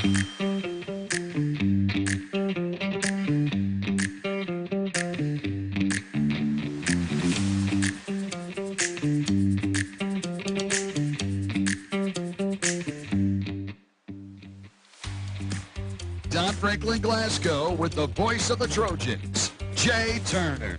Franklin, Glasgow, with the voice of the Trojans, Jay Turner.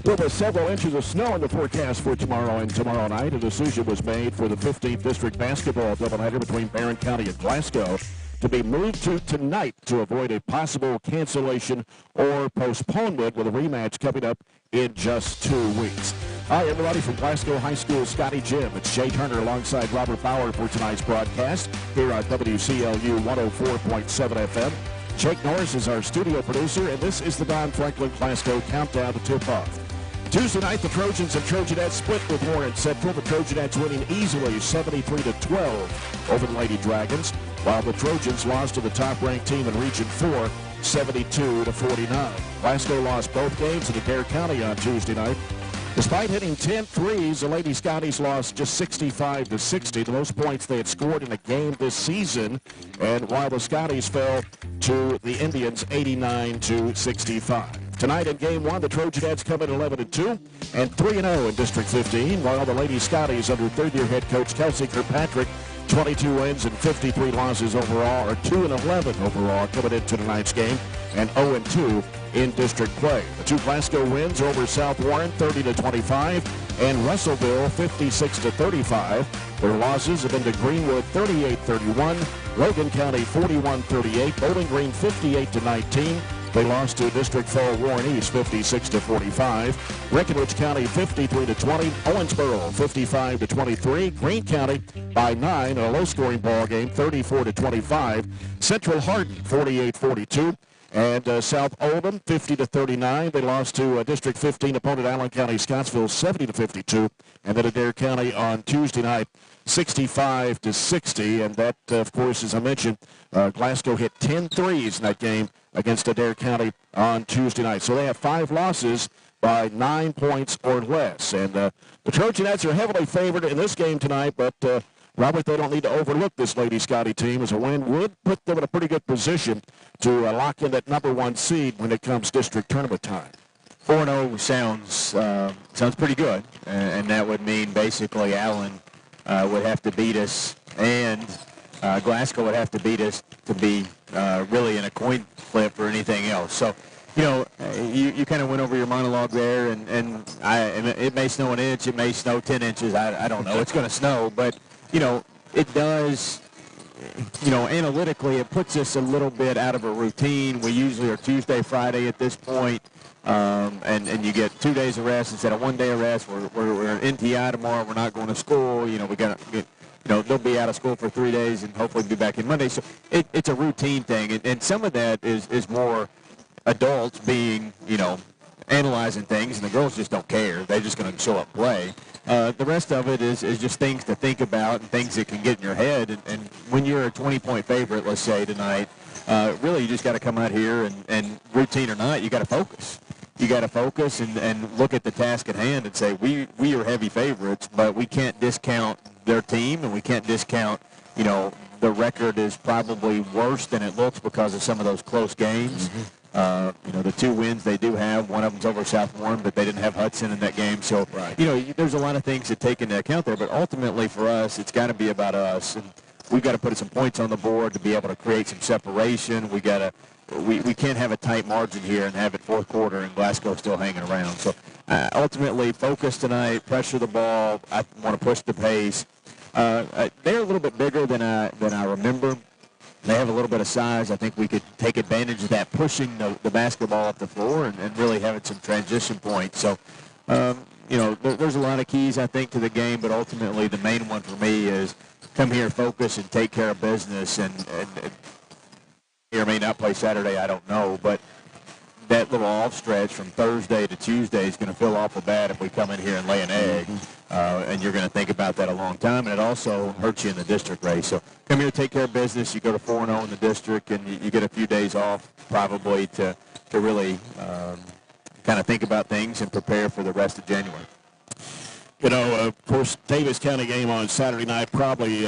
With several inches of snow in the forecast for tomorrow and tomorrow night, a decision was made for the 15th District basketball doubleheader between Barren County and Glasgow to be moved to tonight to avoid a possible cancellation or postponement, with a rematch coming up in just 2 weeks. Hi, everybody, from Glasgow High School Scottie Gym. It's Jay Turner alongside Robert Bauer for tonight's broadcast here on WCLU 104.7 FM. Jake Norris is our studio producer, and this is the Don Franklin Glasgow Countdown to Tip-Off. Tuesday night, the Trojans and Trojanettes split with Warren Central. The Trojanettes winning easily 73-12 over the Lady Dragons, while the Trojans lost to the top-ranked team in Region 4, 72-49. Glasgow lost both games in Adair County on Tuesday night. Despite hitting 10 threes, the Lady-Scotties lost just 65-60, the most points they had scored in a game this season, and while the Scotties fell to the Indians 89-65. Tonight in Game 1, the Trojanettes come in 11-2 and 3-0 in District 15, while the Lady-Scotties under third-year head coach Kelsey Kirkpatrick, 22 wins and 53 losses overall, are 2-11 overall coming into tonight's game, and 0-2 in district play. The two Glasgow wins over South Warren 30-25 and Russellville 56-35. Their losses have been to Greenwood 38-31, Logan County 41-38, Bowling Green 58-19. They lost to District 4 Warren East 56-45. Breckenridge County 53-20. Owensboro 55-23. Greene County by 9 in a low-scoring ball game 34-25. Central Hardin 48-42. And South Oldham 50-39. They lost to District 15 opponent Allen County Scottsville 70-52. And then Adair County on Tuesday night 65-60. And that, of course, as I mentioned, Glasgow hit 10 threes in that game against Adair County on Tuesday night. So they have 5 losses by 9 points or less. And the Trojanettes are heavily favored in this game tonight, but Robert, they don't need to overlook this Lady-Scottie team, as a win would put them in a pretty good position to lock in that number 1 seed when it comes district tournament time. 4-0 sounds pretty good, and that would mean basically Allen would have to beat us, and Glasgow would have to beat us to be really in a coin flip or anything else. So, you know, you kind of went over your monologue there, and it may snow an inch, it may snow 10 inches. I don't know. It's going to snow, but, you know, it does, you know, analytically it puts us a little bit out of a routine. We usually are Tuesday, Friday at this point, and you get 2 days of rest instead of 1 day of rest. We're in NTI tomorrow. We're not going to school. You know, we got to get, you know, they'll be out of school for 3 days and hopefully be back in Monday. So it's a routine thing, and some of that is more adults being, you know, analyzing things, and the girls just don't care. They're just going to show up and play. The rest of it is just things to think about and things that can get in your head. And when you're a 20-point favorite, let's say, tonight, really you just got to come out here and routine or not, you got to focus. You got to focus and look at the task at hand and say, we are heavy favorites, but we can't discount their team, and we can't discount, you know, the record is probably worse than it looks because of some of those close games. Mm-hmm. You know, the 2 wins they do have, one of them's over South Warren, but they didn't have Hudson in that game. So, right. You know, there's a lot of things to take into account there, but ultimately for us, it's got to be about us. And we've got to put some points on the board to be able to create some separation. We can't have a tight margin here and have it fourth quarter and Glasgow still hanging around. So, ultimately, focus tonight, pressure the ball. I want to push the pace. They're a little bit bigger than I remember. They have a little bit of size. I think we could take advantage of that, pushing the basketball up the floor and really having some transition points. So, you know, there's a lot of keys, I think, to the game, but ultimately the main one for me is come here, focus, and take care of business. And may or may not play Saturday, I don't know, but that little off stretch from Thursday to Tuesday is going to feel awful bad if we come in here and lay an egg. And you're going to think about that a long time, and it also hurts you in the district race. So come here, take care of business. You go to 4-0 in the district, and you get a few days off probably to really kind of think about things and prepare for the rest of January. Of course, Davis County game on Saturday night probably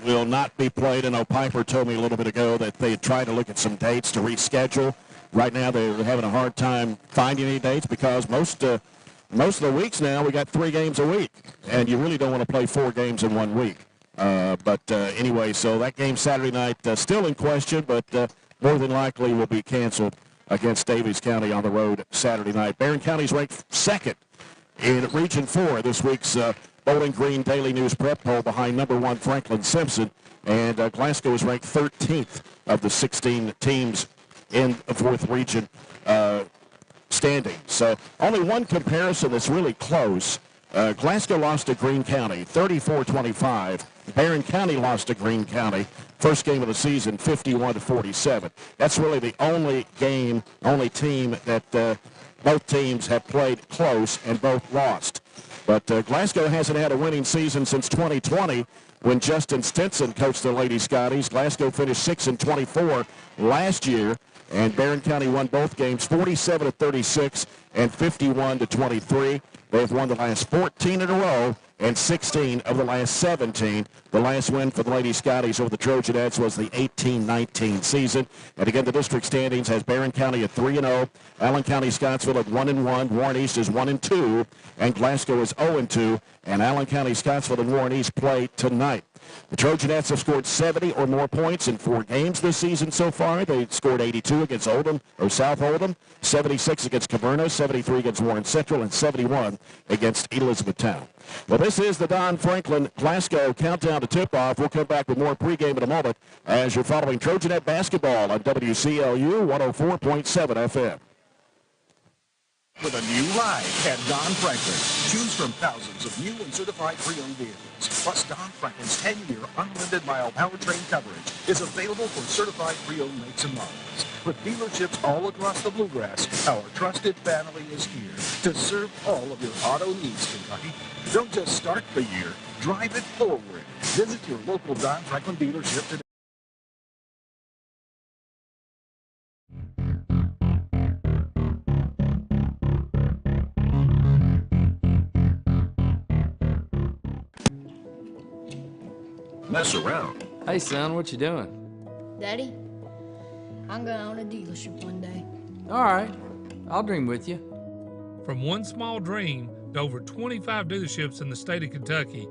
will not be played. I know Piper told me a little bit ago that they had tried to look at some dates to reschedule. Right now, they're having a hard time finding any dates because most of the weeks now we got 3 games a week, and you really don't want to play 4 games in 1 week. Anyway, so that game Saturday night still in question, but more than likely will be canceled against Davies County on the road Saturday night. Barren County's ranked 2nd in Region 4 this week's Bowling Green Daily News Prep poll behind number 1 Franklin Simpson, and Glasgow is ranked 13th of the 16 teams in the 4th region standing. So only one comparison that's really close. Glasgow lost to Greene County 34-25. Barren County lost to Greene County first game of the season 51-47. That's really the only team that both teams have played close and both lost. But Glasgow hasn't had a winning season since 2020 when Justin Stinson coached the Lady-Scotties. Glasgow finished 6-24 last year, and Barren County won both games 47-36 and 51-23. They've won the last 14 in a row and 16 of the last 17. The last win for the Lady-Scotties over the Trojanettes was the 18-19 season. And again, the district standings has Barren County at 3-0, Allen County Scottsville at 1-1, Warren East is 1-2, and Glasgow is 0-2, and Allen County Scottsville and Warren East play tonight. The Trojanettes have scored 70 or more points in 4 games this season so far. They scored 82 against South Oldham, 76 against Caverna, 73 against Warren Central, and 71 against Elizabethtown. Well, this is the Don Franklin Glasgow countdown to tip-off. We'll come back with more pregame in a moment as you're following Trojanet basketball on WCLU 104.7 FM. With a new ride at Don Franklin. Choose from thousands of new and certified pre-owned vehicles. Plus, Don Franklin's 10-year unlimited mile powertrain coverage is available for certified pre-owned makes and models. With dealerships all across the Bluegrass, our trusted family is here to serve all of your auto needs, Kentucky. Don't just start the year, drive it forward. Visit your local Don Franklin dealership today. Mess around. Hey, son, what you doing? Daddy, I'm gonna own a dealership one day. All right, I'll dream with you. From one small dream to over 25 dealerships in the state of Kentucky,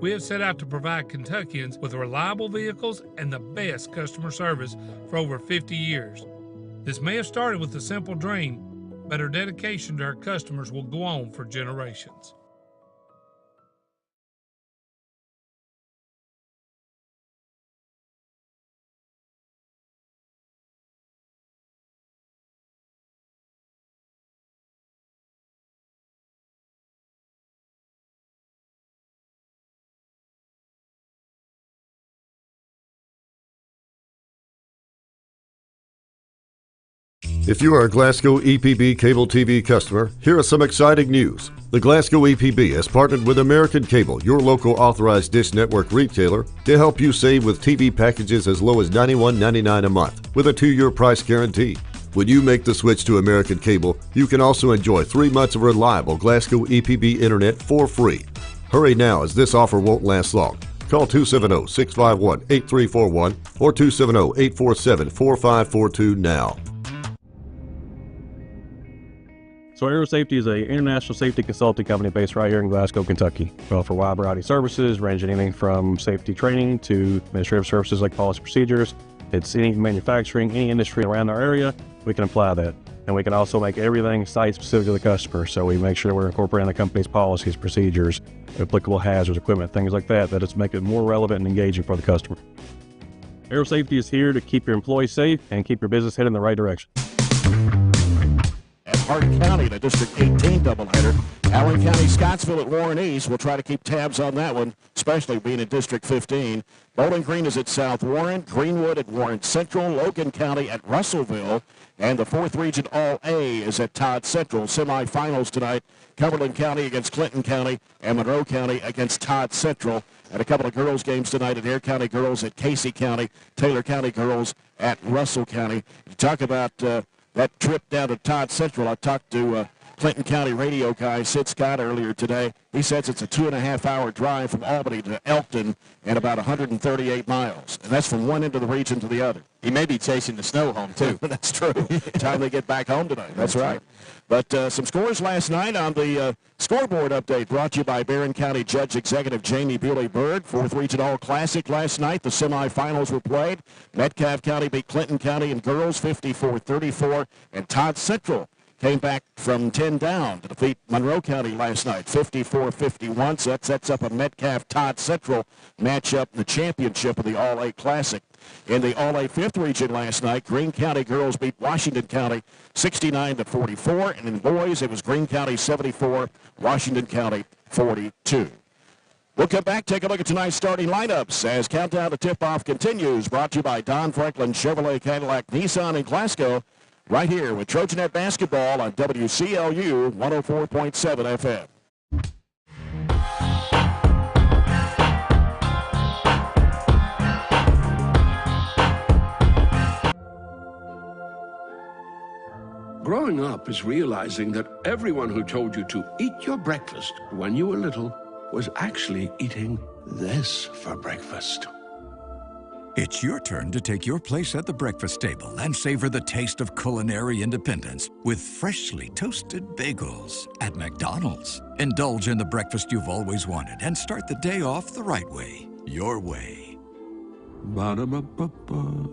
we have set out to provide Kentuckians with reliable vehicles and the best customer service for over 50 years. This may have started with a simple dream, but our dedication to our customers will go on for generations. If you are a Glasgow EPB cable TV customer, here is some exciting news. The Glasgow EPB has partnered with American Cable, your local authorized dish network retailer, to help you save with TV packages as low as $91.99 a month with a 2-year price guarantee. When you make the switch to American Cable, you can also enjoy 3 months of reliable Glasgow EPB internet for free. Hurry now, as this offer won't last long. Call 270-651-8341 or 270-847-4542 now. So Aero Safety is an international safety consulting company based right here in Glasgow, Kentucky. We offer a wide variety of services, ranging anything from safety training to administrative services like policy procedures. It's any manufacturing, any industry around our area, we can apply that. And we can also make everything site-specific to the customer. So we make sure we're incorporating the company's policies, procedures, applicable hazards, equipment, things like that, that it's make it more relevant and engaging for the customer. Aero Safety is here to keep your employees safe and keep your business headed in the right direction. At Hart County, the District 18 doubleheader. Allen County, Scottsville at Warren East. We'll try to keep tabs on that one, especially being in District 15. Bowling Green is at South Warren. Greenwood at Warren Central. Logan County at Russellville. And the 4th Region All-A is at Todd Central. Semifinals tonight, Cumberland County against Clinton County and Monroe County against Todd Central. And a couple of girls' games tonight at Air County girls at Casey County, Taylor County girls at Russell County. To talk about that trip down to Todd Central, I talked to Clinton County radio guy, Sid Scott, earlier today. He says it's a 2.5-hour drive from Albany to Elkton and about 138 miles. And that's from one end of the region to the other. He may be chasing the snow home, too. That's true. Time they get back home tonight. That's right. But some scores last night on the scoreboard update brought to you by Barren County Judge Executive Jamie Bewley-Byrd. 4th Region All-Classic last night. The semifinals were played. Metcalfe County beat Clinton County in girls 54-34. And Todd Central came back from 10 down to defeat Monroe County last night, 54-51. So that sets up a Metcalfe-Todd Central matchup in the championship of the All-A Classic. In the All-A 5th Region last night, Greene County girls beat Washington County 69-44. And in boys, it was Greene County 74, Washington County 42. We'll come back, take a look at tonight's starting lineups as countdown to tip-off continues. Brought to you by Don Franklin Chevrolet Cadillac Nissan in Glasgow. Right here with Trojanet basketball on WCLU 104.7 FM. Growing up is realizing that everyone who told you to eat your breakfast when you were little was actually eating this for breakfast. It's your turn to take your place at the breakfast table and savor the taste of culinary independence with freshly toasted bagels at McDonald's. Indulge in the breakfast you've always wanted and start the day off the right way, your way. Ba-da-ba-ba-ba.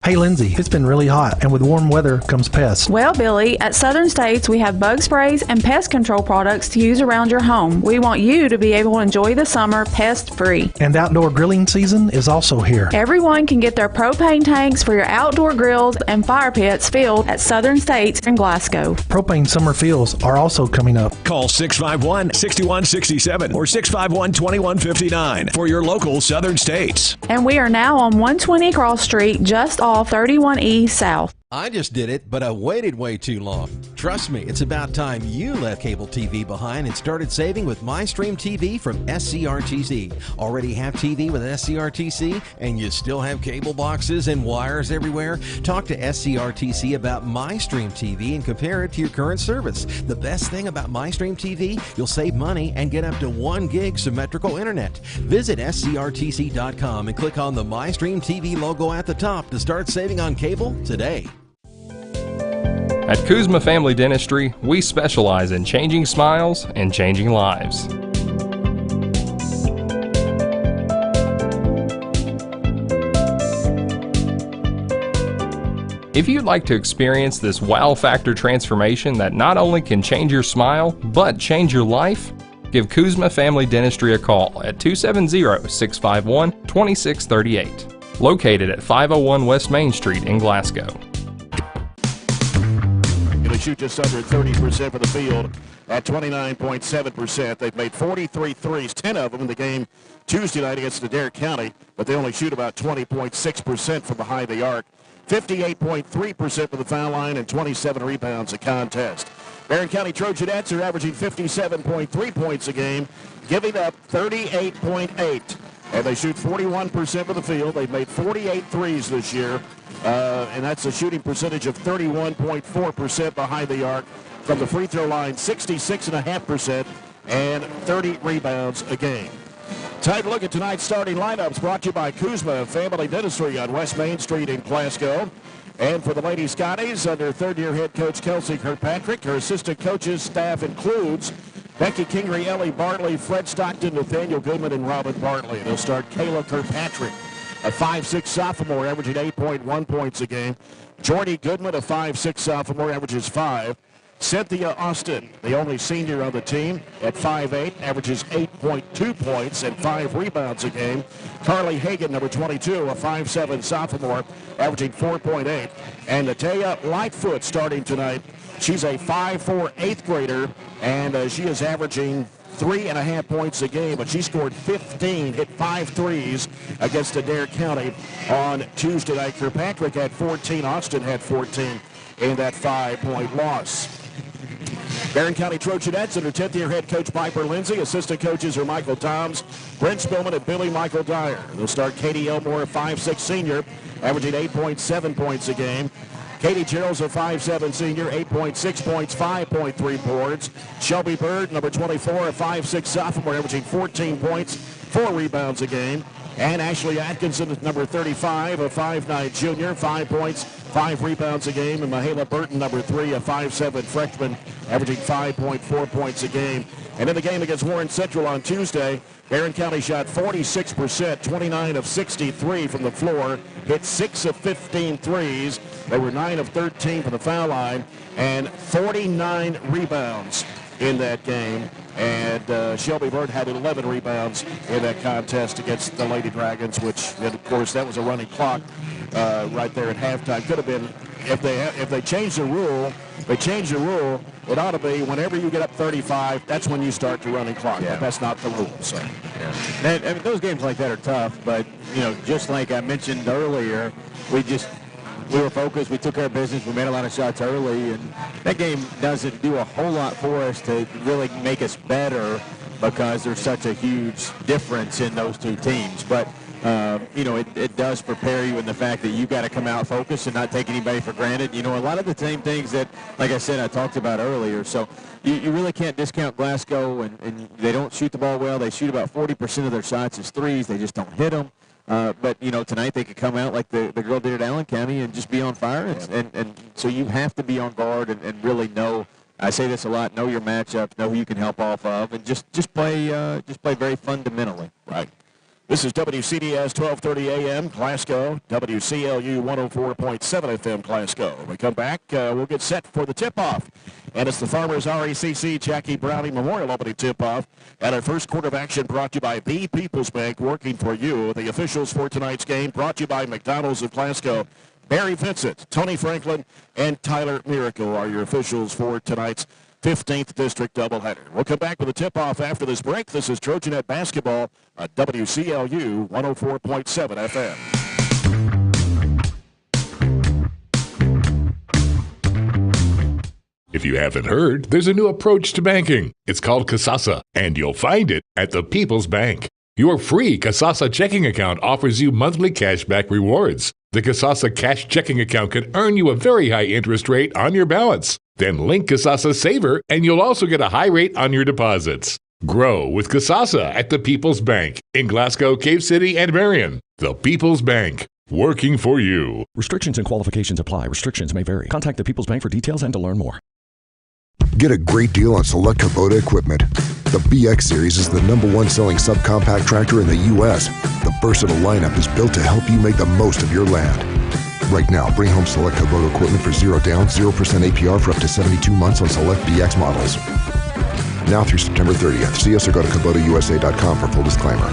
Hey Lindsay, it's been really hot, and with warm weather comes pests. Well, Billy, at Southern States, we have bug sprays and pest control products to use around your home. We want you to be able to enjoy the summer pest-free. And outdoor grilling season is also here. Everyone can get their propane tanks for your outdoor grills and fire pits filled at Southern States in Glasgow. Propane summer fills are also coming up. Call 651-6167 or 651-2159 for your local Southern States. And we are now on 120 Cross Street, just off 31E South. I just did it, but I waited way too long. Trust me, it's about time you left cable TV behind and started saving with MyStream TV from SCRTC. Already have TV with SCRTC and you still have cable boxes and wires everywhere? Talk to SCRTC about MyStream TV and compare it to your current service. The best thing about MyStream TV, you'll save money and get up to 1 gig symmetrical internet. Visit scrtc.com and click on the MyStream TV logo at the top to start saving on cable today. At Kuzma Family Dentistry, we specialize in changing smiles and changing lives. If you'd like to experience this wow factor transformation that not only can change your smile, but change your life, give Kuzma Family Dentistry a call at 270-651-2638, located at 501 West Main Street in Glasgow. Shoot just under 30% for the field at 29.7%. They've made 43 threes, 10 of them in the game Tuesday night against Adair County, but they only shoot about 20.6% from behind the arc, 58.3% for the foul line, and 27 rebounds a contest. Barren County Trojanettes are averaging 57.3 points a game, giving up 38.8. And they shoot 41% for the field. They've made 48 threes this year, and that's a shooting percentage of 31.4% behind the arc. From the free throw line, 66.5%, and 30 rebounds a game. Time to look at tonight's starting lineups, brought to you by Kuzma Family Dentistry on West Main Street in Glasgow. And for the Lady-Scotties, under third-year head coach Kelsey Kirkpatrick, her assistant coaches staff includes Becky Kingery, Ellie Bartley, Fred Stockton, Nathaniel Goodman, and Robin Bartley. They'll start Kayla Kirkpatrick, a 5'6 sophomore, averaging 8.1 points a game. Jordy Goodman, a 5'6 sophomore, averages 5. Cynthia Austin, the only senior on the team, at 5'8", averages 8.2 points and 5 rebounds a game. Carly Hagan, number 22, a 5'7 sophomore, averaging 4.8. And Natea Lightfoot starting tonight. She's a 5'4 8th grader, and she is averaging 3.5 points a game, but she scored 15, hit 5 threes against Adair County on Tuesday night. Kirkpatrick had 14, Austin had 14 in that 5-point loss. Barren County Trojanettes under 10th-year head coach Piper Lindsay. Assistant coaches are Michael Toms, Brent Spillman, and Billy Michael Dyer. They'll start Katie Elmore, a 5'6 senior, averaging 8.7 points a game. Katie Gerald's a 5'7" senior, 8.6 points, 5.3 boards. Shelby Bird, number 24, a 5'6" sophomore, averaging 14 points, 4 rebounds a game. And Ashley Atkinson is number 35, a 5'9" junior, 5 points, 5 rebounds a game. And Mahala Burton, number 3, a 5'7" freshman, averaging 5.4 points a game. And in the game against Warren Central on Tuesday, Barren County shot 46%, 29 of 63 from the floor, hit 6 of 15 threes. They were 9 of 13 from the foul line, and 49 rebounds in that game. And Shelby Bird had 11 rebounds in that contest against the Lady Dragons, which, and of course, that was a running clock right there at halftime. Could have been, if they changed the rule, it ought to be whenever you get up 35, that's when you start to running clock. Yeah. But that's not the rule. So, I mean, those games like that are tough, but, you know, just like I mentioned earlier, we were focused, we took care of business, we made a lot of shots early, and that game doesn't do a whole lot for us to really make us better because there's such a huge difference in those two teams. But, you know, it does prepare you in the fact that you've got to come out focused and not take anybody for granted. You know, a lot of the same things that, like I said, I talked about earlier. So you really can't discount Glasgow, and they don't shoot the ball well. They shoot about 40% of their shots as threes. They just don't hit them. But, you know, tonight they could come out like the girl did at Allen County and just be on fire. And so you have to be on guard and really know, I say this a lot, know your matchups, know who you can help off of, and just play very fundamentally. Right. This is WCDS 1230 AM, Glasgow, WCLU 104.7 FM, Glasgow. When we come back, we'll get set for the tip-off. And it's the Farmers RACC Jackie Browning Memorial Opening tip-off. And our first quarter of action brought to you by The People's Bank, working for you. The officials for tonight's game brought to you by McDonald's of Glasgow. Barry Vincent, Tony Franklin, and Tyler Miracle are your officials for tonight's 15th District doubleheader. We'll come back with a tip-off after this break. This is Trojanet basketball at WCLU 104.7 FM. If you haven't heard, there's a new approach to banking. It's called Kasasa, and you'll find it at the People's Bank. Your free Kasasa checking account offers you monthly cashback rewards. The Kasasa cash checking account can earn you a very high interest rate on your balance. Then link Kasasa Saver, and you'll also get a high rate on your deposits. Grow with Kasasa at the People's Bank in Glasgow, Cave City, and Barren. The People's Bank, working for you. Restrictions and qualifications apply. Restrictions may vary. Contact the People's Bank for details and to learn more. Get a great deal on select Kubota equipment. The BX Series is the #1 selling subcompact tractor in the U.S. The versatile lineup is built to help you make the most of your land. Right now, bring home select Kubota equipment for 0 down, 0% APR for up to 72 months on select BX models. Now through September 30th. See us or go to KubotaUSA.com for full disclaimer.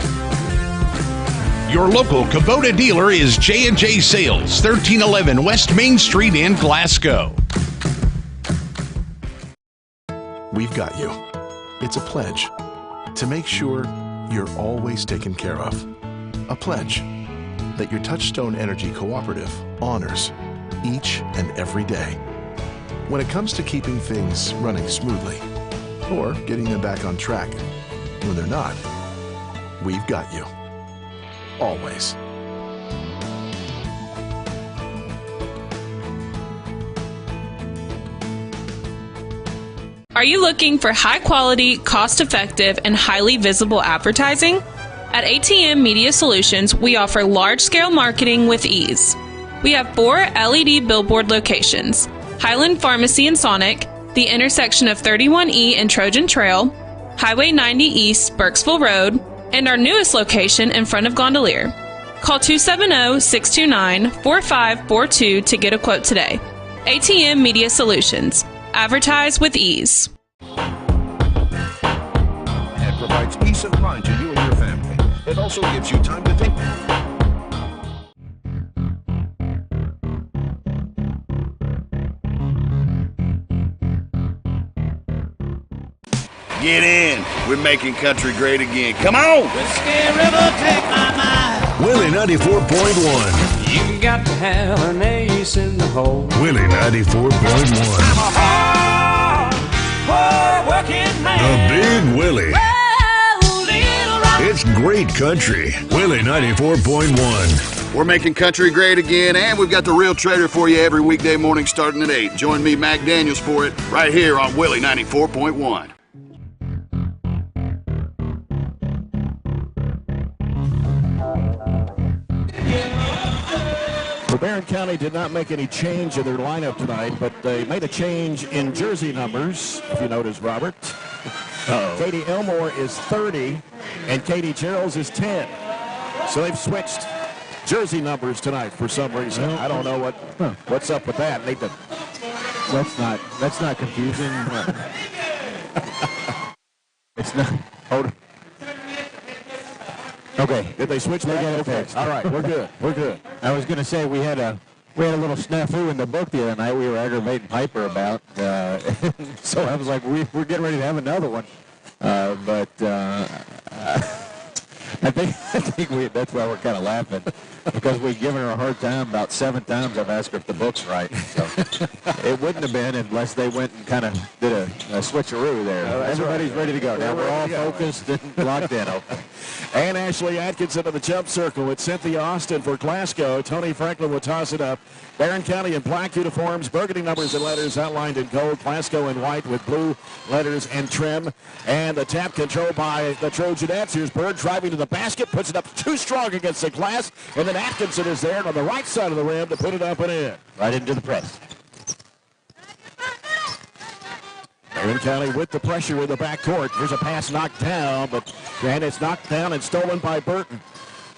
Your local Kubota dealer is J&J Sales, 1311 West Main Street in Glasgow. We've got you. It's a pledge to make sure you're always taken care of. A pledge that your Touchstone Energy Cooperative honors each and every day. When it comes to keeping things running smoothly or getting them back on track when they're not, we've got you. Always. Are you looking for high-quality, cost-effective, and highly visible advertising? At ATM Media Solutions, we offer large-scale marketing with ease. We have 4 LED billboard locations: Highland Pharmacy in Sonic, the intersection of 31E and Trojan Trail, Highway 90 East, Burkesville Road, and our newest location in front of Gondolier. Call 270-629-4542 to get a quote today. ATM Media Solutions. Advertise with ease. And provides peace of mind to you and your family. It also gives you time to think. Get in. We're making country great again. Come on. Whiskey River, take my mind. Willie 94.1. You got to have an ace in the hole. Willie 94.1. I'm a hard working man. The Big Willie. Oh, little rock. It's great country. Willie 94.1. We're making country great again, and we've got the real treasure for you every weekday morning starting at 8. Join me, Mac Daniels, for it right here on Willie 94.1. The Barren County did not make any change in their lineup tonight, but they made a change in jersey numbers, if you notice, Robert. Katie Elmore is 30, and Katie Gerald's is 10. So they've switched jersey numbers tonight for some reason. I don't know what's up with that. That's not confusing. It's not. Hold on. Okay. Did they switch back? Okay. All right, we're good. We're good. I was going to say we had a little snafu in the book the other night. We were aggravating Piper about. So I was like, we're getting ready to have another one. I think that's why we're kind of laughing, because we've given her a hard time about 7 times. I've asked her if the book's right. So it wouldn't have been unless they went and kind of did a switcheroo there. Everybody's ready to go. Now we're all focused and locked in. Okay. And Ashley Atkinson of the jump circle. It's Cynthia Austin for Glasgow. Tony Franklin will toss it up. Barren County in black uniforms, burgundy numbers and letters outlined in gold. Glasgow in white with blue letters and trim. And the tap controlled by the Trojanettes. Here's Bird driving to the basket, puts it up too strong against the glass. And then Atkinson is there on the right side of the rim to put it up and in. Right into the press. Barren County with the pressure in the backcourt. Here's a pass knocked down, and it's knocked down and stolen by Burton.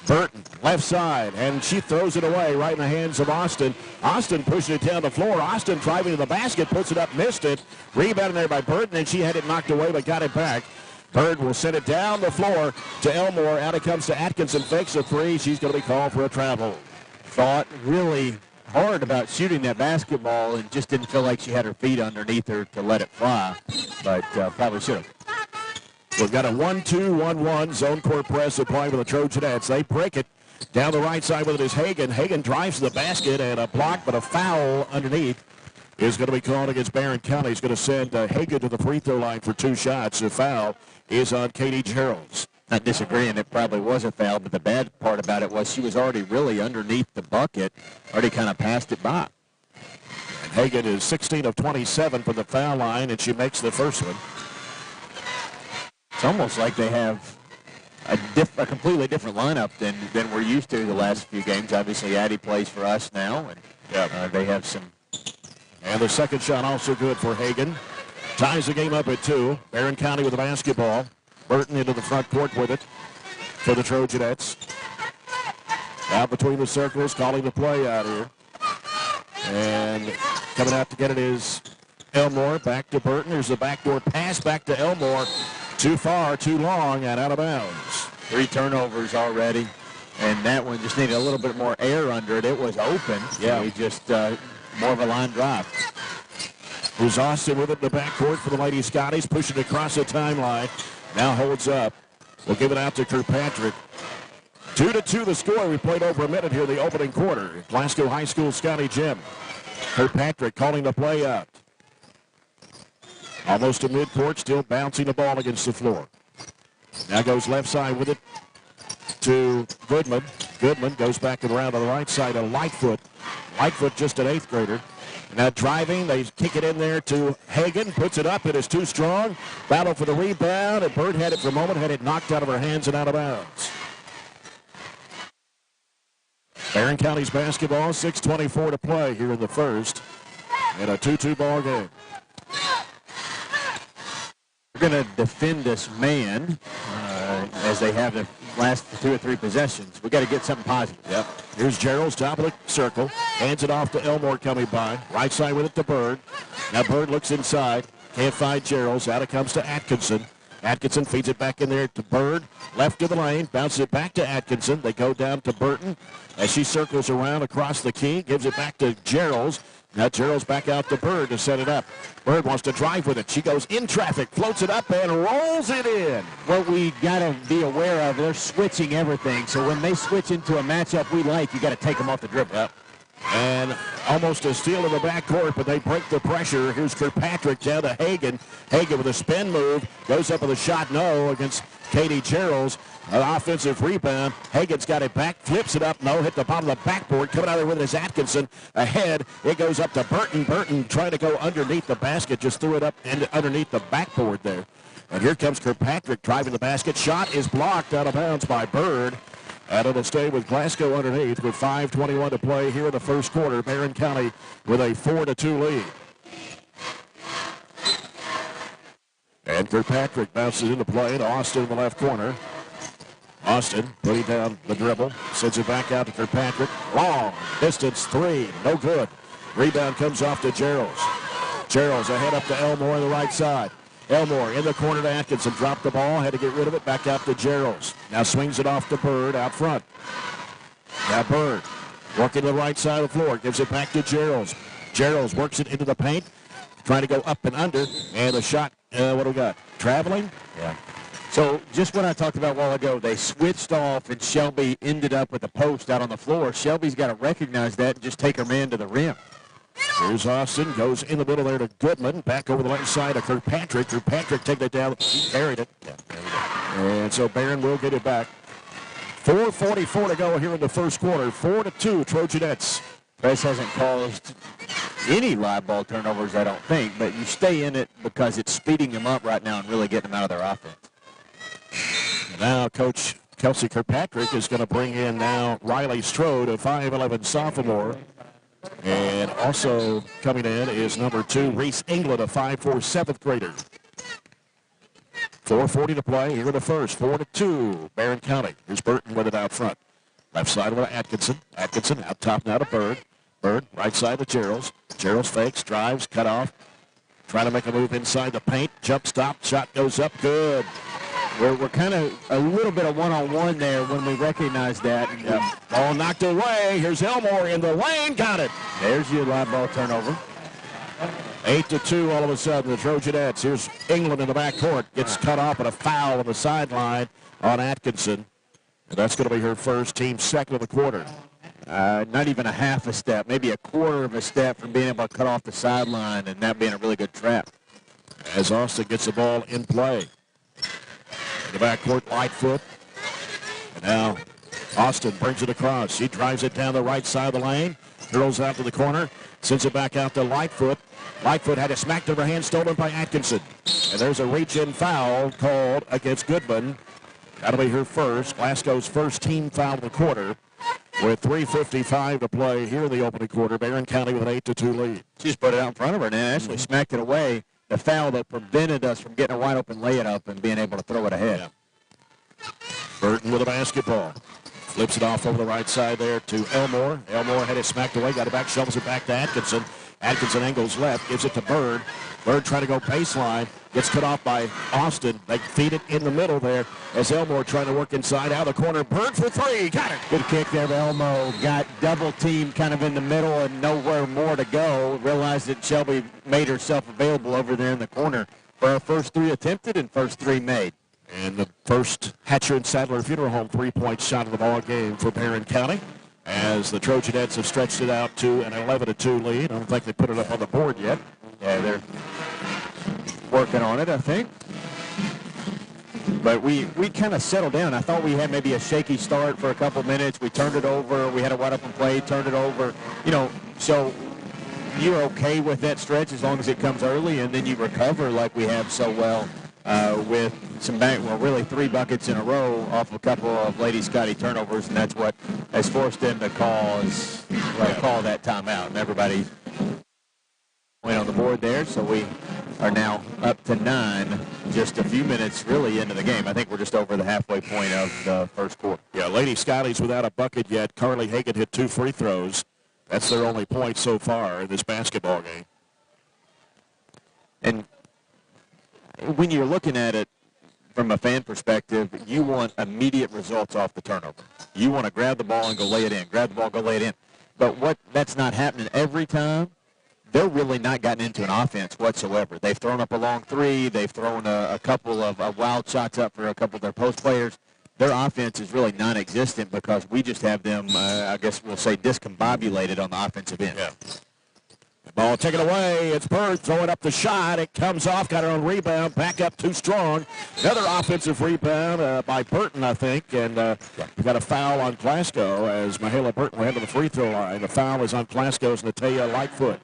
Burton, left side, and she throws it away right in the hands of Austin. Austin pushing it down the floor. Austin driving to the basket, puts it up, missed it. Rebounded there by Burton, and she had it knocked away but got it back. Bird will send it down the floor to Elmore. Out it comes to Atkinson, fakes a three. She's going to be called for a travel. Thought really hard about shooting that basketball and just didn't feel like she had her feet underneath her to let it fly, but probably should have. We've got a 1-2-1-1 zone court press applied with the Trojanettes. They break it down the right side with it is Hagan. Hagan drives to the basket and a block, but a foul underneath is going to be called against Barren County. He's going to send Hagan to the free throw line for 2 shots. The foul is on Katie Geralds. Not disagreeing, it probably was a foul, but the bad part about it was she was already really underneath the bucket, already kind of passed it by. And Hagan is 16 of 27 from the foul line, and she makes the first one. It's almost like they have a completely different lineup than we're used to the last few games. Obviously, Addie plays for us now, and they have some. And the second shot also good for Hagan. Ties the game up at 2. Barren County with the basketball. Burton into the front court with it for the Trojanettes. Out between the circles, calling the play out here. And coming out to get it is Elmore. Back to Burton. There's the backdoor pass back to Elmore. Too far, too long, and out of bounds. 3 turnovers already, and that one just needed a little bit more air under it. It was open. Yeah. So just more of a line drive. Here's Austin with it in the backcourt for the Lady-Scotties, pushing across the timeline. Now holds up. We'll give it out to Kirkpatrick. 2-2 the score. We played over a minute here in the opening quarter. Glasgow High School Scotty Gym. Kirkpatrick calling the play out. Almost to midcourt, still bouncing the ball against the floor. Now goes left side with it to Goodman. Goodman goes back and around to the right side to Lightfoot. Lightfoot just an 8th grader. Now driving, they kick it in there to Hagan, puts it up, it is too strong. Battle for the rebound, and Bird had it for a moment, had it knocked out of her hands and out of bounds. Barren County's basketball, 6:24 to play here in the first, and a 2-2 ball game. We're going to defend this man as they have the last 2 or 3 possessions. We got to get something positive. Yep. Here's Gerald's top of the circle. Hands it off to Elmore coming by. Right side with it to Bird. Now Bird looks inside. Can't find Gerald's. Out it comes to Atkinson. Atkinson feeds it back in there to Bird. Left to the lane. Bounces it back to Atkinson. They go down to Burton as she circles around across the key. Gives it back to Gerald's. Now Gerald's back out to Bird to set it up. Bird wants to drive with it. She goes in traffic, floats it up, and rolls it in. What we got to be aware of, they're switching everything. So when they switch into a matchup we like, you got to take them off the dribble. Yep. And almost a steal in the backcourt, but they break the pressure. Here's Kirkpatrick down to Hagan. Hagan with a spin move. Goes up with a shot, no, against Katie Gerald's. An offensive rebound. Hagan's got it back, flips it up, no, hit the bottom of the backboard. Coming out there with it is Atkinson. Ahead, it goes up to Burton. Burton trying to go underneath the basket, just threw it up underneath the backboard there. And here comes Kirkpatrick driving the basket. Shot is blocked out of bounds by Bird. And it'll stay with Glasgow underneath with 5:21 to play here in the first quarter. Barren County with a 4-2 lead. And Kirkpatrick bounces into play to Austin in the left corner. Austin putting down the dribble, sends it back out to Kirkpatrick. Long distance three, no good. Rebound comes off to Geralds. Geralds ahead up to Elmore on the right side. Elmore in the corner to Atkinson. Dropped the ball, had to get rid of it. Back out to Geralds. Now swings it off to Bird out front. Now Bird working to the right side of the floor. Gives it back to Geralds. Geralds works it into the paint. Trying to go up and under. And the shot, what do we got? Traveling? Yeah. So just what I talked about a while ago, they switched off and Shelby ended up with the post out on the floor. Shelby's got to recognize that and just take her man to the rim. Here's Austin, goes in the middle there to Goodman, back over the left side of Kirkpatrick. Kirkpatrick taking it down, he carried it. And so Barren will get it back. 4:44 to go here in the first quarter, 4-2 Trojanettes. Press hasn't caused any live ball turnovers, I don't think, but you stay in it because it's speeding them up right now and really getting them out of their offense. And now Coach Kelsey Kirkpatrick is going to bring in now Riley Strode, a 5'11 sophomore. And also coming in is number 2, Reese England, a 5'4 7th grader. 4:40 to play here in the first. 4-2, Barren County. Here's Burton with it out front. Left side with Atkinson. Atkinson out top now to Bird. Bird, right side to Geralds. Geralds fakes, drives, cut off. Trying to make a move inside the paint. Jump stop, shot goes up, good. We're kind of a little bit of one-on-one there when we recognize that. Yep. Ball knocked away. Here's Elmore in the lane. Got it. There's your live ball turnover. 8-2 all of a sudden. The Trojanettes. Here's England in the backcourt. Gets cut off and a foul on the sideline on Atkinson. And that's going to be her first, team second of the quarter. Not even a half a step, maybe a quarter of a step from being able to cut off the sideline and that being a really good trap. As Austin gets the ball in play. In the backcourt, Lightfoot. And now Austin brings it across. She drives it down the right side of the lane. Curls out to the corner. Sends it back out to Lightfoot. Lightfoot had it smacked over her hand, stolen by Atkinson. And there's a reach-in foul called against Goodman. That'll be her first. Glasgow's first team foul of the quarter. With 3:55 to play here in the opening quarter. Barren County with an 8-2 lead. She just put it out in front of her and actually smacked it away. The foul that prevented us from getting a wide open lay-it-up and being able to throw it ahead. Yeah. Burton with a basketball. Flips it off over the right side there to Elmore. Elmore had it smacked away, got it back, shovels it back to Atkinson. Atkinson angles left, gives it to Bird. Bird trying to go baseline, gets cut off by Austin. They feed it in the middle there as Elmore trying to work inside, out of the corner. Bird for three, got it. Good kick there, Elmo. Got double teamed kind of in the middle and nowhere more to go. Realized that Shelby made herself available over there in the corner for her first three attempted and first three made. And the first Hatcher and Sadler Funeral Home three-point shot of the ball game for Barren County as the Trojanettes have stretched it out to an 11-2 lead. I don't think they put it up on the board yet. Yeah, they're working on it, I think. But we kind of settled down. I thought we had maybe a shaky start for a couple minutes. We turned it over. We had a wide open play, turned it over. You know, so you're okay with that stretch as long as it comes early, and then you recover like we have so well with some really 3 buckets in a row off a couple of Lady-Scottie turnovers, and that's what has forced them to call that timeout. And everybody went on the board there, so we are now up to 9, just a few minutes really into the game. I think we're just over the halfway point of the first quarter. Yeah, Lady-Scotties without a bucket yet. Carly Hagan hit 2 free throws. That's their only point so far in this basketball game. And when you're looking at it from a fan perspective, you want immediate results off the turnover. You want to grab the ball and go lay it in, grab the ball, go lay it in. But that's not happening every time. They're really not gotten into an offense whatsoever. They've thrown up a long three. They've thrown a couple of wild shots up for a couple of their post players. their offense is really non-existent because we just have them, I guess we'll say, discombobulated on the offensive end. Yeah. Ball taken away. It's Bird throwing up the shot. It comes off. Got her own rebound. Back up too strong. Another offensive rebound by Burton, I think. And we got a foul on Glasgow as Mahala Burton will head to the free throw line. The foul is on Glasgow's Natalia Lightfoot.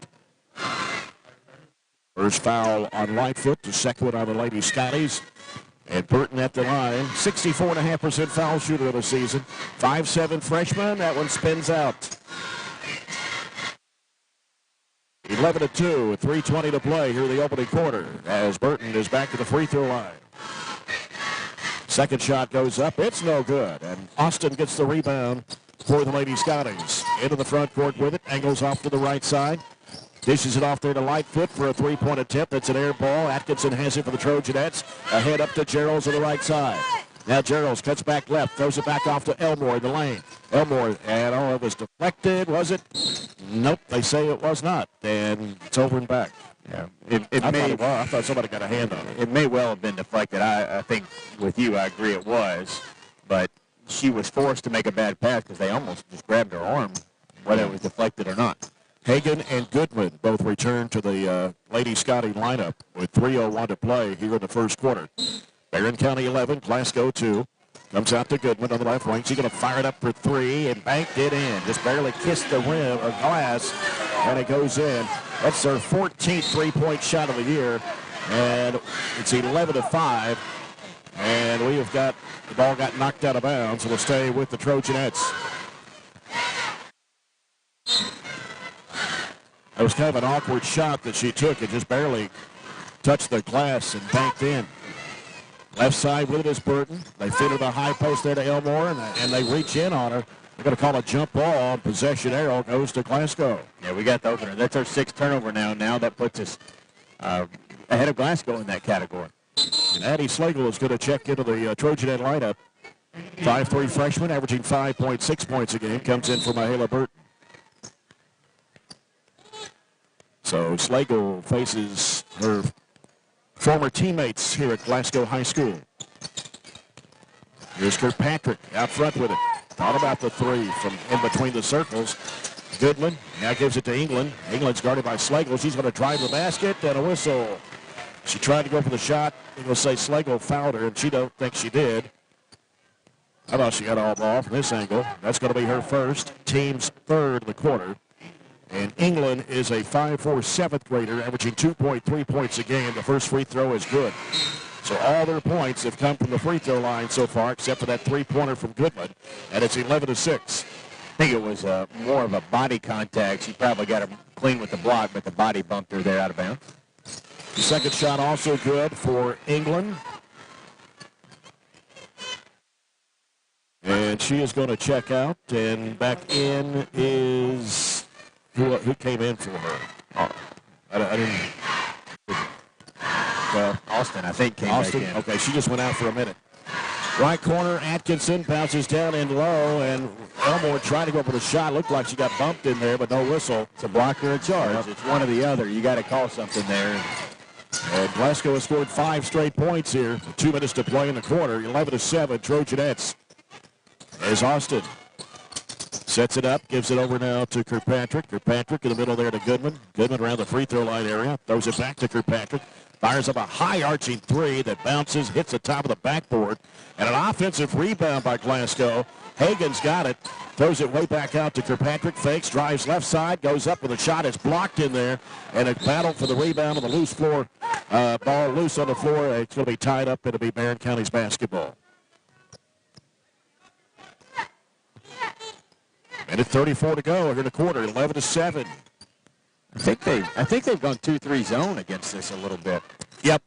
First foul on Lightfoot. The second one on the Lady-Scotties. And Burton at the line. 64.5% foul shooter of the season. 5'7" freshman. That one spins out. 11-2 with 3:20 to play here in the opening quarter as Burton is back to the free throw line. Second shot goes up. It's no good. And Austin gets the rebound for the Lady-Scotties. Into the front court with it. Angles off to the right side. Dishes it off there to Lightfoot for a three-point attempt. That's an air ball. Atkinson has it for the Trojanettes. Ahead up to Gerald's on the right side. Now Gerald's cuts back left, throws it back off to Elmore in the lane. Elmore, and it was deflected, was it? Nope, they say it was not. And it's over and back. Yeah, I thought somebody got a hand on it. It may well have been deflected. I think with you, I agree it was. But she was forced to make a bad pass because they almost just grabbed her arm, whether it was deflected or not. Hagan and Goodman both return to the Lady-Scottie lineup with 3:01 to play here in the first quarter. Barren County 11, Glasgow 2. Comes out to Goodman on the left wing. She's going to fire it up for three and banked it in. Just barely kissed the rim or glass, and it goes in. That's their 14th three-point shot of the year, and it's 11-5. And we have got the ball got knocked out of bounds, so we'll stay with the Trojanettes. It was kind of an awkward shot that she took. It just barely touched the glass and banked in. Left side with it is Burton. They fit her the high post there to Elmore, and they reach in on her. They're going to call a jump ball. Possession arrow goes to Glasgow. Yeah, we got the opener. That's our sixth turnover now. Now that puts us ahead of Glasgow in that category. And Addie Slagle is going to check into the Trojanette lineup. 5'3" freshman, averaging 5.6 points a game. Comes in for Mahala Burton. So Slagle faces her former teammates here at Glasgow High School. Here's Kirkpatrick out front with it. Thought about the three from in between the circles. Goodman now gives it to England. England's guarded by Slagle. She's going to drive the basket and a whistle. She tried to go for the shot. They're going to say Slagle fouled her, and she don't think she did. I thought she got all ball from this angle. That's going to be her first. Team's third in the quarter. And England is a 5'4" seventh grader, averaging 2.3 points a game. The first free throw is good. So all their points have come from the free throw line so far, except for that three-pointer from Goodman, and it's 11-6. I think it was more of a body contact. She probably got her clean with the block, but the body bumped her there out of bounds. The second shot also good for England. And she is going to check out, and back in is... Who came in for her? I didn't. Well, Austin, I think, came back in. Okay, she just went out for a minute. Right corner, Atkinson bounces down in low, and Elmore tried to go for the shot. Looked like she got bumped in there, but no whistle. It's a block or a charge. Yep. It's one or the other. You got to call something there. And Glasgow has scored 5 straight points here. 2 minutes to play in the quarter. 11-7, Trojanettes. There's Austin. Sets it up, gives it over now to Kirkpatrick. Kirkpatrick in the middle there to Goodman. Goodman around the free throw line area. Throws it back to Kirkpatrick. Fires up a high arching three that bounces, hits the top of the backboard. And an offensive rebound by Glasgow. Hagan's got it. Throws it way back out to Kirkpatrick. Fakes, drives left side, goes up with a shot. It's blocked in there. And a battle for the rebound on the loose floor. Ball loose on the floor. It's going to be tied up. It'll be Barren County's basketball. Minute 34 to go here in the quarter, 11-7. I think they've gone 2-3 zone against this a little bit. Yep.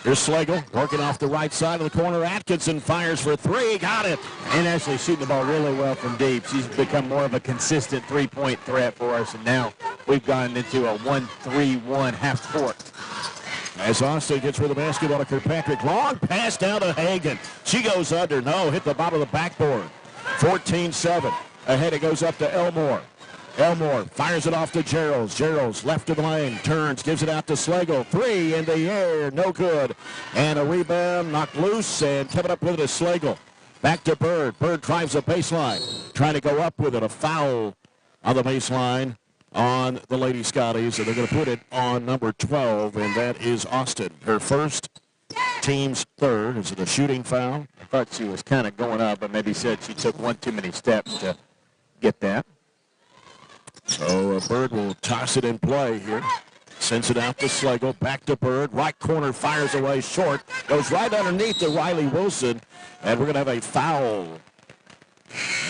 Here's Slagle working off the right side of the corner. Atkinson fires for three. Got it. And actually shooting the ball really well from deep. She's become more of a consistent three-point threat for us, and now we've gone into a 1-3-1 half court. As Austin gets rid of the basketball to Kirkpatrick. Long pass down to Hagan. She goes under. No, hit the bottom of the backboard. 14-7. Ahead it goes up to Elmore. Elmore fires it off to Gerald. Gerald's left of the lane, turns, gives it out to Slagle. 3 in the air, no good. And a rebound knocked loose, and coming up with it is Slagle. Back to Bird. Bird drives the baseline, trying to go up with it. A foul on the baseline on the Lady Scotties, and they're going to put it on number 12, and that is Austin. Her first, team's third. Is it a shooting foul? I thought she was kind of going up, but maybe said she took one too many steps to get that. So Bird will toss it in play here. Sends it out to Slagle. Back to Bird. Right corner fires away short. Goes right underneath to Riley Wilson. And we're going to have a foul.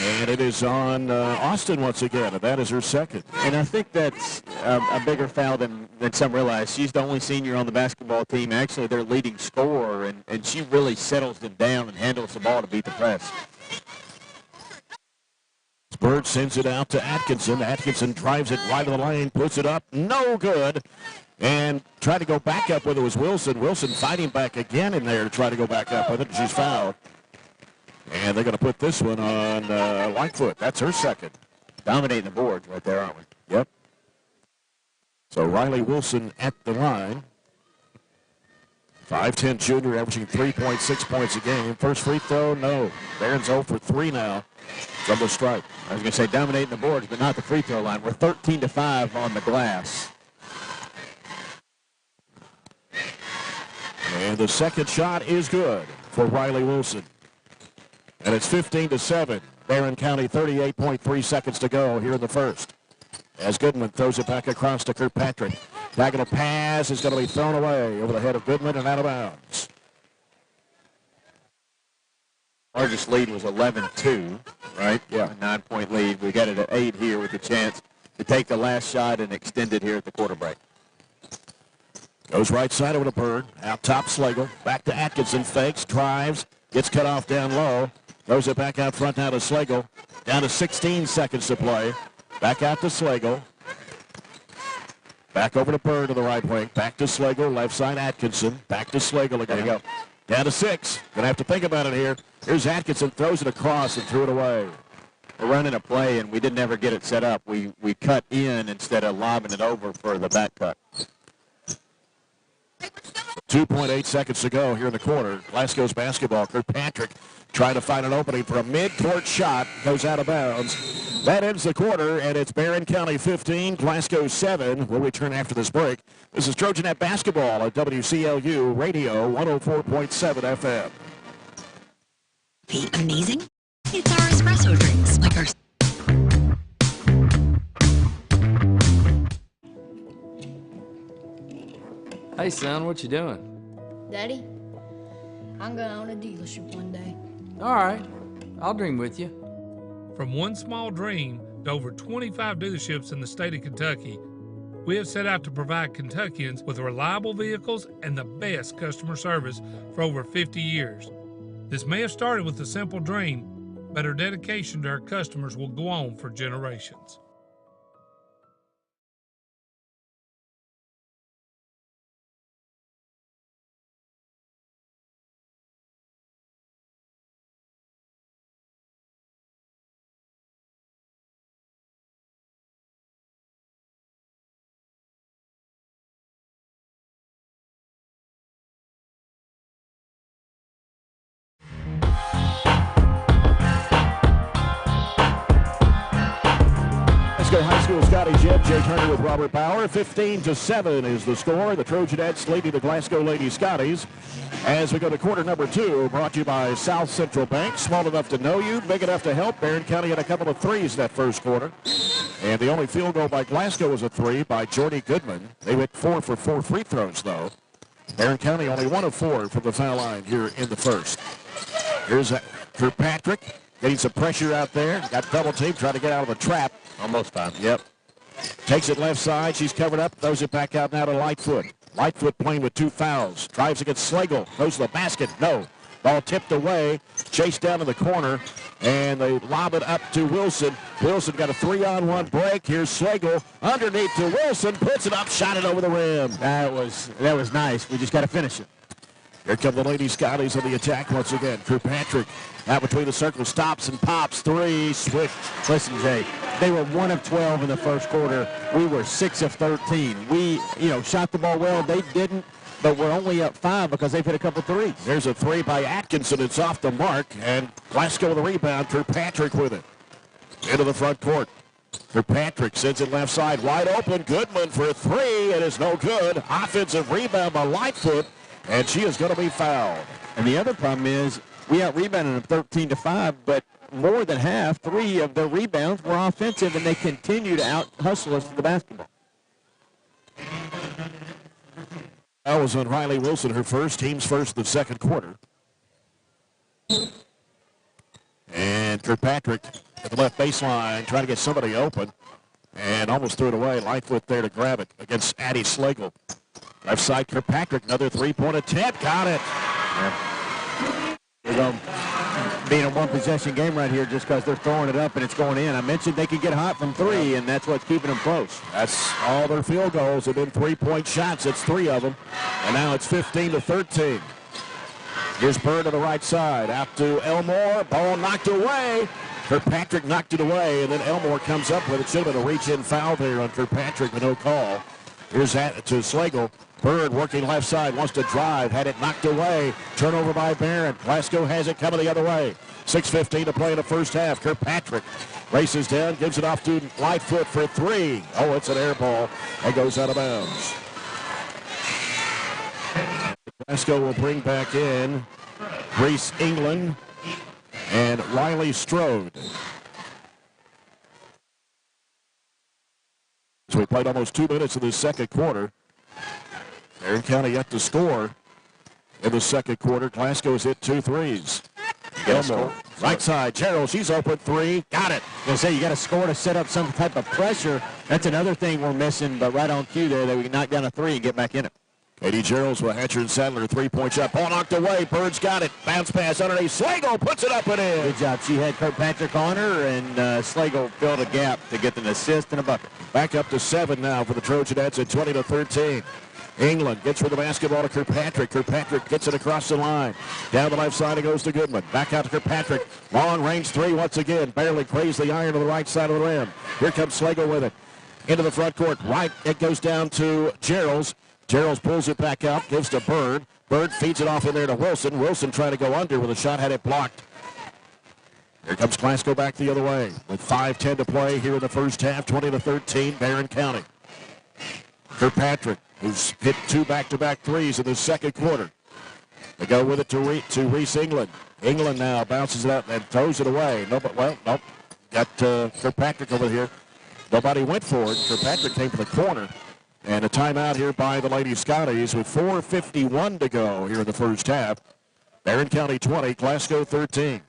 And it is on Austin once again. And that is her second. And I think that's a bigger foul than some realize. She's the only senior on the basketball team. Actually, their leading scorer. And she really settles them down and handles the ball to beat the press. Bird sends it out to Atkinson. Atkinson drives it right to the lane, puts it up, no good. And trying to go back up with it was Wilson. Wilson fighting back again in there to try to go back up with it. She's fouled. And they're going to put this one on Lightfoot. That's her second. Dominating the boards right there, aren't we? Yep. So Riley Wilson at the line. 5'10 junior, averaging 3.6 points a game. First free throw, no. Barron's 0 for 3 now from the stripe. I was going to say dominating the boards, but not the free throw line. We're 13-5 on the glass. And the second shot is good for Riley Wilson. And it's 15-7. Barren County, 38.3 seconds to go here in the first. As Goodman throws it back across to Kirkpatrick. Diagonal pass is going to be thrown away over the head of Goodman and out of bounds. Largest lead was 11-2, right? Yeah. A 9-point lead. We got it at 8 here with a chance to take the last shot and extend it here at the quarter break. Goes right side over to Bird. Out top Slagle. Back to Atkinson. Fakes, drives, gets cut off down low. Throws it back out front now to Slagle. Down to 16 seconds to play. Back out to Slagle. Back over to Bird to the right wing. Back to Slagle. Left side Atkinson. Back to Slagle again. There you go. Down to 6. Going to have to think about it here. Here's Atkinson. Throws it across and threw it away. We're running a play, and we didn't ever get it set up. We cut in instead of lobbing it over for the back cut. 2.8 seconds to go here in the quarter. Glasgow's basketball. Kirkpatrick trying to find an opening for a mid-court shot. Goes out of bounds. That ends the quarter, and it's Barren County 15, Glasgow 7. We'll return after this break. This is Trojanet basketball at WCLU Radio 104.7 FM. The amazing? It's our espresso drinks, like our... Hey, son, what you doing? Daddy, I'm going to own a dealership one day. All right, I'll dream with you. From one small dream to over 25 dealerships in the state of Kentucky, we have set out to provide Kentuckians with reliable vehicles and the best customer service for over 50 years. This may have started with a simple dream, but our dedication to our customers will go on for generations. Glasgow High School Scottie Jeb, Jay Turner with Robert Bauer. 15-7 is the score. The Trojanettes leading the Glasgow Lady-Scotties. As we go to quarter number 2, brought to you by South Central Bank. Small enough to know you, big enough to help. Barren County had a couple of threes that first quarter. And the only field goal by Glasgow was a 3 by Jordy Goodman. They went 4 for 4 free throws, though. Barren County only 1 of 4 from the foul line here in the first. Here's Kirkpatrick getting some pressure out there. Got double team, trying to get out of the trap. Almost time. Yep. Takes it left side. She's covered up. Throws it back out now to Lightfoot. Lightfoot playing with 2 fouls. Drives against Slagle. Goes to the basket. No. Ball tipped away. Chased down to the corner. And they lob it up to Wilson. Wilson got a 3-on-1 break. Here's Slagle underneath to Wilson. Puts it up. Shot it over the rim. That was nice. We just got to finish it. Here come the Lady-Scotties on the attack once again. Kirkpatrick out between the circles, stops and pops. 3, swish. Listen, Jay, They were 1 of 12 in the first quarter. We were 6 of 13. We, shot the ball well. They didn't, but we're only up 5 because they've hit a couple threes. There's a three by Atkinson. It's off the mark, and Glasgow with the rebound. Kirkpatrick with it. Into the front court. Kirkpatrick sends it left side, wide open. Goodman for a three. It is no good. Offensive rebound by Lightfoot, and she is going to be fouled. And the other problem is we out-rebounded them 13-5, but more than half, 3 of their rebounds were offensive, and they continue to out-hustle us to the basketball. That was on Riley Wilson, her first, team's first in the second quarter. And Kirkpatrick at the left baseline trying to get somebody open and almost threw it away. Lightfoot there to grab it against Addie Slagle. Left side, Kirkpatrick, another three-point attempt. Got it. Yeah. We're going to be in a one-possession game right here just because they're throwing it up and it's going in. I mentioned they could get hot from 3, and that's what's keeping them close. That's all their field goals have been three-point shots. It's 3 of them. And now it's 15-13. Here's Bird to the right side. Out to Elmore. Ball knocked away. Kirkpatrick knocked it away, and then Elmore comes up with it. Should have been a reach-in foul there on Kirkpatrick, but no call. Here's that to Slagle. Bird working left side, wants to drive, had it knocked away. Turnover by Barren. Glasgow has it coming the other way. 6:15 to play in the first half. Kirkpatrick races down, gives it off to Lightfoot for 3. Oh, it's an air ball and goes out of bounds. Glasgow will bring back in Grace England and Riley Strode. So we played almost 2 minutes in the second quarter. Barren County yet to score in the second quarter. Glasgow's hit 2 threes. Elmore, right side, Gerald, she's open 3. Got it. I say you got to score to set up some type of pressure. That's another thing we're missing, but right on cue there that we can knock down a 3 and get back in it. Katie Geralds with Hatcher and Sadler, 3-point shot. Ball knocked away. Bird's got it. Bounce pass underneath. Slagle puts it up and in. Good job. She had Kirkpatrick on her, and Slagle filled a gap to get an assist and a bucket. Back up to 7 now for the Trojanettes at 20-13. England gets for the basketball to Kirkpatrick. Kirkpatrick gets it across the line. Down the left side it goes to Goodman. Back out to Kirkpatrick. Long range 3 once again. Barely grazed the iron to the right side of the rim. Here comes Slagle with it. Into the front court. Right, it goes down to Geralds. Geralds pulls it back out, gives to Bird. Bird feeds it off in there to Wilson. Wilson trying to go under with a shot, had it blocked. Here comes Glasgow back the other way with 5:10 to play here in the first half, 20-13, Barren County. Kirkpatrick, who's hit 2 back-to-back threes in the second quarter. They go with it to Reese England. England now bounces it up and throws it away. Nope. Got Kirkpatrick over here. Nobody went for it. Kirkpatrick came to the corner. And a timeout here by the Lady-Scotties with 4:51 to go here in the first half. Barren County 20, Glasgow 13.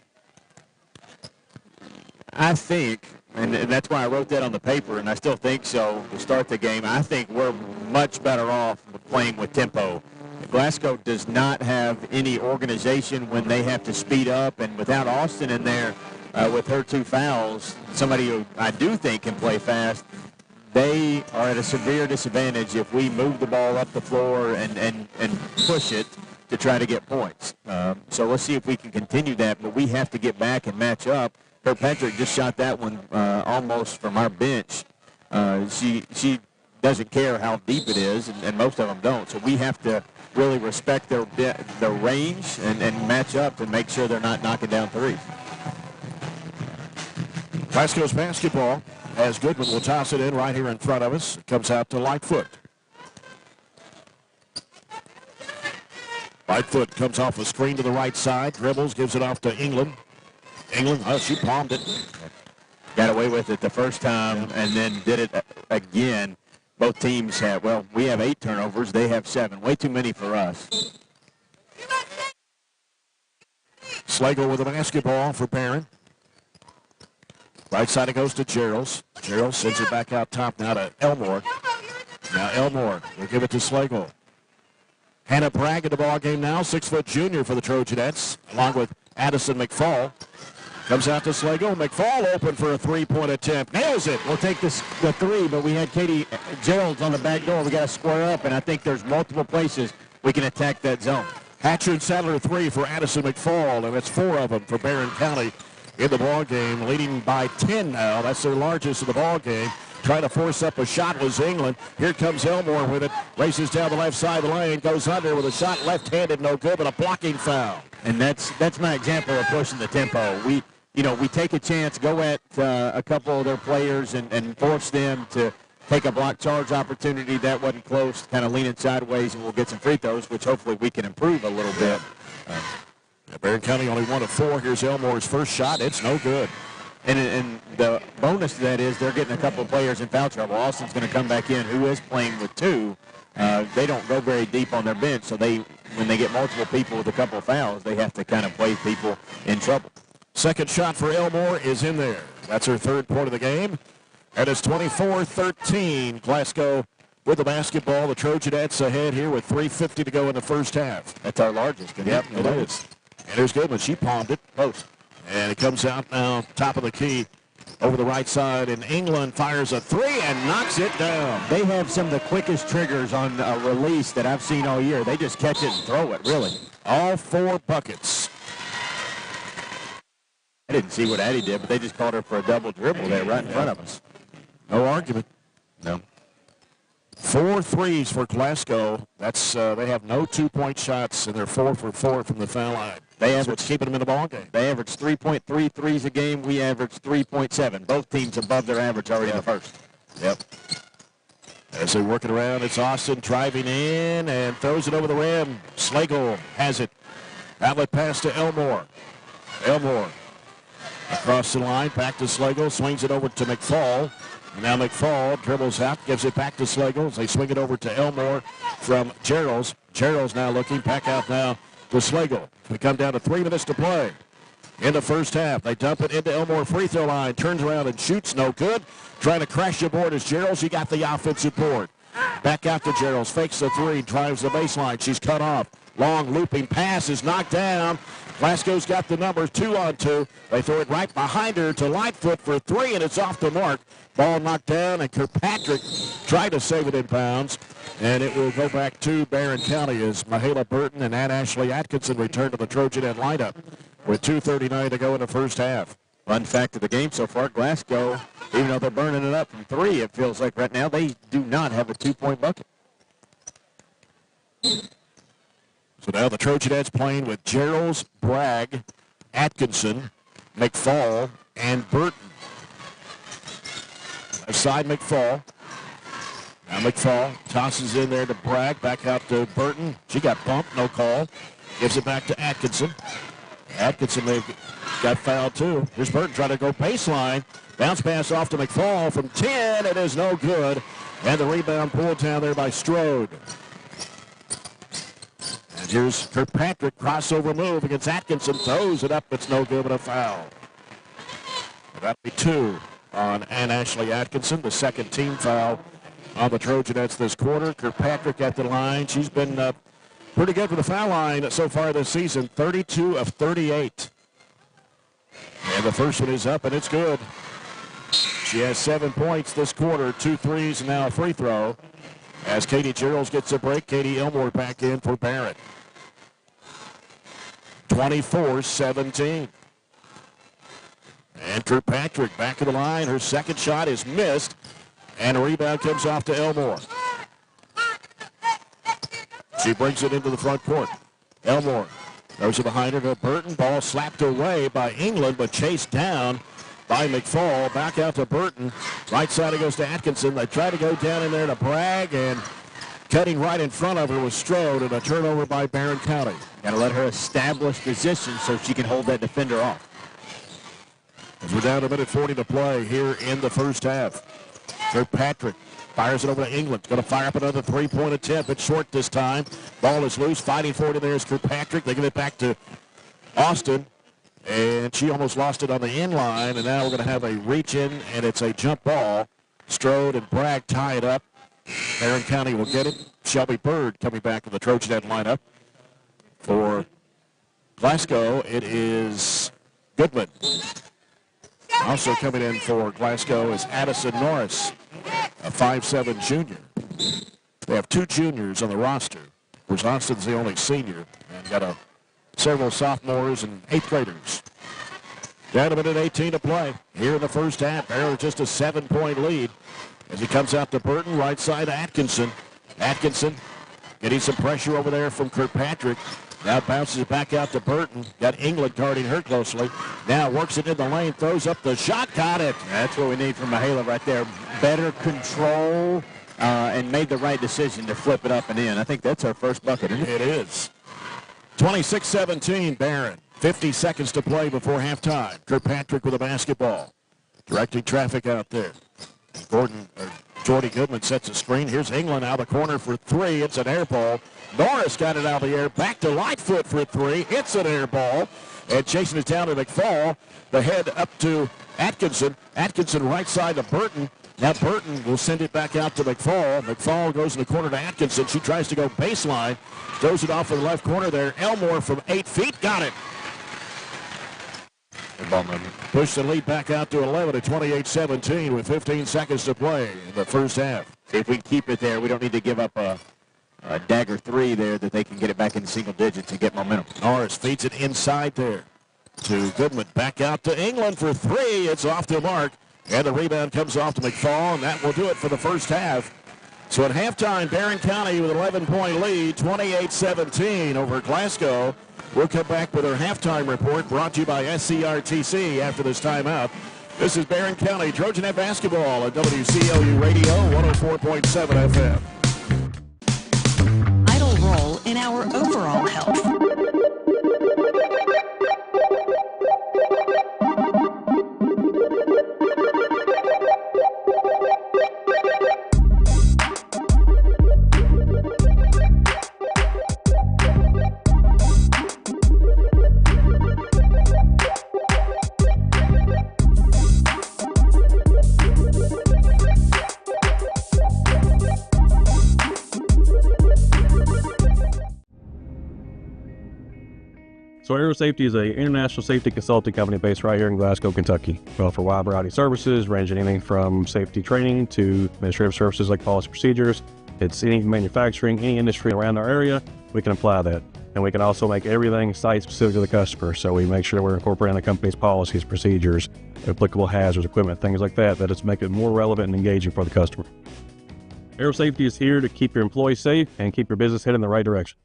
I think, and that's why I wrote that on the paper, and I still think so to start the game, I think we're much better off playing with tempo. Glasgow does not have any organization when they have to speed up, and without Austin in there with her 2 fouls, somebody who I do think can play fast, they are at a severe disadvantage if we move the ball up the floor and push it to try to get points. So let's see if we can continue that, but we have to get back and match up. Kirkpatrick just shot that one almost from our bench. She doesn't care how deep it is, and most of them don't. So we have to really respect their range and match up and make sure they're not knocking down 3s. Glasgow's basketball. As Goodman will toss it in right here in front of us. It comes out to Lightfoot. Lightfoot comes off a screen to the right side. Dribbles, gives it off to England. England, she palmed it. Got away with it the first time and then did it again. Both teams have, we have 8 turnovers. They have 7. Way too many for us. Slagle with the basketball for Barren. Right side it goes to Geralds. Geralds sends it back out top now to Elmore. Now Elmore will give it to Slagle. Hannah Bragg in the ball game now, 6-foot junior for the Trojanettes, along with Addison McFall. Comes out to Slagle. McFall open for a 3-point attempt. Nails it. We'll take the 3, but we had Katie Geralds on the back door. We got to square up, and I think there's multiple places we can attack that zone. Hatcher and Sadler 3 for Addison McFall, and it's 4 of them for Barren County. in the ball game, leading by 10 now. That's their largest in the ball game. Trying to force up a shot was England. Here comes Elmore with it. Races down the left side of the lane. Goes under with a shot left-handed, no good, but a blocking foul. And that's my example of pushing the tempo. We take a chance, go at a couple of their players and force them to take a block charge opportunity. That wasn't close, kind of leaning sideways, and we'll get some free throws, which hopefully we can improve a little bit. Barren County only 1 of 4. Here's Elmore's first shot. It's no good. And the bonus to that is they're getting a couple of players in foul trouble. Austin's going to come back in, who is playing with 2. They don't go very deep on their bench, so when they get multiple people with a couple of fouls, they have to kind of play people in trouble. Second shot for Elmore is in there. That's her third point of the game. And it's 24-13. Glasgow with the basketball. The Trojanettes ahead here with 3:50 to go in the first half. That's our largest. Yep, it is. And here's Goodman. She palmed it. Post. And it comes out now, top of the key, over the right side. And England fires a 3 and knocks it down. They have some of the quickest triggers on a release that I've seen all year. They just catch it and throw it, really. All 4 buckets. I didn't see what Addie did, but they just called her for a double dribble there right in front of us. No argument. No. 4 threes for Glasgow. That's they have no 2-point shots, and they're 4 for 4 from the foul line. That's what's keeping them in the ball game. They average 3.3 threes a game. We average 3.7. Both teams above their average already in the first. Yep. As they work it around, it's Austin driving in and throws it over the rim. Slagle has it. Outlet pass to Elmore. Elmore across the line, back to Slagle, swings it over to McFall. And now McFall dribbles out, gives it back to Slagle. They swing it over to Elmore from Gerald's. Gerald's now looking, back out now to Slagle. We come down to 3 minutes to play in the first half. They dump it into Elmore free throw line, turns around and shoots, no good. Trying to crash the board is Gerald's. He got the offensive board. Back out to Gerald's, fakes the 3, drives the baseline. She's cut off. Long looping pass is knocked down. Glasgow's got the numbers, 2-on-2. They throw it right behind her to Lightfoot for 3, and it's off the mark. Ball knocked down, and Kirkpatrick tried to save it in bounds. And it will go back to Barren County as Mahala Burton and Ashley Atkinson return to the Trojanette lineup with 2:39 to go in the first half. Fun fact of the game so far, Glasgow, even though they're burning it up from 3, it feels like right now, they do not have a 2-point bucket. So now the Trojanettes playing with Gerald's, Bragg, Atkinson, McFall, and Burton. Left side, McFall. Now McFall tosses in there to Bragg, back out to Burton. She got bumped, no call. Gives it back to Atkinson. Atkinson, they got fouled too. Here's Burton trying to go baseline. Bounce pass off to McFall from 10. It is no good. And the rebound pulled down there by Strode. And here's Kirkpatrick, crossover move against Atkinson. Throws it up. It's no good, but a foul. That'll be 2 on Ashley Atkinson, the second team foul on the Trojanettes this quarter. Kirkpatrick at the line. She's been pretty good for the foul line so far this season, 32 of 38. And the first one is up, and it's good. She has 7 points this quarter, 2 threes, and now a free throw. As Katie Geralds gets a break, Katie Elmore back in for Barrett. 24-17. And Kirkpatrick back to the line. Her second shot is missed, and a rebound comes off to Elmore. She brings it into the front court. Elmore throws it behind her to Burton. Ball slapped away by England, but chased down by McFall. Back out to Burton. Right side it goes to Atkinson. They try to go down in there to Bragg, and cutting right in front of her was Strode, and a turnover by Barren County. Got to let her establish position so she can hold that defender off. As we're down to 1:40 to play here in the first half. Kirkpatrick fires it over to England. Going to fire up another three-point attempt. It's short this time. Ball is loose. Fighting for it in there is Kirkpatrick. They give it back to Austin. And she almost lost it on the end line. And now we're going to have a reach in, and it's a jump ball. Strode and Bragg tie it up. Barren County will get it. Shelby Bird coming back in the Trojanette lineup. For Glasgow, it is Goodman. Also coming in for Glasgow is Addison Norris, a 5'7" junior. They have 2 juniors on the roster. Of course, Austin's the only senior, and got several sophomores and 8th graders. Down a minute 18 to play here in the first half. Barren just a 7-point lead as he comes out to Burton, right side to Atkinson. Atkinson getting some pressure over there from Kirkpatrick. Now bounces it back out to Burton. Got England guarding her closely. Now works it in the lane, throws up the shot, got it. That's what we need from Mihaela right there. Better control and made the right decision to flip it up and in. I think that's our first bucket, isn't it? It is. 26-17, Barren. 50 seconds to play before halftime. Kirkpatrick with a basketball. Directing traffic out there. Jordy Goodman sets a screen. Here's England out of the corner for three. It's an air ball. Norris got it out of the air. Back to Lightfoot for three. It's an air ball. And chasing it down to McFall. The head up to Atkinson. Atkinson right side to Burton. Now Burton will send it back out to McFall. McFall goes in the corner to Atkinson. She tries to go baseline. Throws it off in the left corner there. Elmore from 8 feet. Got it. Push the lead back out to 11 at 28-17 with 15 seconds to play in the first half. See if we can keep it there. We don't need to give up a dagger three there that they can get it back in single digits and get momentum. Norris feeds it inside there to Goodman. Back out to England for three. It's off the mark. And the rebound comes off to McFall, and that will do it for the first half. So at halftime, Barren County with an 11-point lead, 28-17 over Glasgow. We'll come back with our halftime report brought to you by SCRTC after this timeout. This is Barren County Trojanet basketball at WCLU Radio 104.7 FM. Vital role in our overall health. So Aero Safety is an international safety consulting company based right here in Glasgow, Kentucky. We offer a wide variety of services, ranging anything from safety training to administrative services like policy procedures. It's any manufacturing, any industry around our area, we can apply that. And we can also make everything site-specific to the customer. So we make sure we're incorporating the company's policies, procedures, applicable hazards, equipment, things like that, that it's make it more relevant and engaging for the customer. Aero Safety is here to keep your employees safe and keep your business headed in the right direction.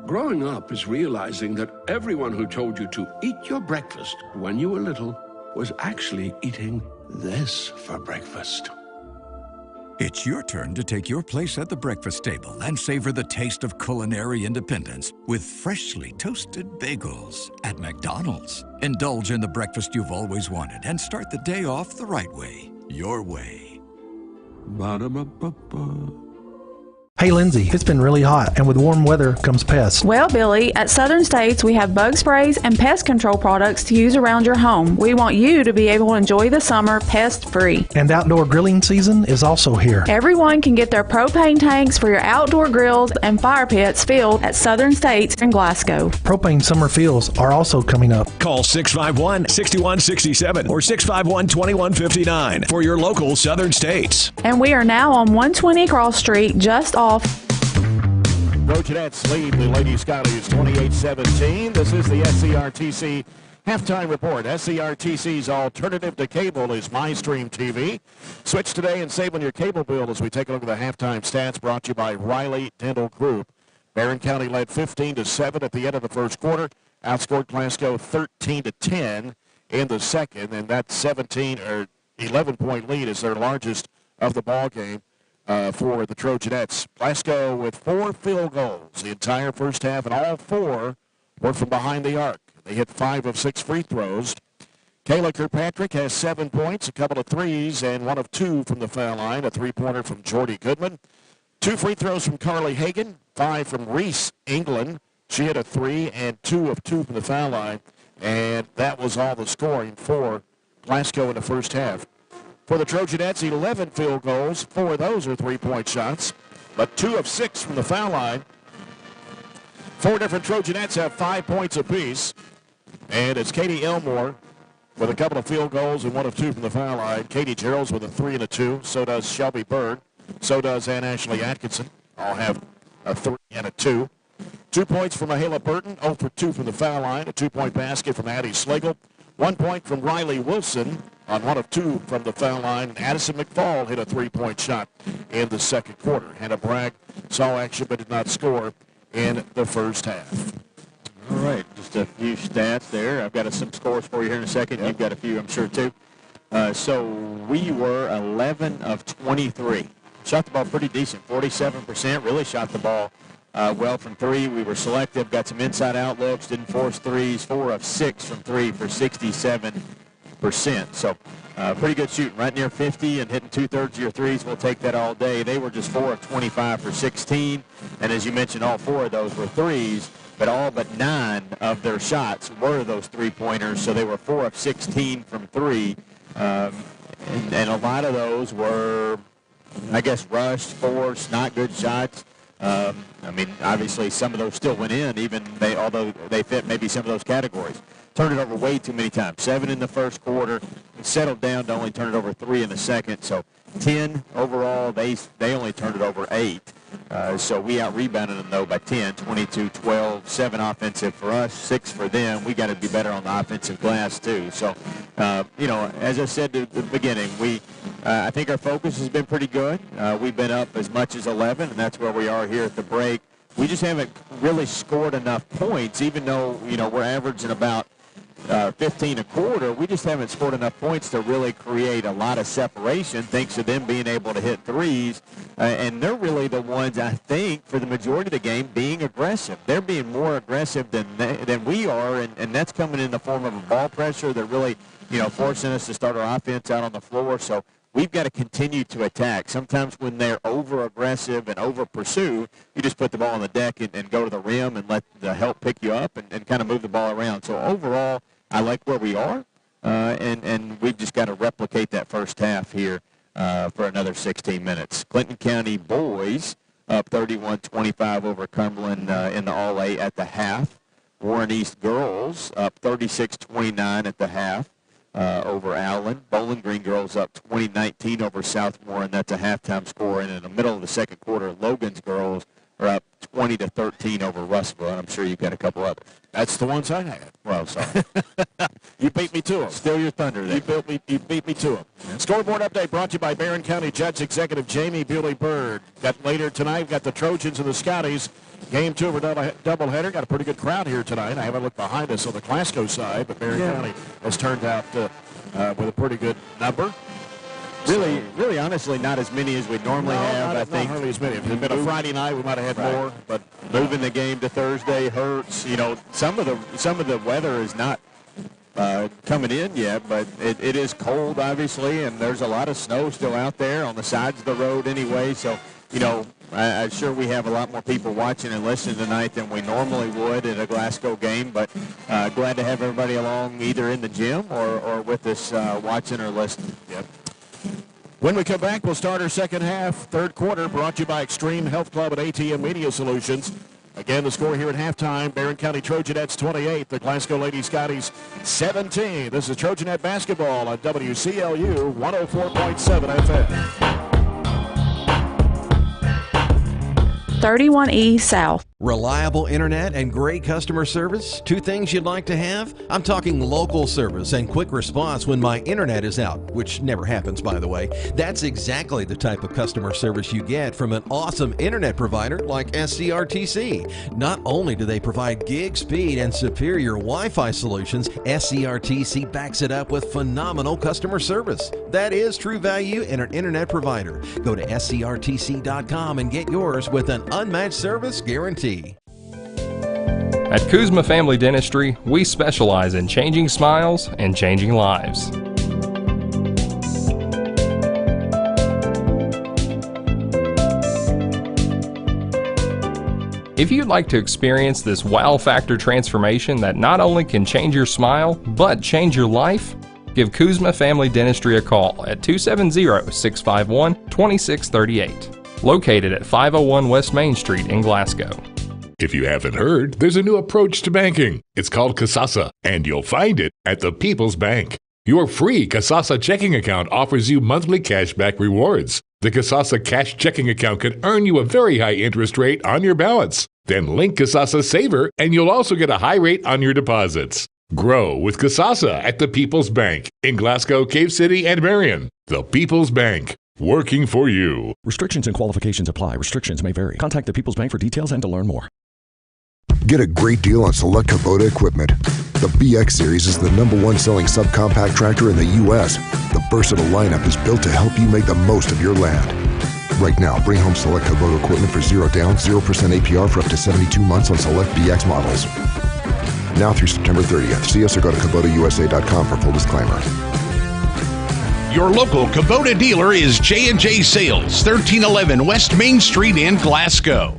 Growing up is realizing that everyone who told you to eat your breakfast when you were little was actually eating this for breakfast. It's your turn to take your place at the breakfast table and savor the taste of culinary independence with freshly toasted bagels at McDonald's. Indulge in the breakfast you've always wanted and start the day off the right way, your way. Ba-da-ba-ba-ba. Hey Lindsay, it's been really hot, and with warm weather comes pests. Well, Billy, at Southern States, we have bug sprays and pest control products to use around your home. We want you to be able to enjoy the summer pest-free. And outdoor grilling season is also here. Everyone can get their propane tanks for your outdoor grills and fire pits filled at Southern States in Glasgow. Propane summer fills are also coming up. Call 651-6167 or 651-2159 for your local Southern States. And we are now on 120 Cross Street, just off. Trojanettes lead the Lady-Scotties 28-17. This is the SCRTC halftime report. SCRTC's alternative to cable is MyStream TV. Switch today and save on your cable bill as we take a look at the halftime stats brought to you by Riley Dental Group. Barren County led 15-7 at the end of the first quarter. Outscored Glasgow 13-10 in the second, and that 11-point lead is their largest of the ball game. For the Trojanettes. Glasgow with 4 field goals the entire first half, and all 4 were from behind the arc. They hit 5 of 6 free throws. Kayla Kirkpatrick has 7 points, a couple of threes, and 1 of 2 from the foul line, a three-pointer from Jordy Goodman. 2 free throws from Carly Hagan, 5 from Reese England. She hit a 3 and 2 of 2 from the foul line, and that was all the scoring for Glasgow in the first half. For the Trojanettes, 11 field goals. 4 of those are three-point shots, but 2 of 6 from the foul line. 4 different Trojanettes have 5 points apiece, and it's Katie Elmore with a couple of field goals and 1 of 2 from the foul line. Katie Geralds with a 3 and a 2. So does Shelby Bird. So does Ann Ashley Atkinson. All have a 3 and a 2. 2 points from Mahala Burton, 0 for 2 from the foul line, a 2-point basket from Addie Slagle, 1 point from Riley Wilson on 1 of 2 from the foul line. Addison McFall hit a 3-point shot in the second quarter. Hannah Bragg saw action but did not score in the first half. All right, just a few stats there. I've got some scores for you here in a second. Yep. You've got a few, I'm sure, too. So we were 11 of 23. Shot the ball pretty decent, 47%. Really shot the ball well from 3. We were selective, got some inside-out looks, didn't force threes. 4 of 6 from 3 for 67%. So pretty good shooting, right near 50 and hitting 2/3 of your threes. We'll take that all day. They were just 4 of 25 for 16. And as you mentioned, all 4 of those were threes. But all but 9 of their shots were those three-pointers. So they were 4 of 16 from 3. And a lot of those were, I guess, rushed, forced, not good shots. I mean, obviously, some of those still went in, although they fit maybe some of those categories. Turned it over way too many times. 7 in the first quarter, settled down to only turn it over 3 in the second. So 10 overall, they only turned it over 8. So we out-rebounded them, though, by 10, 22-12, 7 offensive for us, 6 for them. We got to be better on the offensive glass, too. So, as I said at the beginning, I think our focus has been pretty good. We've been up as much as 11, and that's where we are here at the break. We just haven't really scored enough points, even though, we're averaging about 15 a quarter. We just haven't scored enough points to really create a lot of separation thanks to them being able to hit threes. And they're really the ones, I think, for the majority of the game being aggressive. They're being more aggressive than we are, and that's coming in the form of a ball pressure. They're really, forcing us to start our offense out on the floor. So we've got to continue to attack. Sometimes when they're over-aggressive and over-pursue, you just put the ball on the deck and go to the rim and let the help pick you up and kind of move the ball around. So overall, I like where we are, and we've just got to replicate that first half here for another 16 minutes. Clinton County boys up 31-25 over Cumberland in the All-A at the half. Warren East girls up 36-29 at the half over Allen. Bowling Green girls up 20-19 over South Warren. That's a halftime score. And in the middle of the second quarter, Logan's girls are up 20-13 over Russellville, and I'm sure you've got a couple others. That's the ones I had. Well, sorry. You beat me to them. Still your thunder there. You beat me to them. Yeah. Scoreboard update brought to you by Barren County Judge Executive Jamie Bewley-Byrd. Got later tonight, we've got the Trojans and the Scotties. Game 2 of a doubleheader. Got a pretty good crowd here tonight. I haven't looked behind us on the Glasgow side, but Barren County has turned out with a pretty good number. Really, honestly, not as many as we normally have. I think not hardly as many. If it had been a Friday night, we might have had more. But moving the game to Thursday hurts. Some of the weather is not coming in yet, but it is cold, obviously, and there's a lot of snow still out there on the sides of the road anyway. So, I'm sure we have a lot more people watching and listening tonight than we normally would at a Glasgow game, but glad to have everybody along either in the gym or with us watching or listening. Yep. When we come back, we'll start our second half, third quarter, brought to you by Extreme Health Club and ATM Media Solutions. Again, the score here at halftime, Barren County Trojanettes 28, the Glasgow Lady-Scotties 17. This is Trojanet basketball on WCLU 104.7 FM. 31E South. Reliable internet and great customer service, 2 things you'd like to have? I'm talking local service and quick response when my internet is out, which never happens, by the way. That's exactly the type of customer service you get from an awesome internet provider like SCRTC. Not only do they provide gig speed and superior Wi-Fi solutions, SCRTC backs it up with phenomenal customer service. That is true value in an internet provider. Go to scrtc.com and get yours with an unmatched service guarantee. At Kuzma Family Dentistry, we specialize in changing smiles and changing lives. If you'd like to experience this wow factor transformation that not only can change your smile, but change your life, give Kuzma Family Dentistry a call at 270-651-2638. Located at 501 West Main Street in Glasgow. If you haven't heard, there's a new approach to banking. It's called Kasasa, and you'll find it at the People's Bank. Your free Kasasa checking account offers you monthly cashback rewards. The Kasasa Cash checking account can earn you a very high interest rate on your balance. Then link Casasa Saver, and you'll also get a high rate on your deposits. Grow with Casasa at the People's Bank in Glasgow, Cave City, and Barren. The People's Bank, working for you. Restrictions and qualifications apply. Restrictions may vary. Contact the People's Bank for details and to learn more. Get a great deal on select Kubota equipment. The BX Series is the #1 selling subcompact tractor in the U.S. The versatile lineup is built to help you make the most of your land. Right now, bring home select Kubota equipment for 0 down, 0% APR for up to 72 months on select BX models. Now through September 30th. See us or go to KubotaUSA.com for full disclaimer. Your local Kubota dealer is J&J Sales, 1311 West Main Street in Glasgow.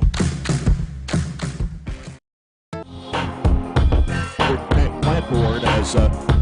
Board as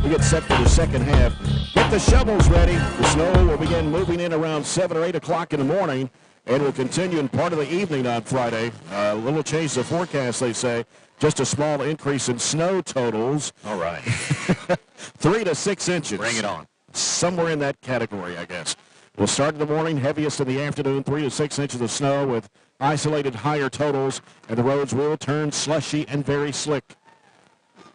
we get set for the second half. Get the shovels ready. The snow will begin moving in around 7 or 8 o'clock in the morning and will continue in part of the evening on Friday. A little change to the forecast, they say. Just a small increase in snow totals. All right. 3 to 6 inches. Bring it on. Somewhere in that category, I guess. We'll start in the morning, heaviest in the afternoon, 3 to 6 inches of snow with isolated higher totals, and the roads will turn slushy and very slick.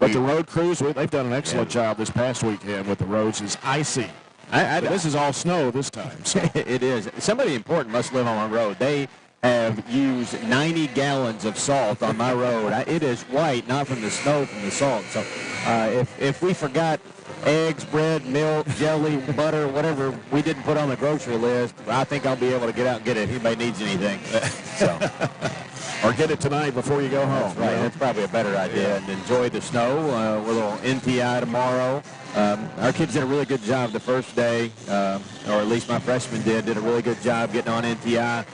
But the road crews, they've done an excellent job this past weekend with the roads. It's icy. This is all snow this time. So. It is. Somebody important must live on my road. They have used 90 gallons of salt on my road. It is white, not from the snow, from the salt. So if we forgot eggs, bread, milk, jelly, butter, whatever we didn't put on the grocery list, I think I'll be able to get out and get it if anybody needs anything. So. Or get it tonight before you go home. That's right. That's probably a better idea. And enjoy the snow. We're a little NTI tomorrow. Our kids did a really good job the first day, or at least my freshmen did a really good job getting on NTI.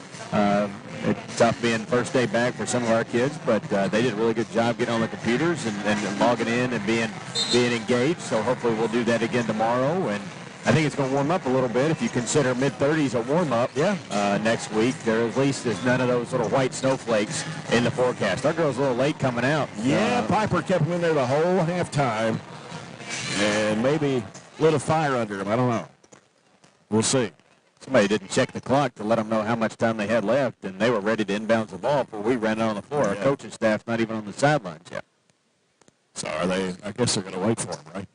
It's tough being first day back for some of our kids, but they did a really good job getting on the computers and logging in and being engaged. So hopefully we'll do that again tomorrow. And I think it's going to warm up a little bit if you consider mid-30s a warm-up next week. There at least there's none of those little white snowflakes in the forecast. Our girl's a little late coming out. Yeah, Piper kept him in there the whole halftime, and maybe lit a fire under him. I don't know. We'll see. Somebody didn't check the clock to let them know how much time they had left, and they were ready to inbounds the ball before we ran it on the floor. Our coaching staff's not even on the sidelines yet. So are they? I guess they're going to wait for him, right?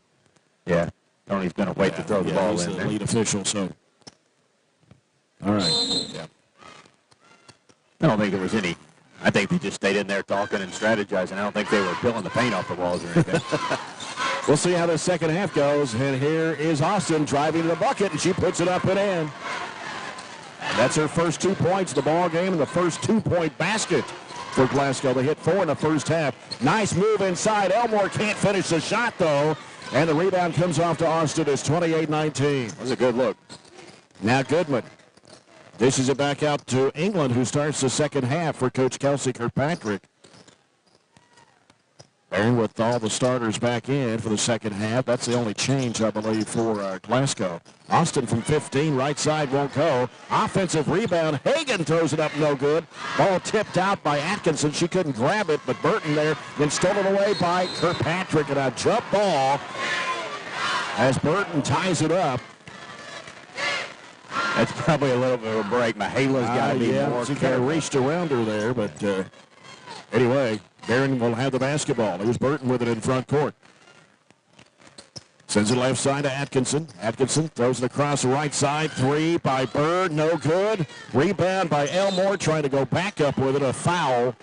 Yeah. Tony's going to wait to throw the ball he's in the there. Lead official, so. All right. Yeah. I don't think there was any. I think they just stayed in there talking and strategizing. I don't think they were peeling the paint off the walls or anything. We'll see how the second half goes. And here is Austin driving to the bucket, and she puts it up and in. That's her first 2 points of the ball game and the first 2-point basket for Glasgow. They hit 4 in the first half. Nice move inside. Elmore can't finish the shot, though. And the rebound comes off to Austin. It's 28-19. That was a good look. Now Goodman dishes it back out to England, who starts the second half for Coach Kelsey Kirkpatrick. And with all the starters back in for the second half, that's the only change, I believe, for Glasgow. Austin from 15, right side won't go. Offensive rebound. Hagan throws it up, no good. Ball tipped out by Atkinson. She couldn't grab it, but Burton there, then stolen away by Kirkpatrick, and a jump ball as Burton ties it up. That's probably a little bit of a break. Mahala's got to be more she kind of reached around her there, but anyway, Barren will have the basketball. Here's Burton with it in front court. Sends it left side to Atkinson. Atkinson throws it across the right side. 3 by Bird, no good. Rebound by Elmore, trying to go back up with it. A foul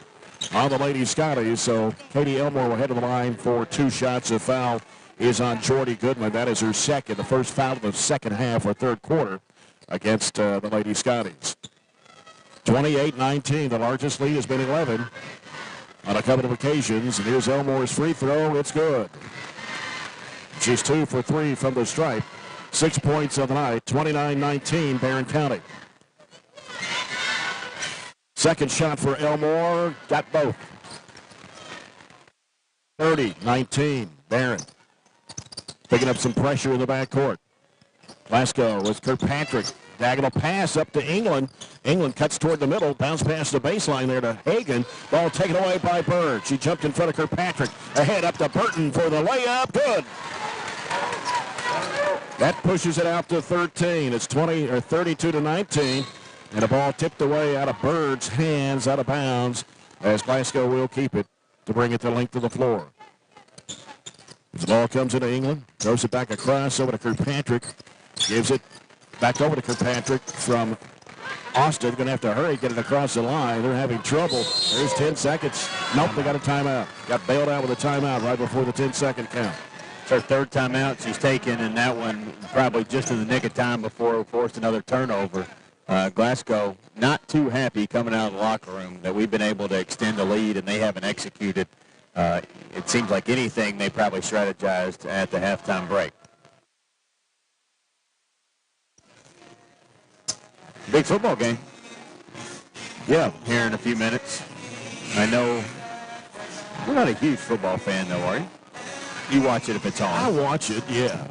on the Lady-Scotties. So Katie Elmore will head to the line for 2 shots. A foul is on Jordy Goodman. That is her second, the first foul of the second half or third quarter against the Lady-Scotties. 28-19, the largest lead has been 11 on a couple of occasions. And here's Elmore's free throw. It's good. She's 2 for 3 from the stripe. 6 points on the night. 29-19, Barren County. Second shot for Elmore. Got both. 30-19, Barren. Picking up some pressure in the backcourt. Glasgow with Kirkpatrick. Diagonal pass up to England. England cuts toward the middle. Bounce past the baseline there to Hagan. Ball taken away by Bird. She jumped in front of Kirkpatrick. Ahead up to Burton for the layup. Good. That pushes it out to 13. It's 32-19. And a ball tipped away out of Bird's hands, out of bounds. as Glasgow will keep it to bring it the length of the floor. As the ball comes into England, throws it back across over to Kirkpatrick. Gives it back over to Kirkpatrick from Austin. Going to have to hurry, get it across the line. They're having trouble. There's 10 seconds. Nope, they got a timeout. Got bailed out with a timeout right before the 10-second count. It's her third timeout she's taken, and that one probably just in the nick of time before it forced another turnover. Glasgow not too happy coming out of the locker room that we've been able to extend the lead, and they haven't executed. It seems like anything they probably strategized at the halftime break. Big football game. Yeah, here in a few minutes. I know you're not a huge football fan, though, are you? You watch it if it's on. I watch it, yeah.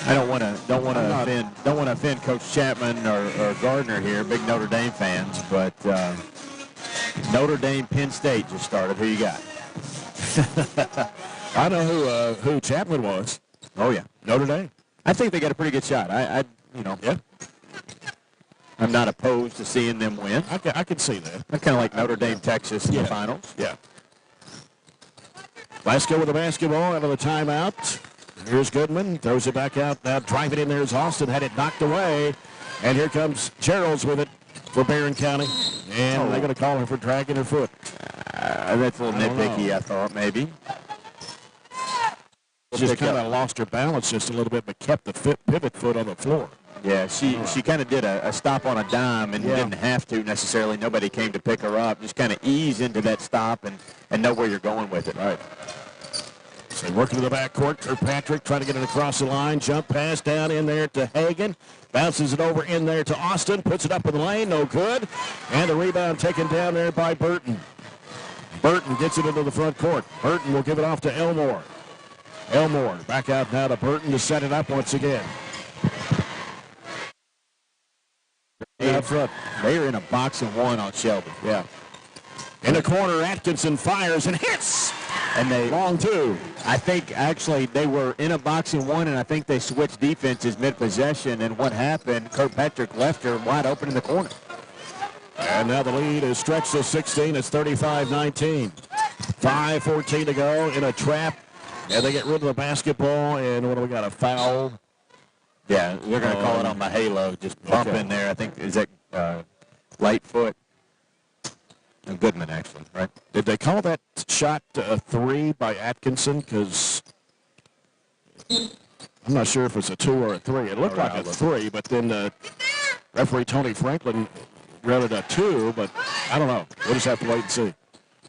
I don't want to offend Coach Chapman or Gardner here, big Notre Dame fans, but Notre Dame Penn State just started. Who you got? I know who Chapman was. Oh yeah, Notre Dame. I think they got a pretty good shot. I'm not opposed to seeing them win. I can see that. I kind of like Notre Dame, Texas in the finals. Yeah. Glasgow with the basketball out of the timeout. Here's Goodman. Throws it back out. Now drive it in there as Austin had it knocked away. And here comes Gerald's with it for Barren County. And they're going to call her for dragging her foot. That's a little nitpicky, I thought, maybe. Just kind of lost her balance just a little bit, but kept the pivot foot on the floor. Yeah, she kind of did a stop on a dime and didn't have to necessarily. Nobody came to pick her up. Just kind of ease into that stop and know where you're going with it. Right. So working to the backcourt. Kirkpatrick trying to get it across the line. Jump pass down in there to Hagan. Bounces it over in there to Austin. Puts it up in the lane. No good. And the rebound taken down there by Burton. Burton gets it into the front court. Burton will give it off to Elmore. Elmore back out now to Burton to set it up once again. Out front. They are in a box and one on Shelby. Yeah. In the corner, Atkinson fires and hits. And they long two. I think actually they were in a box and one, and I think they switched defenses mid-possession. And what happened? Kirkpatrick left her wide open in the corner. And now the lead is stretched to 16. It's 35-19. 5:14 to go in a trap. And they get rid of the basketball. And what do we got? A foul. Yeah, they're going to call it on Mahalo. Just bump in there. I think, is that Lightfoot? Goodman, actually, right? Did they call that shot a three by Atkinson? Because I'm not sure if it's a two or a three. It looked like a three, but then referee Tony Franklin read it a two, but I don't know. We'll just have to wait and see.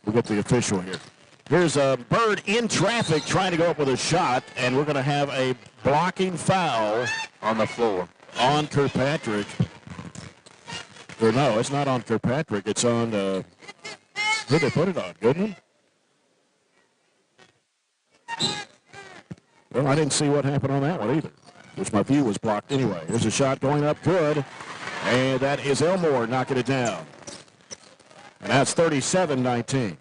We'll get the official here. Here's a Bird in traffic trying to go up with a shot, and we're going to have a blocking foul on the floor on Kirkpatrick. Or no, it's not on Kirkpatrick. It's on, who did they put it on? Goodman? Well, I didn't see what happened on that one either, which my view was blocked anyway. Here's a shot going up good, and that is Elmore knocking it down. And that's 37-19.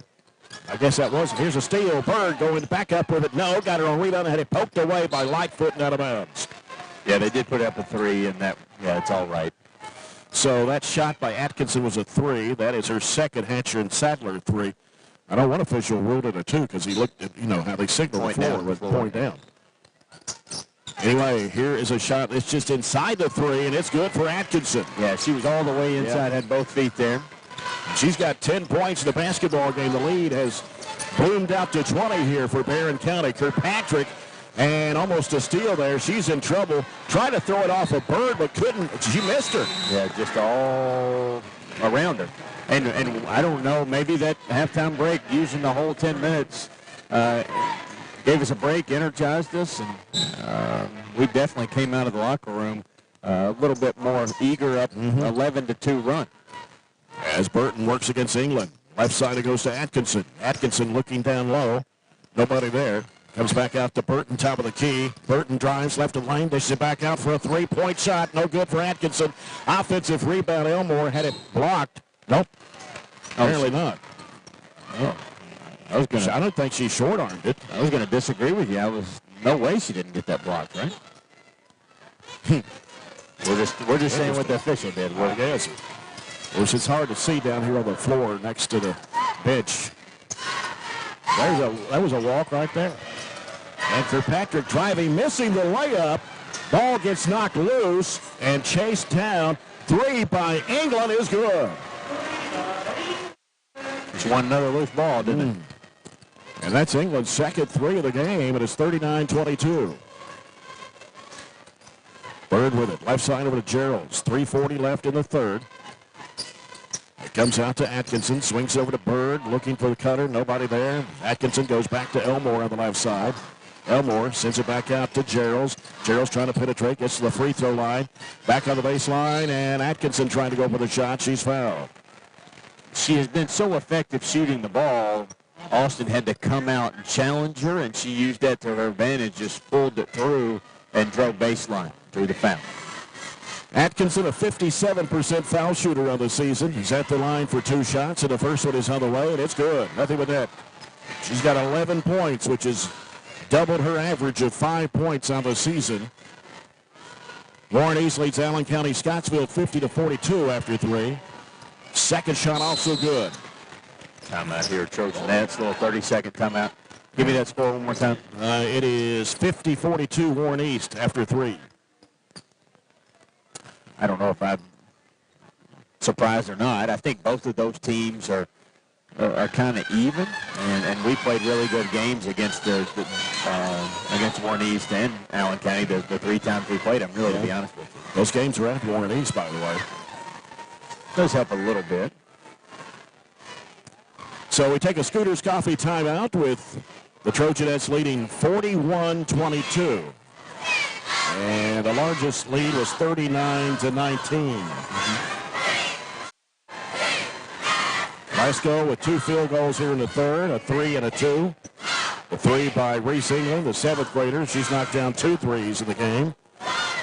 I guess that was. Here's a steal. Bird going back up with it. No, got it on rebound and had it poked away by Lightfoot and out of bounds. Yeah, they did put up a three, and that, it's all right. So that shot by Atkinson was a three. That is her second Hatcher and Sadler three. I know one official ruled it a two because he looked at, how they signal the floor with point down. Anyway, here is a shot. It's just inside the three, and it's good for Atkinson. Yeah, she was all the way inside, had both feet there. She's got 10 points in the basketball game. The lead has boomed out to 20 here for Barren County. Kirkpatrick, and almost a steal there. She's in trouble. Tried to throw it off a Bird, but couldn't. She missed her. Yeah, just all around her. And I don't know, maybe that halftime break, using the whole 10 minutes, gave us a break, energized us, and we definitely came out of the locker room a little bit more eager, up 11-2 run. As Burton works against England. Left side it goes to Atkinson. Atkinson looking down low. Nobody there. Comes back out to Burton, top of the key. Burton drives left of lane, dishes it back out for a three-point shot. No good for Atkinson. Offensive rebound. Elmore had it blocked. Nope. Apparently not. Oh. I don't think she short-armed it. I was going to disagree with you. No way she didn't get that blocked, right? We're just saying what the official did. I guess. Of course, it's hard to see down here on the floor next to the Pitch. That was a walk right there. And Kirkpatrick driving, missing the layup. Ball gets knocked loose and chased down. 3 by England is good. Just won another loose ball, didn't it? And that's England's second 3 of the game. It is 39-22. Bird with it. Left side over to Gerald's. 3:40 left in the third. It comes out to Atkinson. Swings over to Bird. Looking for the cutter. Nobody there. Atkinson goes back to Elmore on the left side. Elmore sends it back out to Gerald's. Gerald's trying to penetrate. Gets to the free throw line. Back on the baseline. And Atkinson trying to go for the shot. She's fouled. She has been so effective shooting the ball. Austin had to come out and challenge her, and she used that to her advantage, just pulled it through and drove baseline through the foul. Atkinson, a 57% foul shooter on the season. He's at the line for 2 shots, and the first one is on the way, and it's good. Nothing but net. She's got 11 points, which is doubled her average of 5 points on the season. Warren East leads Allen County Scottsville 50-42 after 3. Second shot also good. Timeout here, Trojanettes, little 30-second timeout. Give me that score one more time. It is 50-42 Warren East after 3. I don't know if I'm surprised or not. I think both of those teams are kind of even, and we played really good games against against Warren East and Allen County the 3 times we played them, really, to be honest with you. Those games are at Warren East, by the way. Does help a little bit. So we take a Scooters Coffee timeout with the Trojanettes leading 41-22. And the largest lead was 39-19. Glasgow with 2 field goals here in the third, a 3 and a 2. The 3 by Reese England, the 7th grader. She's knocked down 2 threes in the game.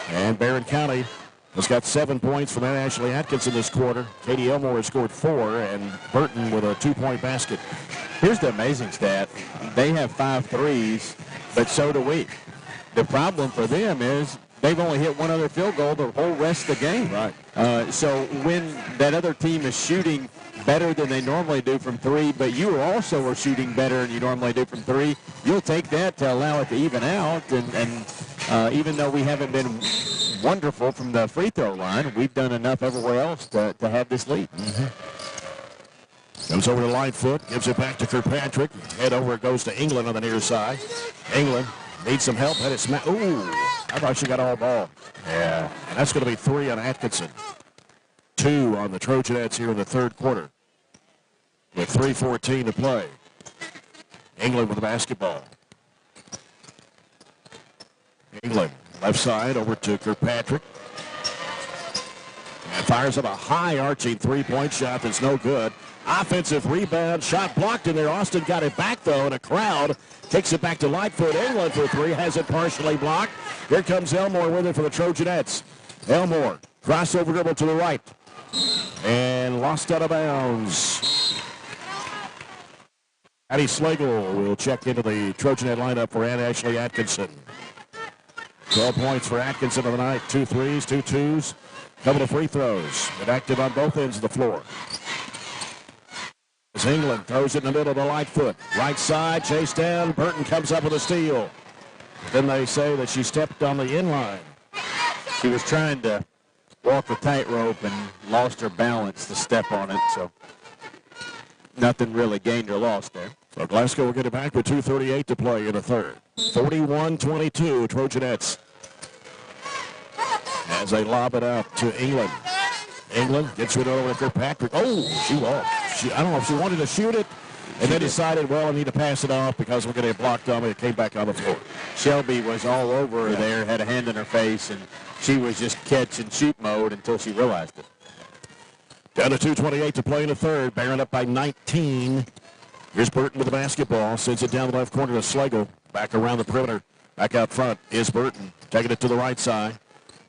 And Barren County has got 7 points from Ashley Atkinson this quarter. Katie Elmore has scored 4, and Burton with a 2-point basket. Here's the amazing stat. They have 5 threes, but so do we. The problem for them is they've only hit 1 other field goal the whole rest of the game. Right. So when that other team is shooting better than they normally do from 3, but you also are shooting better than you normally do from 3, you'll take that to allow it to even out. And even though we haven't been wonderful from the free throw line, we've done enough everywhere else to have this lead. Comes over to Lightfoot, gives it back to Kirkpatrick. Head over, it goes to England on the near side. England needs some help. Had it smack. Ooh, I thought she got all ball. Yeah. And that's going to be 3 on Atkinson. 2 on the Trojanettes here in the third quarter. With 3:14 to play. England with the basketball. England, left side, over to Kirkpatrick. And fires up a high arching 3-point shot that's no good. Offensive rebound, shot blocked in there. Austin got it back, though, and a crowd takes it back to Lightfoot. England for 3, has it partially blocked. Here comes Elmore with it for the Trojanettes. Elmore, crossover dribble to the right. And lost out of bounds. Addie Slagle will check into the Trojanet lineup for Ashley Atkinson. 12 points for Atkinson of the night. 2 threes, 2 twos, couple of free throws. Been active on both ends of the floor. As England throws it in the middle of the Lightfoot. Right side, chase down. Burton comes up with a steal. Then they say that she stepped on the inline. She was trying to walk the tightrope and lost her balance to step on it, so nothing really gained or lost there. So Glasgow will get it back with 2:38 to play in the third. 41-22, Trojanettes. As they lob it out to England. England gets it over to Kirkpatrick. Oh, she lost. I don't know if she wanted to shoot it, and then decided, well, I need to pass it off because we're going to get blocked on me. It came back on the floor. Shelby was all over her there, had a hand in her face, and she was just catch and shoot mode until she realized it. Down to 2:28 to play in the third. Barren up by 19. Here's Burton with the basketball. Sends it down the left corner to Slagle. Back around the perimeter. Back out front is Burton. Taking it to the right side.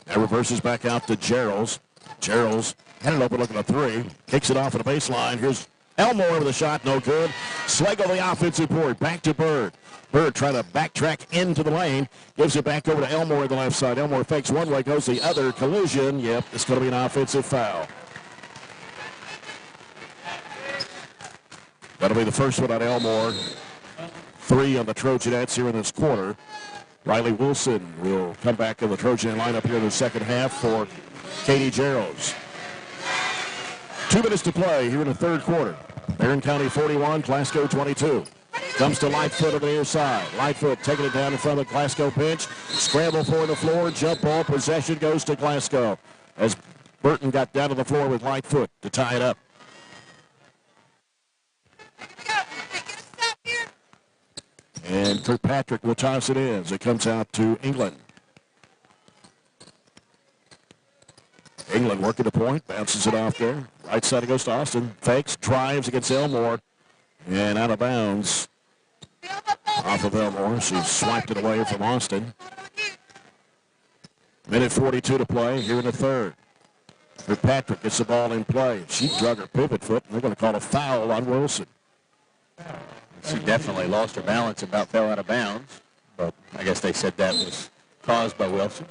Now reverses back out to Gerald's. Gerald's had it open looking at 3. Kicks it off at the baseline. Here's Elmore with a shot. No good. Slagle the offensive board. Back to Bird. Bird trying to backtrack into the lane. Gives it back over to Elmore on the left side. Elmore fakes one way, goes the other. Collision. Yep, it's going to be an offensive foul. That'll be the first one on Elmore. 3 on the Trojanettes here in this quarter. Riley Wilson will come back in the Trojan lineup here in the second half for Katie Jarrows. 2 minutes to play here in the third quarter. Barren County 41, Glasgow 22. Comes to Lightfoot on the near side. Lightfoot taking it down in front of the Glasgow bench. Scramble for the floor. Jump ball. Possession goes to Glasgow as Burton got down to the floor with Lightfoot to tie it up. And Kirkpatrick will toss it in as it comes out to England. England working the point, bounces it off there. Right side it goes to Austin. Fakes, drives against Elmore. And out of bounds off of Elmore. She swiped it away from Austin. Minute 42 to play here in the third. Kirkpatrick gets the ball in play. She drug her pivot foot, and they're going to call a foul on Wilson. She definitely lost her balance and about fell out of bounds, but I guess they said that was caused by Wilson.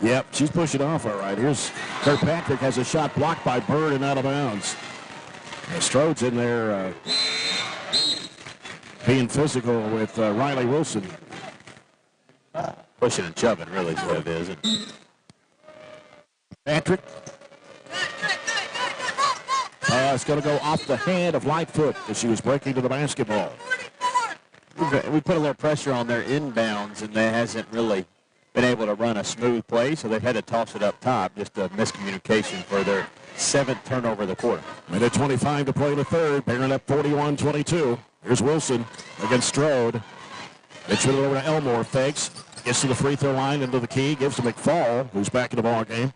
Yep, she's pushing off all right. Here's Kirkpatrick has a shot blocked by Bird and out of bounds. Strode's in there being physical with Riley Wilson. Pushing and shoving really is what it is. Patrick. It's going to go off the hand of Lightfoot as she was breaking to the basketball. We put a little pressure on their inbounds, and they hasn't really been able to run a smooth play, so they've had to toss it up top. Just a miscommunication for their 7th turnover of the quarter. Minute 25 to play in the third. Barren up 41-22. Here's Wilson against Strode. It's it over to Elmore. Fakes. Gets to the free throw line, into the key. Gives to McFall, who's back in the ball game.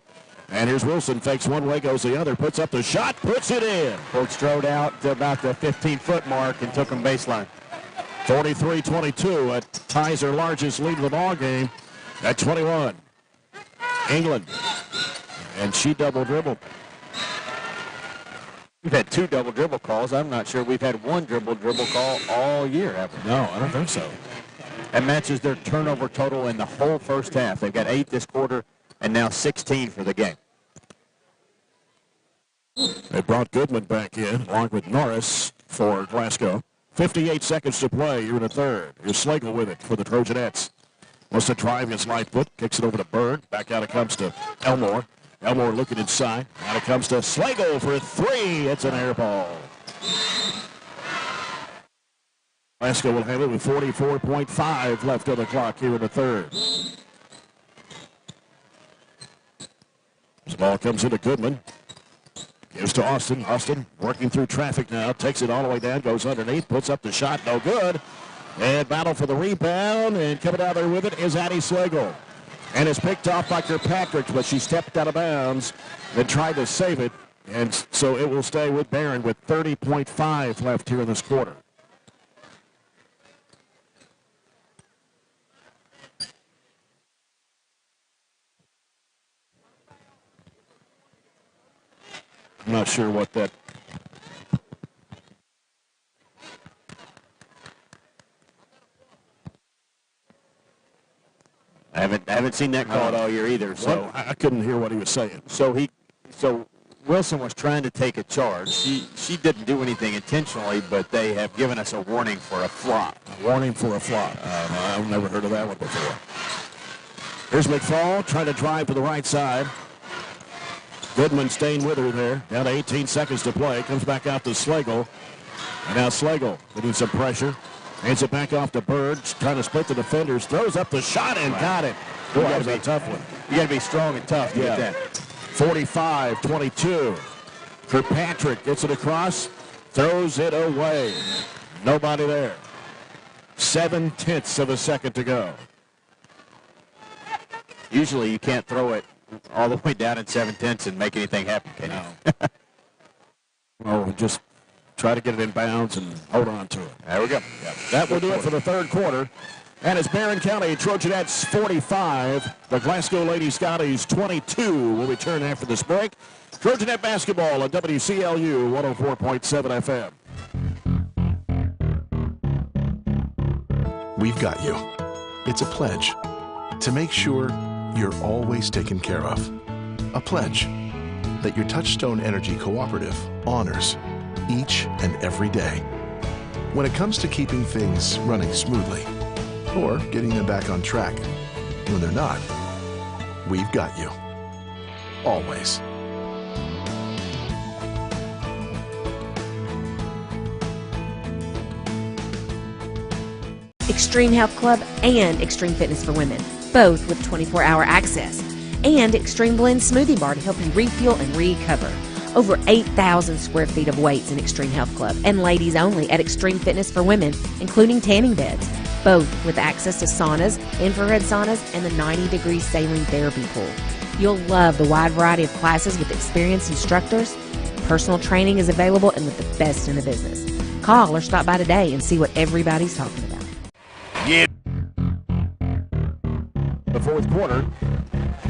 And here's Wilson. Fakes one way, goes the other. Puts up the shot. Puts it in. Pulled Strode out to about the 15-foot mark and took him baseline. 43-22. It ties her largest lead of the ball game at 21. England. And she double dribbled. We've had 2 double dribble calls. I'm not sure we've had 1 dribble call all year, have we? No, I don't think so. That matches their turnover total in the whole first half. They've got 8 this quarter and now 16 for the game. They brought Goodman back in along with Norris for Glasgow. 58 seconds to play here in the third. Here's Slagle with it for the Trojanettes. Wants to drive his Lightfoot. Kicks it over to Bird. Back out it comes to Elmore. Elmore looking inside. Out it comes to Slagle for 3. It's an air ball. Glasgow will have it with 44.5 left on the clock here in the third. The ball comes into Goodman. Gives to Austin. Austin working through traffic now. Takes it all the way down. Goes underneath. Puts up the shot. No good. And battle for the rebound. And coming out there with it is Addie Slagle. And it's picked off by Kirkpatrick, but she stepped out of bounds and tried to save it. And so it will stay with Barren with 30.5 left here in this quarter. I'm not sure what that... I haven't seen that called all year either. So I couldn't hear what he was saying. So Wilson was trying to take a charge. She didn't do anything intentionally, but they have given us a warning for a flop. A warning for a flop. I've never heard of that one before. Here's McFall trying to drive to the right side. Goodman staying with her there. Down to 18 seconds to play. Comes back out to Slagle. And now Slagle getting some pressure. Hands it back off to Bird. Trying to split the defenders. Throws up the shot and got it. Boy, that was a tough one. You got to be strong and tough to get that. 45-22. Kirkpatrick gets it across. Throws it away. Nobody there. 7/10 of a second to go. Usually you can't throw it all the way down in 7/10 and make anything happen, can you? Oh, just try to get it in bounds and hold on to it. There we go. Yep. That will do it for the third quarter. And it's Barren County Trojanettes 45, the Glasgow Lady-Scotties 22. We'll return after this break. Trojanette basketball at WCLU 104.7 FM. We've got you. It's a pledge to make sure you're always taken care of. A pledge that your Touchstone Energy Cooperative honors each and every day. When it comes to keeping things running smoothly or getting them back on track when they're not, we've got you. Always. Extreme Health Club and Extreme Fitness for Women, both with 24-hour access. And Extreme Blend Smoothie Bar to help you refuel and recover. Over 8,000 square feet of weights in Extreme Health Club and ladies only at Extreme Fitness for Women, including tanning beds, both with access to saunas, infrared saunas, and the 90-degree saline therapy pool. You'll love the wide variety of classes with experienced instructors. Personal training is available and with the best in the business. Call or stop by today and see what everybody's talking about. Yeah. The fourth quarter.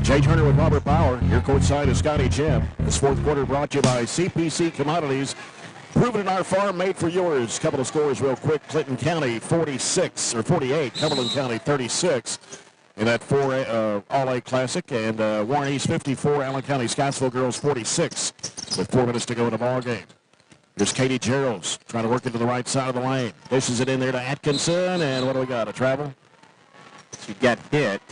Jay Turner with Robert Bauer. Here courtside is Scotty Jim. This fourth quarter brought to you by CPC Commodities. Proven in our farm, made for yours. Couple of scores real quick. Clinton County 48. Cumberland County 36 in that 4 All-A Classic. And Warren East 54. Allen County Scottsville Girls 46 with 4 minutes to go in the ball game. Here's Katie Geralds trying to work into the right side of the lane. Dishes it in there to Atkinson. And what do we got? A travel? She got hit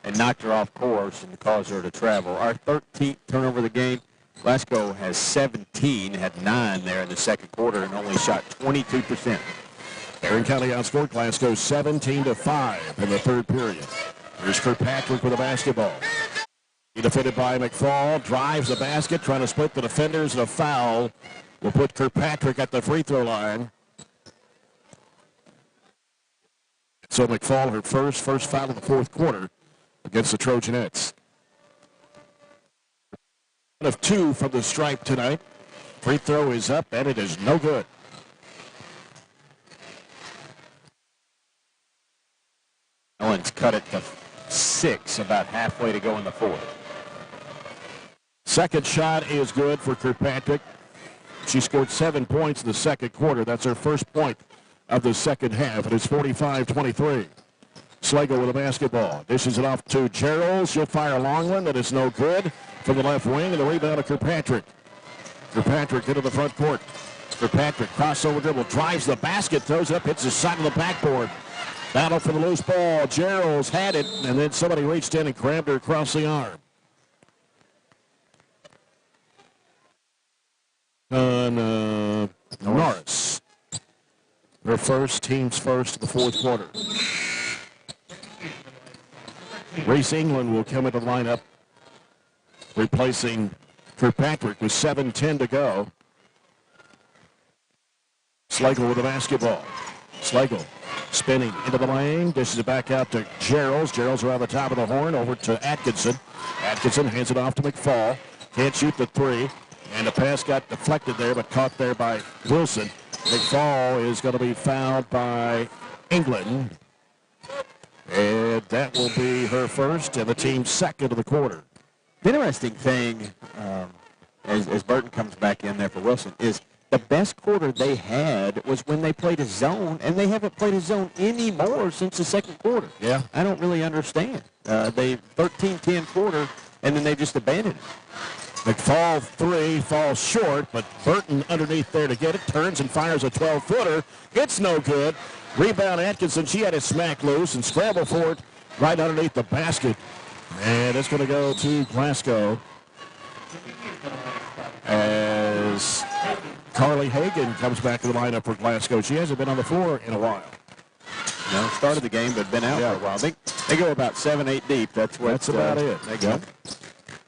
and knocked her off course and caused her to travel. Our 13th turnover of the game. Glasgow has 17, had 9 there in the second quarter, and only shot 22%. Barren County outscored Glasgow 17-5 in the third period. Here's Kirkpatrick with a basketball. He defended by McFall, drives the basket, trying to split the defenders, and a foul will put Kirkpatrick at the free throw line. So McFall, her first foul of the fourth quarter against the Trojanettes. 1 of 2 from the stripe tonight. Free throw is up, and it is no good. Owens cut it to 6, about halfway to go in the fourth. Second shot is good for Kirkpatrick. She scored 7 points in the second quarter. That's her first point of the second half. It is 45-23. Slagle with a basketball. Dishes it off to Gerald. She'll fire a long one that is no good from the left wing, and the rebound to Kirkpatrick. Kirkpatrick into the front court. Kirkpatrick crossover dribble, drives the basket, throws it up, hits the side of the backboard. Battle for the loose ball. Gerald's had it, and then somebody reached in and grabbed her across the arm. Norris. Her first, team's first in the fourth quarter. Reese England will come into the lineup, replacing Kirkpatrick with 7:10 to go. Slagle with the basketball. Slagle spinning into the lane, dishes it back out to Gerald. Gerald's around the top of the horn, over to Atkinson. Atkinson hands it off to McFall. Can't shoot the three, and the pass got deflected there, but caught there by Wilson. McFall is going to be fouled by England. And that will be her first and the team's second of the quarter. The interesting thing, as Burton comes back in there for Wilson, is the best quarter they had was when they played a zone, and they haven't played a zone anymore since the second quarter. Yeah. I don't really understand. They 13-10 quarter, and then they just abandoned it. McFall three falls short, but Burton underneath there to get it, turns and fires a 12-footer. It's no good. Rebound Atkinson. She had it smack loose and scramble for it right underneath the basket. And it's going to go to Glasgow as Carly Hagan comes back to the lineup for Glasgow. She hasn't been on the floor in a while. No, started the game, but been out for a while. They go about 7-8 deep. That's about it. They go.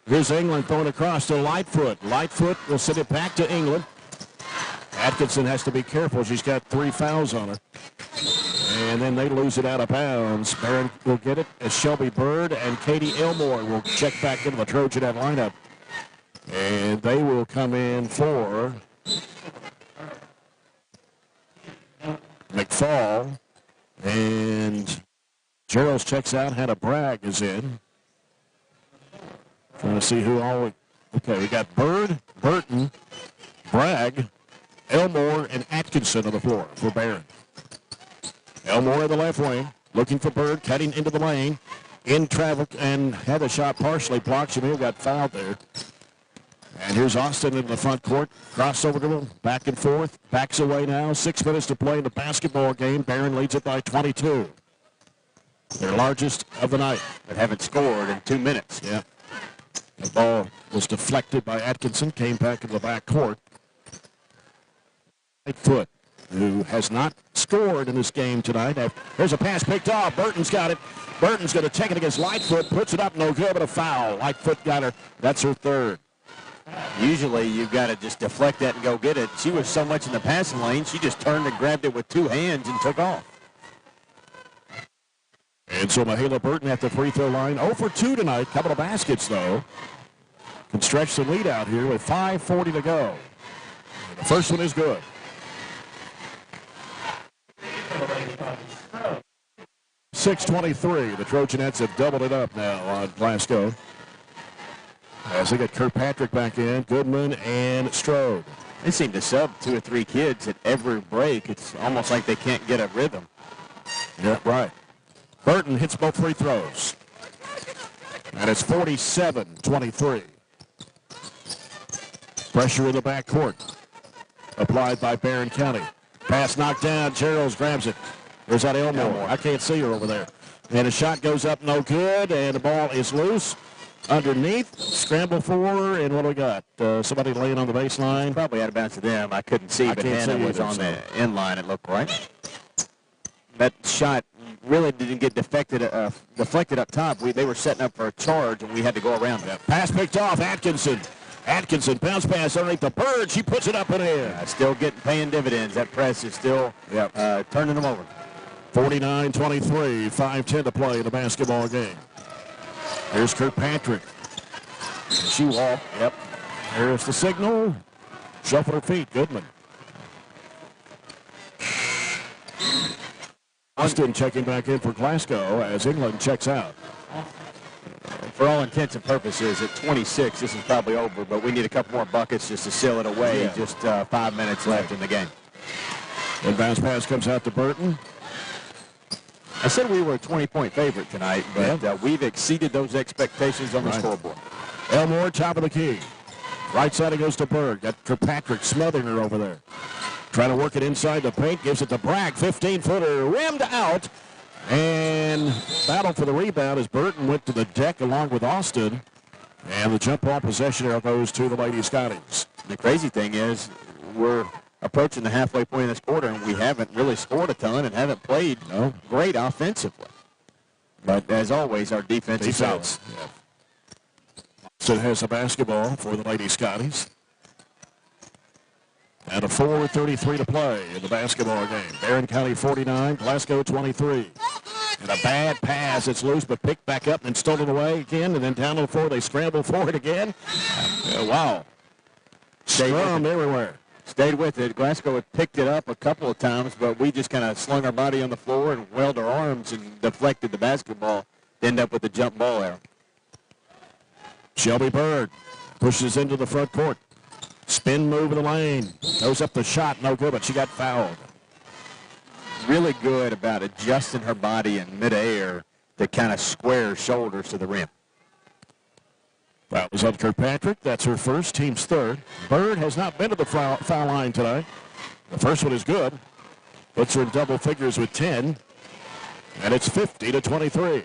Here's England throwing across to Lightfoot. Lightfoot will send it back to England. Atkinson has to be careful. She's got 3 fouls on her. And then they lose it out of bounds. Barren will get it as Shelby Bird and Katie Elmore will check back into the Trojanette lineup. And they will come in for McFall. And Gerald checks out. Hannah Bragg is in. Trying to see who all. Okay, we got Bird, Burton, Bragg, Elmore, and Atkinson on the floor for Barren. Elmore in the left wing, looking for Bird, cutting into the lane. in traffic and had the shot partially blocked. She may have got fouled there. And here's Austin in the front court. Crossover to them, back and forth. Backs away now. 6 minutes to play in the basketball game. Barren leads it by 22. Their largest of the night. But haven't scored in 2 minutes. Yeah. The ball was deflected by Atkinson, came back in the back court. Right foot, who has not scored in this game tonight. There's a pass picked off. Burton's got it. Burton's going to take it against Lightfoot. Puts it up, no good, but a foul. Lightfoot got her. That's her third. Usually you've got to just deflect that and go get it. She was so much in the passing lane, she just turned and grabbed it with 2 hands and took off. And so Mahala Burton at the free throw line. 0 for 2 tonight. Couple of baskets, though. Can stretch the lead out here with 5:40 to go. The first one is good. .623. The Trojanettes have doubled it up now on Glasgow. As they get Kirkpatrick back in, Goodman and Strode. They seem to sub 2 or 3 kids at every break. It's almost like they can't get a rhythm. Yeah, right. Burton hits both free throws. And it's 47-23. Pressure in the backcourt. Applied by Barren County. Pass knocked down. Gerald's grabs it. There's that Elmore. I can't see her over there. And a shot goes up, no good. And the ball is loose. Underneath. Scramble for, and what do we got? Somebody laying on the baseline. Probably out of bounds to them. I couldn't see, but Hannah was on the end line, it looked like. That shot really didn't get deflected up top. They were setting up for a charge, and we had to go around that. Pass picked off. Atkinson, bounce pass underneath the Bird. She puts it up in the air. Still paying dividends. That press is still turning them over. 49-23, 5:10 to play in the basketball game. Here's Kirkpatrick. She walked. Yep. Here's the signal. Shuffle her feet. Goodman. Austin checking back in for Glasgow as England checks out. For all intents and purposes, at 26, this is probably over, but we need a couple more buckets just to seal it away. Yeah. Just 5 minutes left in the game. And bounce pass comes out to Burton. I said we were a 20-point favorite tonight, but we've exceeded those expectations on the scoreboard. Elmore, top of the key. Right side it goes to Berg. Got Kirkpatrick smothering her over there. Trying to work it inside the paint. Gives it to Bragg. 15-footer rimmed out. And battle for the rebound as Burton went to the deck along with Austin. And the jump ball possession arrow goes to the Lady-Scotties. The crazy thing is we're approaching the halfway point of this quarter, and we haven't really scored a ton and haven't played great offensively. But as always, our defense is solid. Yeah. So it has a basketball for the Lady-Scotties. And a 4:33 to play in the basketball game. Barren County 49, Glasgow 23. And a bad pass. It's loose, but picked back up and stolen away again. And then down to the floor, they scramble for it again. Wow. Scrum everywhere. Stayed with it. Glasgow had picked it up a couple of times, but we just kind of slung our body on the floor and wailed our arms and deflected the basketball to end up with the jump ball arrow. Shelby Bird pushes into the front court. Spin move in the lane. Goes up the shot. No good, but she got fouled. Really good about adjusting her body in midair to kind of square her shoulders to the rim. Foul is on Kirkpatrick. That's her first, team's third. Bird has not been to the foul line tonight. The first one is good. Puts her in double figures with 10. And it's 50-23.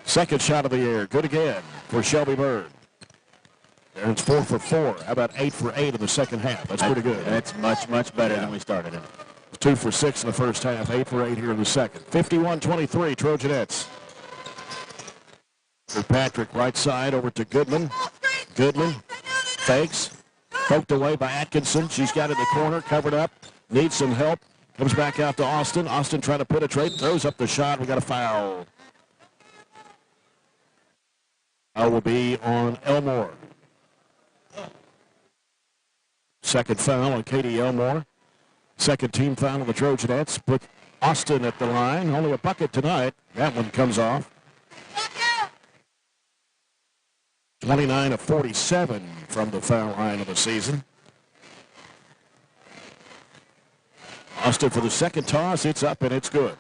Second shot of the air. Good again for Shelby Bird. And it's 4 for 4. How about 8 for 8 in the second half? That's pretty good. That's much, much better than we started in. 2 for 6 in the first half. 8 for 8 here in the second. 51-23, Trojanettes. Kirkpatrick right side over to Goodman. Goodman fakes. Poked away by Atkinson. She's got it in the corner, covered up. Needs some help. Comes back out to Austin. Austin trying to penetrate. Throws up the shot. We got a foul. Foul will be on Elmore. Second foul on Katie Elmore. Second team foul on the Trojanettes. Put Austin at the line. Only a bucket tonight. That one comes off. 29 of 47 from the foul line of the season. Austin for the second toss. It's up and it's good.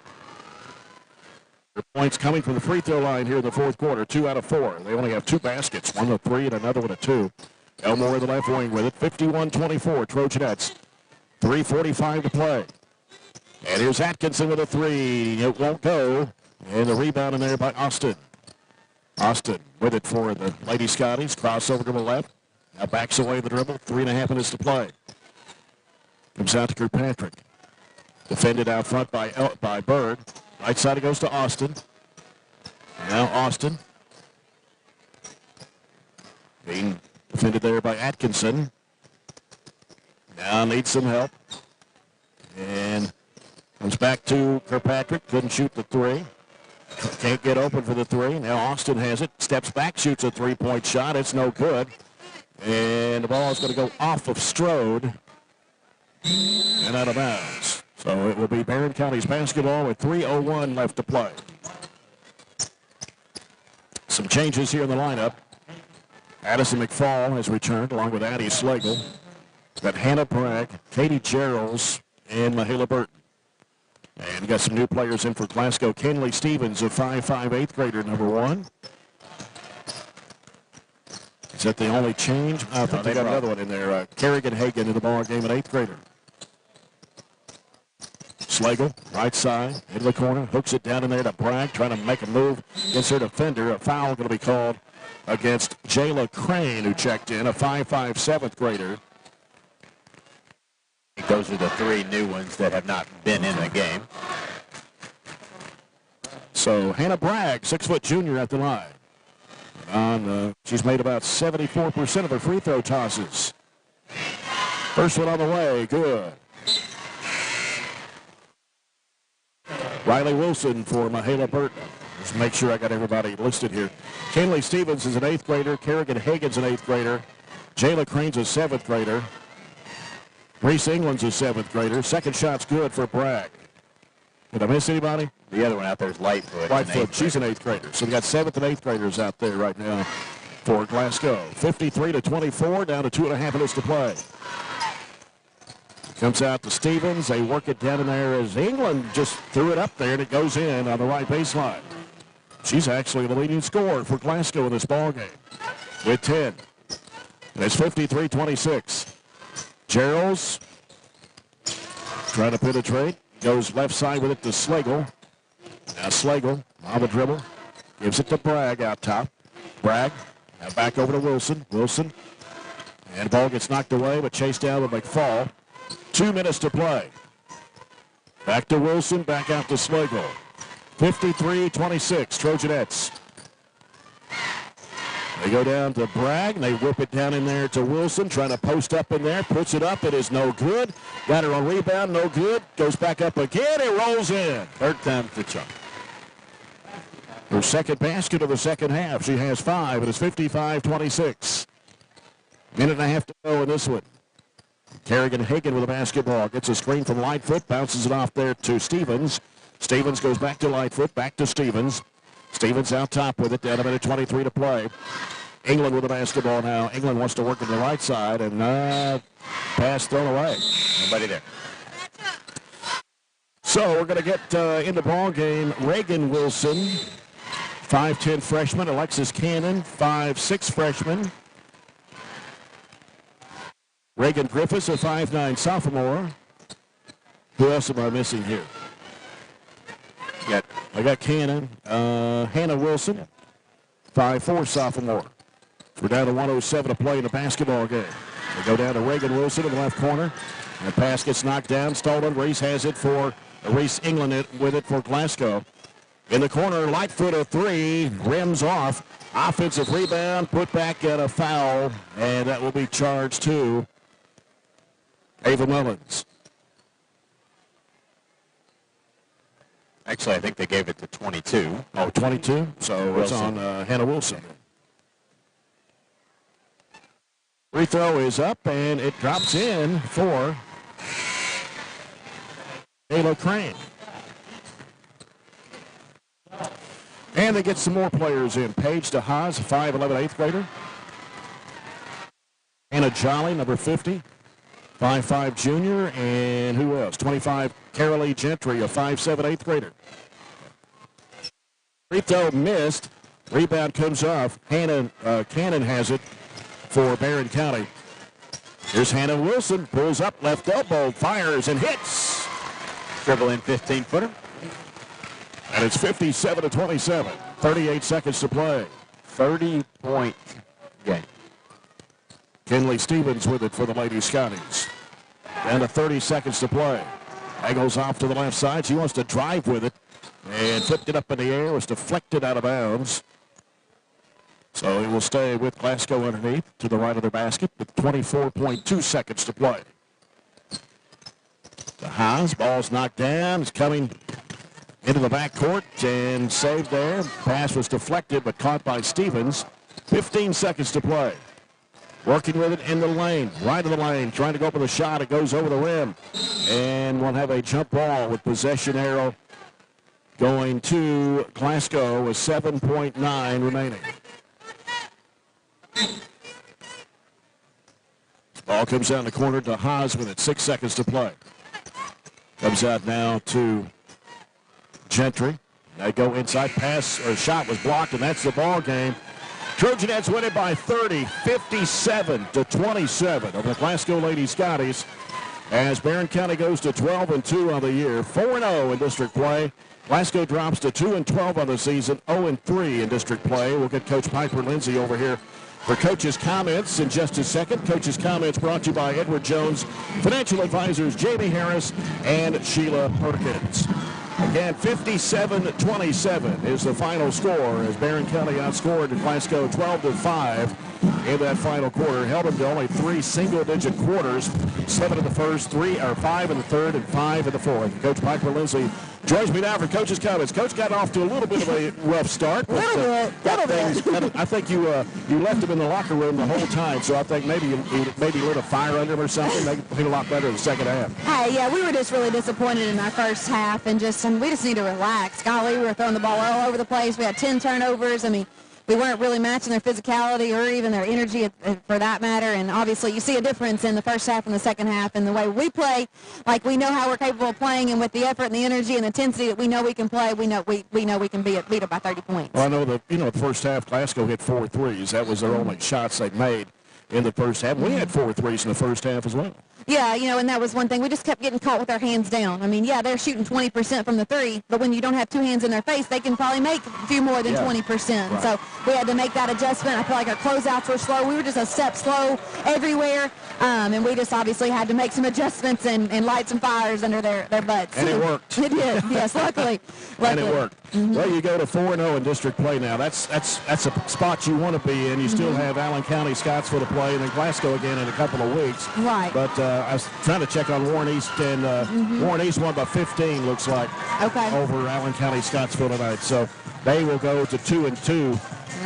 The points coming from the free throw line here in the fourth quarter. 2 out of 4. They only have 2 baskets. One a 3 and another one a 2. Elmore in the left wing with it. 51-24. Trojanettes. 3:45 to play. And here's Atkinson with a 3. It won't go. And the rebound in there by Austin. Austin with it for the Lady-Scotties. Crossover to the left. Now backs away the dribble. 3.5 minutes to play. Comes out to Kirkpatrick. Defended out front by Bird. Right side it goes to Austin. Now Austin. Being defended there by Atkinson. Now needs some help. And comes back to Kirkpatrick. Couldn't shoot the 3. Can't get open for the 3. Now Austin has it. Steps back, shoots a 3-point shot. It's no good. And the ball is going to go off of Strode and out of bounds. So it will be Barren County's basketball with 3:01 left to play. Some changes here in the lineup. Addison McFall has returned along with Addie Slagle. We've got Hannah Bragg, Katie Geralds, and Mahala Burton. And got some new players in for Glasgow. Kenley Stevens, a 5'5" 8th grader, number 1. Is that the only change? I think they got another one in there. Kerrigan Hagan in the ball game, an 8th grader. Slagle, right side, into the corner, hooks it down in there to Bragg, trying to make a move against her defender. A foul going to be called against Jayla Crane, who checked in, a 5'5" 7th grader. Those are the 3 new ones that have not been in the game. So Hannah Bragg, 6-foot junior at the line. She's made about 74% of her free throw tosses. First one on the way, good. Riley Wilson for Mahala Burton. Just make sure I got everybody listed here. Kenley Stevens is an 8th grader. Kerrigan Hagan's an 8th grader. Jayla Crane's a 7th grader. Reese England's a 7th grader. Second shot's good for Bragg. Did I miss anybody? The other one out there is Lightfoot. Lightfoot, she's an 8th grader. So we got 7th and 8th graders out there right now for Glasgow. 53-24, down to 2.5 minutes to play. Comes out to Stevens. They work it down in there as England just threw it up there, and it goes in on the right baseline. She's actually the leading scorer for Glasgow in this ball game with 10. And it's 53-26. Geralds trying to penetrate. Goes left side with it to Slagle. Now Slagle on the dribble. Gives it to Bragg out top. Bragg now back over to Wilson. Wilson. And the ball gets knocked away, but chased down with McFall. 2 minutes to play. Back to Wilson, back out to Slagle. 53-26, Trojanettes. They go down to Bragg, and they whip it down in there to Wilson, trying to post up in there. Puts it up, it is no good. Got her on rebound, no good. Goes back up again, it rolls in. Third time's the charm. Her second basket of the second half. She has 5, and it's 55-26. Minute and a half to go in this one. Kerrigan Hagan with the basketball. Gets a screen from Lightfoot. Bounces it off there to Stevens. Stevens goes back to Lightfoot. Back to Stevens. Stevens out top with it. Down a minute 23 to play. England with the basketball now. England wants to work on the right side. And pass thrown away. Nobody there. So we're going to get in the ball game. Reagan Wilson, 5'10 freshman. Alexis Cannon, 5'6 freshman. Reagan Griffiths, a 5'9 sophomore. Who else am I missing here? I got Cannon. Hannah Wilson, 5'4 sophomore. We're down to 1:07 to play in a basketball game. They go down to Reagan Wilson in the left corner. And the pass gets knocked down, stolen. Reese has it for Reese England with it for Glasgow. In the corner, Lightfoot a 3, rims off. Offensive rebound, put back at a foul, and that will be charged to Ava Mullins. Actually, I think they gave it to 22. Oh, 22? So Wilson. It's on Hannah Wilson. Free throw is up, and it drops in for Jayla Crane. And they get some more players in. Paige DeHaas, 5'11", 8th grader. Anna Jolly, number 50. 5'5" junior, and who else? 25, Carolee Gentry, a 5'7" 8th grader. Free throw missed. Rebound comes off. Cannon has it for Barren County. Here's Hannah Wilson. Pulls up, left elbow, fires, and hits. Dribble in 15-footer. And it's 57-27. 38 seconds to play. 30-point game. Kinley Stevens with it for the Lady-Scotties. Down to 30 seconds to play. Angles off to the left side. She wants to drive with it. And flipped it up in the air. Was deflected out of bounds. So it will stay with Glasgow underneath to the right of their basket with 24.2 seconds to play. The Haas, ball's knocked down. It's coming into the backcourt and saved there. Pass was deflected but caught by Stevens. 15 seconds to play. Working with it in the lane, right of the lane, trying to go for the shot. It goes over the rim. And we'll have a jump ball with possession arrow going to Glasgow with 7.9 remaining. Ball comes down the corner to Haas with it. 6 seconds to play. Comes out now to Gentry. They go inside. Pass or shot was blocked, and that's the ball game. Trojanettes win it by 30, 57-27 over the Glasgow Lady-Scotties as Barren County goes to 12-2 on the year, 4-0 in district play. Glasgow drops to 2-12 on the season, 0-3 in district play. We'll get Coach Piper Lindsay over here for Coach's comments in just a second. Coach's comments brought to you by Edward Jones, financial advisors Jamie Harris and Sheila Perkins. Again, 57-27 is the final score as Barren County outscored Glasgow 12-5 in that final quarter. Held them to only 3 single-digit quarters, 7 in the first, 5 in the third, and 5 in the fourth. Coach Piper Lindsay joins me now for Coach's comments. Coach got off to a little bit of a rough start. But, I think you left him in the locker room the whole time, so I think maybe you lit a fire under him or something. They played a lot better in the second half. Hey, yeah, we were just really disappointed in our first half, and we just need to relax. Golly, we were throwing the ball all over the place. We had 10 turnovers. I mean, we weren't really matching their physicality or even their energy for that matter. And obviously you see a difference in the first half and the second half and the way we play. Like we know how we're capable of playing, and with the effort and the energy and the intensity that we know we can play, we know we can beat it by 30 points. Well, I know the first half Glasgow hit 4 threes. That was their only shots they made in the first half. We had 4 threes in the first half as well. Yeah, and that was one thing. We just kept getting caught with our hands down. I mean, yeah, they're shooting 20% from the three, but when you don't have 2 hands in their face, they can probably make a few more than 20%. Right. So we had to make that adjustment. I feel like our closeouts were slow. We were just a step slow everywhere, and we just obviously had to make some adjustments and light some fires under their butts. And it worked. It did, yes, luckily. And it worked. Mm-hmm. Well, you go to 4-0 in district play now. That's a spot you want to be in. You still have Allen County, Scottsville to play, and then Glasgow again in a couple of weeks. Right. But I was trying to check on Warren East, and Warren East won by 15, looks like, over Allen County, Scottsville tonight. So they will go to 2-2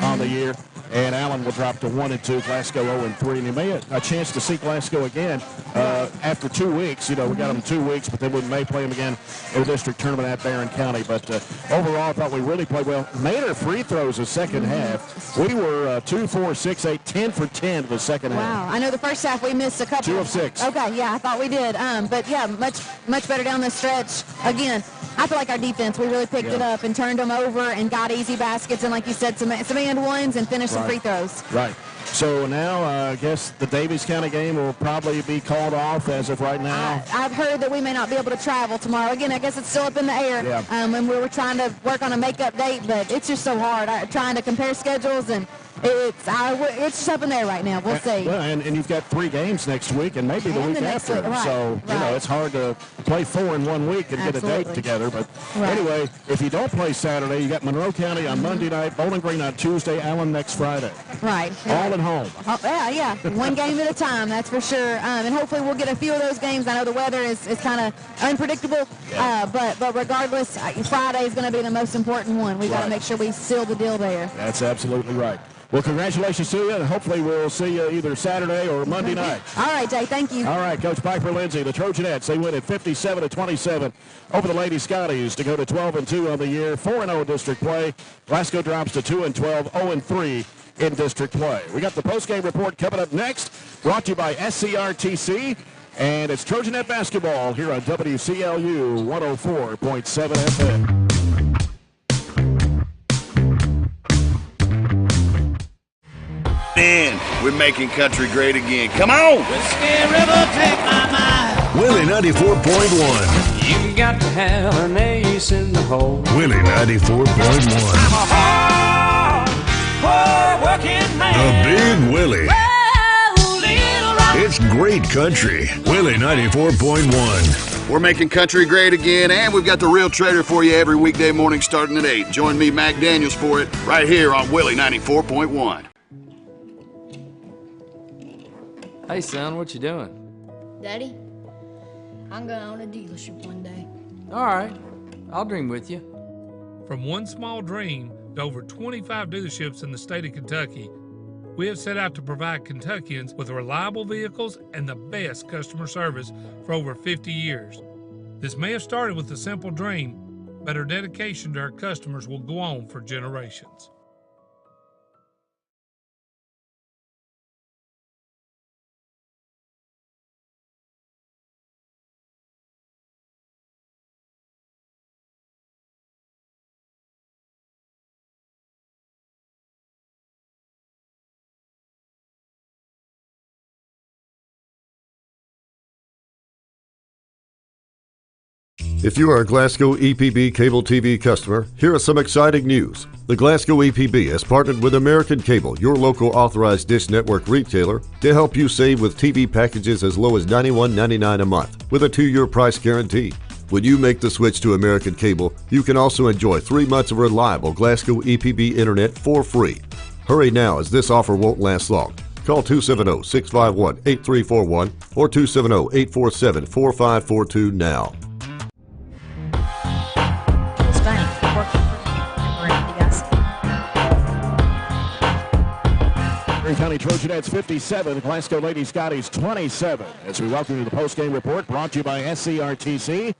on the year, and Allen will drop to 1-2, Glasgow 0-3. And you may have a chance to see Glasgow again after 2 weeks. We got them 2 weeks, but then we may play them again in the district tournament at Barren County. But overall, I thought we really played well. Made our free throws the second half. We were 2, 4, 6, 8, 10 for 10 the second half. Wow. I know the first half we missed a couple. 2 of 6. Okay, yeah, I thought we did. But, yeah, much better down the stretch. Again, I feel like our defense, we really picked it up and turned them over and got easy baskets and, like you said, some and ones and finished some free throws. Right. So now I guess the Davies County game will probably be called off as of right now. I've heard that we may not be able to travel tomorrow. Again, I guess it's still up in the air. Yeah. And we were trying to work on a make-up date, but it's just so hard trying to compare schedules, and it's just up in there right now. We'll see. Well, and you've got 3 games next week and maybe the week after. Right. So, it's hard to play 4 in 1 week and get a date together. But anyway, if you don't play Saturday, you got Monroe County on Monday night, Bowling Green on Tuesday, Allen next Friday. Right. All at home. Oh, yeah. 1 game at a time, that's for sure. And hopefully we'll get a few of those games. I know the weather is kind of unpredictable, but regardless, Friday is going to be the most important one. We've got to make sure we seal the deal there. That's absolutely right. Well, congratulations to you, and hopefully we'll see you either Saturday or Monday night. All right, Jay, thank you. All right, Coach Piper Lindsay, the Trojanettes, they win at 57-27 over the Lady-Scotties to go to 12-2 on the year, 4-0 district play. Glasgow drops to 2-12, 0-3 in district play. We got the postgame report coming up next, brought to you by SCRTC. And it's Trojanet basketball here on WCLU 104.7 FM. Man, we're making country great again. Come on! Whiskey River, take my mind. Willie 94.1. You got to have an ace in the hole. Willie 94.1. I'm a hard working man. The Big Willie. It's great country. Willie 94.1. We're making country great again, and we've got the Real Trader for you every weekday morning starting at 8. Join me, Mac Daniels, for it right here on Willie 94.1. Hey, son, what you doing? Daddy, I'm going to own a dealership one day. All right, I'll dream with you. From one small dream to over 25 dealerships in the state of Kentucky, we have set out to provide Kentuckians with reliable vehicles and the best customer service for over 50 years. This may have started with a simple dream, but our dedication to our customers will go on for generations. If you are a Glasgow EPB cable TV customer, here is some exciting news. The Glasgow EPB has partnered with American Cable, your local authorized dish network retailer, to help you save with TV packages as low as $91.99 a month with a 2-year price guarantee. When you make the switch to American Cable, you can also enjoy 3 months of reliable Glasgow EPB internet for free. Hurry now, as this offer won't last long. Call 270-651-8341 or 270-847-4542 now. County Trojanettes 57, Glasgow Lady-Scotties 27. As we welcome you to the postgame report brought to you by SCRTC.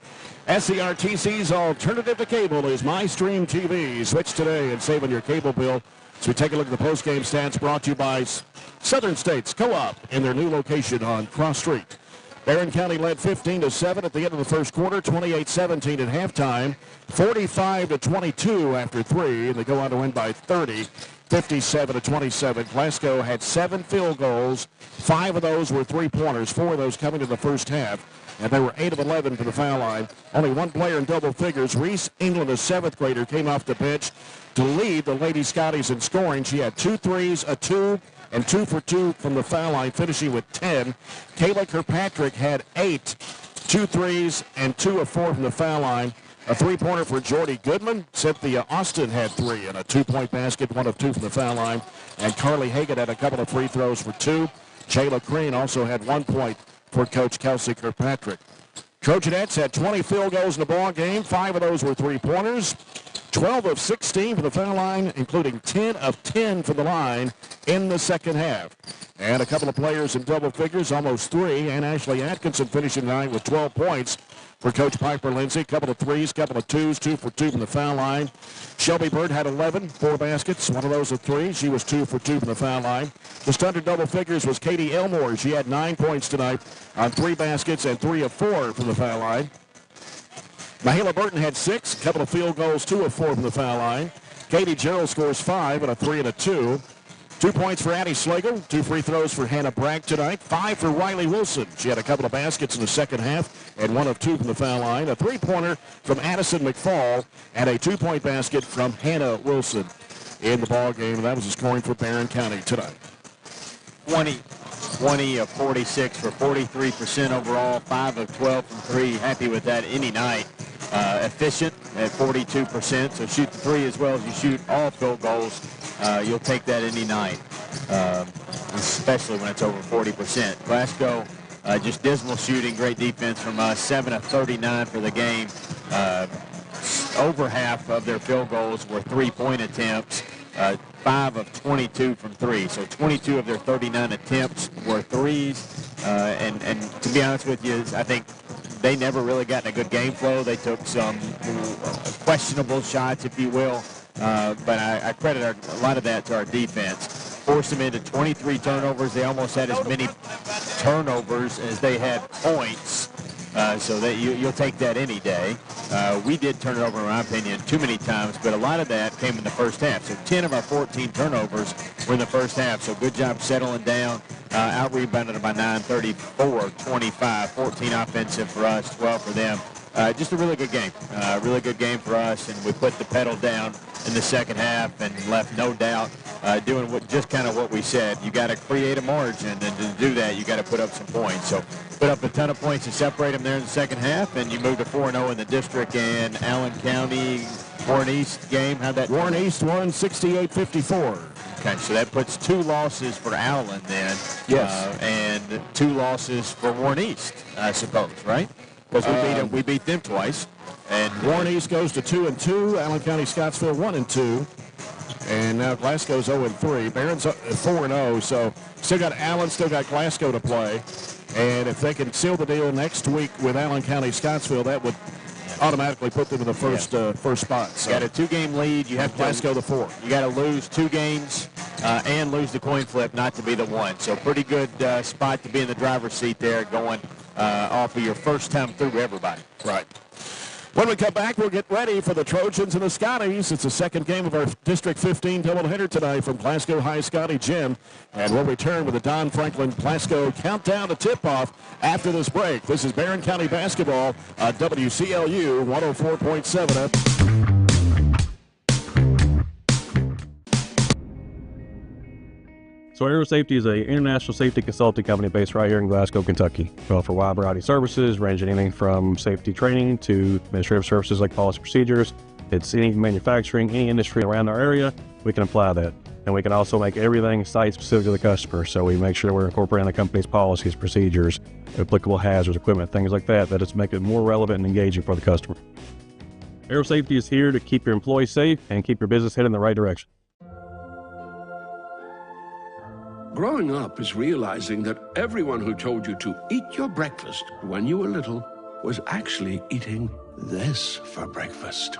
SCRTC's alternative to cable is MyStream TV. Switch today and save on your cable bill. So we take a look at the postgame stats brought to you by Southern States Co-op in their new location on Cross Street. Barren County led 15-7 at the end of the first quarter, 28-17 at halftime, 45-22 after 3, and they go on to win by 30. 57-27. Glasgow had 7 field goals. 5 of those were three-pointers, 4 of those coming in the first half. And they were 8 of 11 to the foul line. Only one player in double figures. Reese England, a 7th grader, came off the bench to lead the Lady-Scotties in scoring. She had 2 threes, a 2, and 2 for 2 from the foul line, finishing with 10. Kayla Kirkpatrick had 8, 2 threes, and 2 of 4 from the foul line. A 3-pointer for Jordy Goodman. Cynthia Austin had 3 and a 2-point basket, 1 of 2 from the foul line. And Carly Hagan had a couple of free throws for 2. Jayla Crane also had 1 point for Coach Kelsey Kirkpatrick. Trojanettes had 20 field goals in the ball game. 5 of those were 3-pointers. 12 of 16 from the foul line, including 10 of 10 from the line in the second half. And a couple of players in double figures, almost 3. And Ashley Atkinson finishing the night with 12 points. For Coach Piper Lindsay, a couple of threes, couple of 2s, 2 for 2 from the foul line. Shelby Bird had 11, 4 baskets, 1 of those a 3. She was 2 for 2 from the foul line. Just under double figures was Katie Elmore. She had 9 points tonight on 3 baskets and 3 of 4 from the foul line. Mahala Burton had 6, a couple of field goals, 2 of 4 from the foul line. Katie Gerald scores 5 and a 3 and a 2. 2 points for Addie Slagle, 2 free throws for Hannah Bragg tonight, 5 for Riley Wilson. She had a couple of baskets in the second half and 1 of 2 from the foul line. A 3-pointer from Addison McFall and a 2-point basket from Hannah Wilson in the ball game. That was the scoring for Barren County tonight. 20 of 46 for 43% overall, 5 of 12 from 3. Happy with that any night. Efficient at 42%, so shoot the 3 as well as you shoot all field goals. You'll take that any night, especially when it's over 40%. Glasgow, just dismal shooting, great defense from us, 7 of 39 for the game. Over half of their field goals were 3-point attempts, 5 of 22 from 3. So 22 of their 39 attempts were 3s. And to be honest with you, I think they never really got in a good game flow. They took some questionable shots, if you will. But I credit a lot of that to our defense. Forced them into 23 turnovers. They almost had as many turnovers as they had points. So that you'll take that any day. We did turn it over, in my opinion, too many times, but a lot of that came in the first half. So 10 of our 14 turnovers were in the first half. So good job settling down. Out-rebounded by 9, 34-25, 14 offensive for us, 12 for them. Just a really good game. Really good game for us, and we put the pedal down in the second half and left no doubt doing just kind of what we said. You got to create a margin, and to do that, you got to put up some points. So put up a ton of points to separate them there in the second half, and you move to 4-0 in the district. And Allen County, Warren East game, how'd that? Warren East won 68-54. Okay, so that puts 2 losses for Allen then. Yes. And 2 losses for Warren East, I suppose, right? Because we beat them twice. And Warren East goes to 2-2. Allen County Scottsville 1-2. And now Glasgow's 0-3. Barron's 4-0. So still got Allen, still got Glasgow to play. And if they can seal the deal next week with Allen County Scottsville, that would automatically put them in the first spot. So you got a 2-game lead. You have Glasgow the 4. You got to lose 2 games and lose the coin flip not to be the 1. So pretty good spot to be in the driver's seat there, going off of your first time through everybody. Right. When we come back, we'll get ready for the Trojans and the Scotties. It's the second game of our District 15 doubleheader tonight from Glasgow High Scottie Gym. And we'll return with the Don Franklin Glasgow countdown to tip-off after this break. This is Barren County Basketball on WCLU 104.7. So Aero Safety is an international safety consulting company based right here in Glasgow, Kentucky. We offer a wide variety of services, ranging anything from safety training to administrative services like policy procedures. It's any manufacturing, any industry around our area, we can apply that. And we can also make everything site-specific to the customer. So we make sure we're incorporating the company's policies, procedures, applicable hazards, equipment, things like that, that it's make it more relevant and engaging for the customer. Aero Safety is here to keep your employees safe and keep your business headed in the right direction. Growing up is realizing that everyone who told you to eat your breakfast when you were little was actually eating this for breakfast.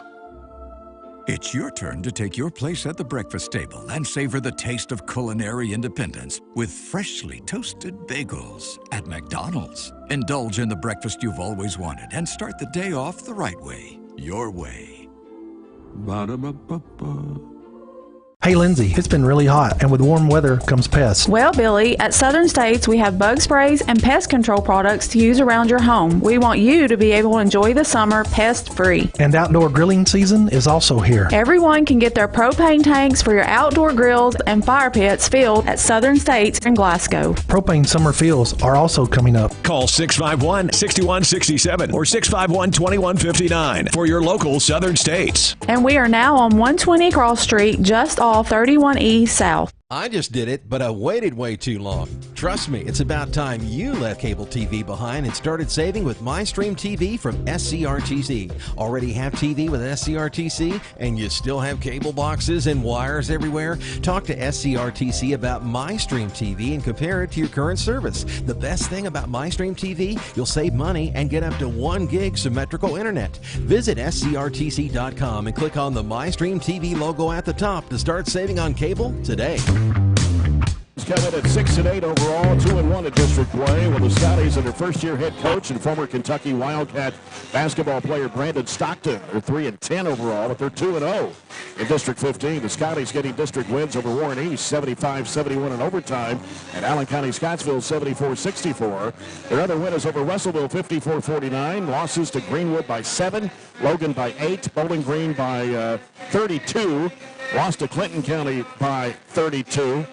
It's your turn to take your place at the breakfast table and savor the taste of culinary independence with freshly toasted bagels at McDonald's. Indulge in the breakfast you've always wanted and start the day off the right way, your way. Ba-da-ba-ba-ba. Hey Lindsay, it's been really hot, and with warm weather comes pests. Well, Billy, at Southern States, we have bug sprays and pest control products to use around your home. We want you to be able to enjoy the summer pest-free. And outdoor grilling season is also here. Everyone can get their propane tanks for your outdoor grills and fire pits filled at Southern States in Glasgow. Propane summer fills are also coming up. Call 651-6167 or 651-2159 for your local Southern States. And we are now on 120 Cross Street, just off 31E South. I just did it, but I waited way too long. Trust me, it's about time you left cable TV behind and started saving with MyStream TV from SCRTC. Already have TV with SCRTC and you still have cable boxes and wires everywhere? Talk to SCRTC about MyStream TV and compare it to your current service. The best thing about MyStream TV, you'll save money and get up to 1 gig symmetrical internet. Visit scrtc.com and click on the MyStream TV logo at the top to start saving on cable today. Coming at 6-8 overall, 2-1 at district play. Well, the Scotties and their first-year head coach and former Kentucky Wildcat basketball player Brandon Stockton. They're 3-10 overall, but they're 2-0 in District 15. The Scotties getting district wins over Warren East, 75-71 in overtime, and Allen County Scottsville, 74-64. Their other win is over Russellville, 54-49. Losses to Greenwood by 7, Logan by 8, Bowling Green by 32. Lost to Clinton County by 32.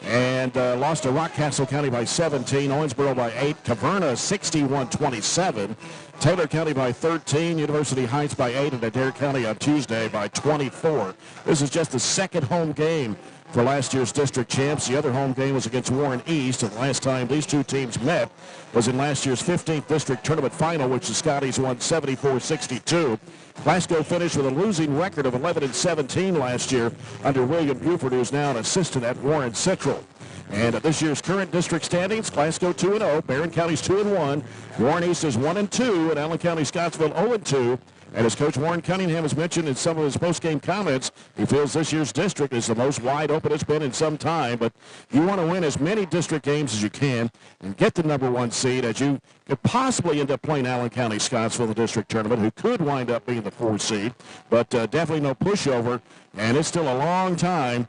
And lost to Rockcastle County by 17, Owensboro by 8, Caverna 61-27, Taylor County by 13, University Heights by 8, and Adair County on Tuesday by 24. This is just the second home game for last year's district champs. The other home game was against Warren East, and the last time these two teams met was in last year's 15th district tournament final, which the Scotties won 74-62. Glasgow finished with a losing record of 11-17 last year under William Buford, who's now an assistant at Warren Central. And at this year's current district standings, Glasgow 2-0, Barren County's 2-1, Warren East is 1-2, and Allen County Scottsville 0-2. And as Coach Warren Cunningham has mentioned in some of his post-game comments, he feels this year's district is the most wide open it's been in some time. But you want to win as many district games as you can and get the number 1 seed, as you could possibly end up playing Allen County Scottsville in the district tournament, who could wind up being the 4th seed. But definitely no pushover, and it's still a long time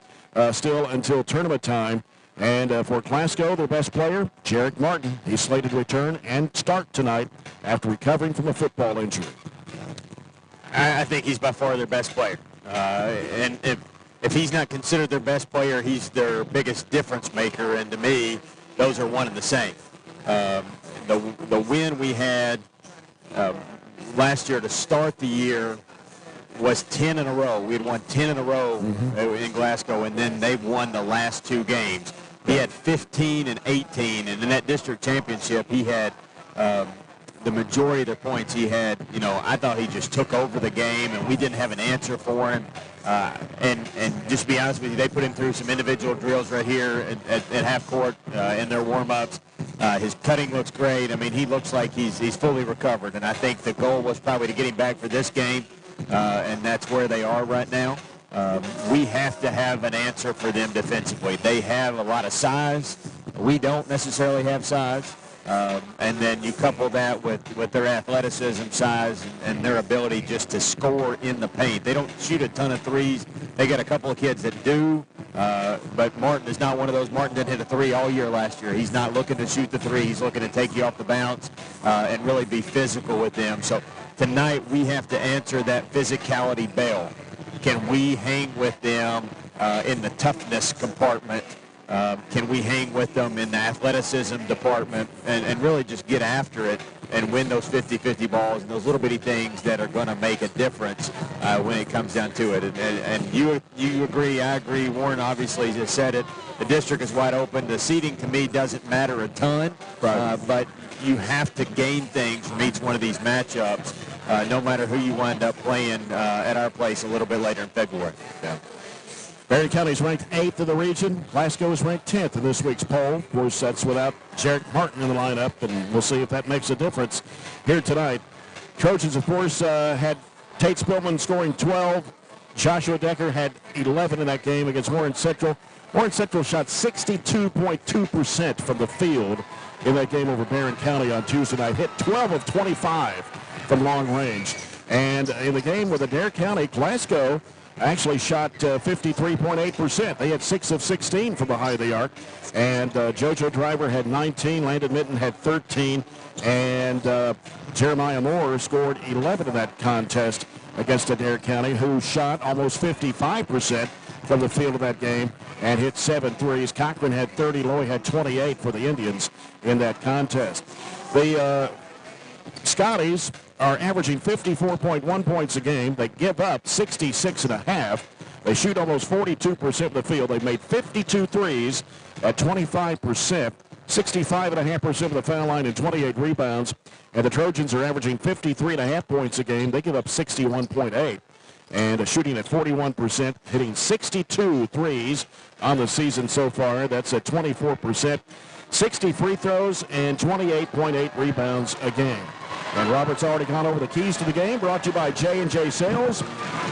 still until tournament time. And for Glasgow, their best player, Jarek Martin, he's slated to return and start tonight after recovering from a football injury. I think he's by far their best player. And if he's not considered their best player, he's their biggest difference maker. And to me, those are one and the same. The win we had last year to start the year was 10 in a row. We had won 10 in a row in Glasgow, and then they've won the last 2 games. He had 15 and 18, and in that district championship, he had the majority of the points he had. You know, I thought he just took over the game, and we didn't have an answer for him. And just to be honest with you, they put him through some individual drills right here at half court in their warm-ups. His cutting looks great. I mean, he looks like he's fully recovered, and I think the goal was probably to get him back for this game, and that's where they are right now. We have to have an answer for them defensively. They have a lot of size. We don't necessarily have size. And then you couple that with their athleticism, size, and their ability just to score in the paint. They don't shoot a ton of threes. They got a couple of kids that do, but Martin is not one of those. Martin didn't hit a 3 all year last year. He's not looking to shoot the 3. He's looking to take you off the bounce and really be physical with them. So tonight we have to answer that physicality bell. Can we hang with them in the toughness compartment? Can we hang with them in the athleticism department and really just get after it and win those 50-50 balls and those little bitty things that are going to make a difference when it comes down to it. And you agree, I agree. Warren obviously just said it. The district is wide open. The seeding to me doesn't matter a ton, but you have to gain things from each one of these matchups, no matter who you wind up playing at our place a little bit later in February. Yeah. Barren County is ranked 8th in the region. Glasgow is ranked 10th in this week's poll. Of course, that's without Jarek Martin in the lineup, and we'll see if that makes a difference here tonight. Trojans, of course, had Tate Spillman scoring 12. Joshua Decker had 11 in that game against Warren Central. Warren Central shot 62.2% from the field in that game over Barren County on Tuesday night. Hit 12 of 25 from long range. And in the game with Adair County, Glasgow actually shot 53.8%. They had 6 of 16 from the high of the arc. And JoJo Driver had 19. Landon Minton had 13. And Jeremiah Moore scored 11 in that contest against Adair County, who shot almost 55% from the field of that game and hit 7 threes. Cochran had 30. Lowy had 28 for the Indians in that contest. The Scotties are averaging 54.1 points a game. They give up 66.5. They shoot almost 42% of the field. They've made 52 threes at 25%, 65.5% of the foul line and 28 rebounds. And the Trojans are averaging 53.5 points a game. They give up 61.8. And shooting at 41%, hitting 62 threes on the season so far. That's at 24%. 60 free throws and 28.8 rebounds a game. And Robert's already gone over the keys to the game, brought to you by J&J Sales.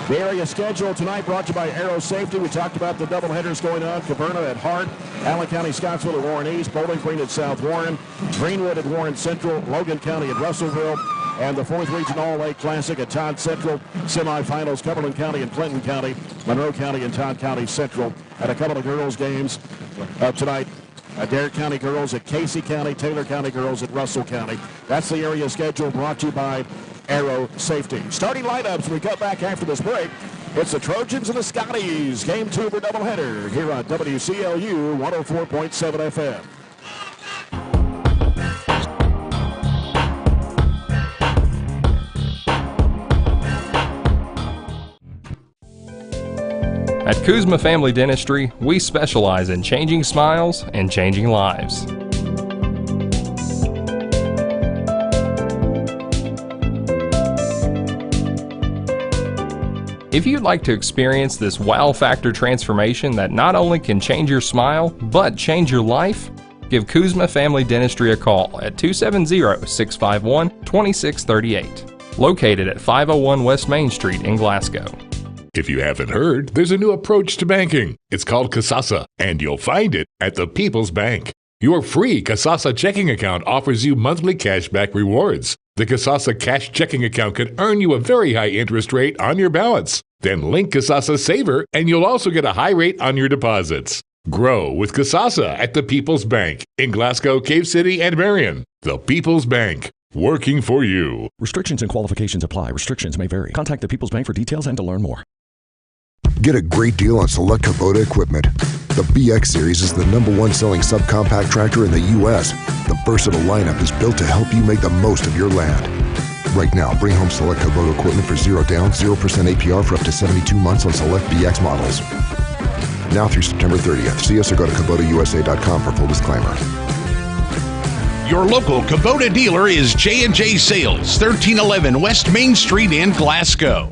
The area schedule tonight brought to you by Aero Safety. We talked about the doubleheaders going on. Caverna at Hart, Allen County, Scottsville at Warren East, Bowling Green at South Warren, Greenwood at Warren Central, Logan County at Russellville, and the 4th Region All-Lake Classic at Todd Central. Semifinals, Cumberland County and Clinton County, Monroe County and Todd County Central. And a couple of girls' games tonight. Adair County girls at Casey County, Taylor County girls at Russell County. That's the area schedule brought to you by Aero Safety. Starting lineups when we come back after this break. It's the Trojans and the Scotties. Game 2 of a doubleheader here on WCLU 104.7 FM. At Kuzma Family Dentistry, we specialize in changing smiles and changing lives. If you'd like to experience this wow factor transformation that not only can change your smile, but change your life, give Kuzma Family Dentistry a call at 270-651-2638. located at 501 West Main Street in Glasgow. If you haven't heard, there's a new approach to banking. It's called Kasasa, and you'll find it at the People's Bank. Your free Kasasa checking account offers you monthly cashback rewards. The Kasasa cash checking account can earn you a very high interest rate on your balance. Then link Kasasa Saver, and you'll also get a high rate on your deposits. Grow with Kasasa at the People's Bank in Glasgow, Cave City, and Barren. The People's Bank, working for you. Restrictions and qualifications apply. Restrictions may vary. Contact the People's Bank for details and to learn more. Get a great deal on select Kubota equipment. The BX Series is the #1 selling subcompact tractor in the U.S. The versatile lineup is built to help you make the most of your land. Right now, bring home select Kubota equipment for 0 down, 0% APR for up to 72 months on select BX models. Now through September 30th. See us or go to KubotaUSA.com for full disclaimer. Your local Kubota dealer is J&J Sales, 1311 West Main Street in Glasgow.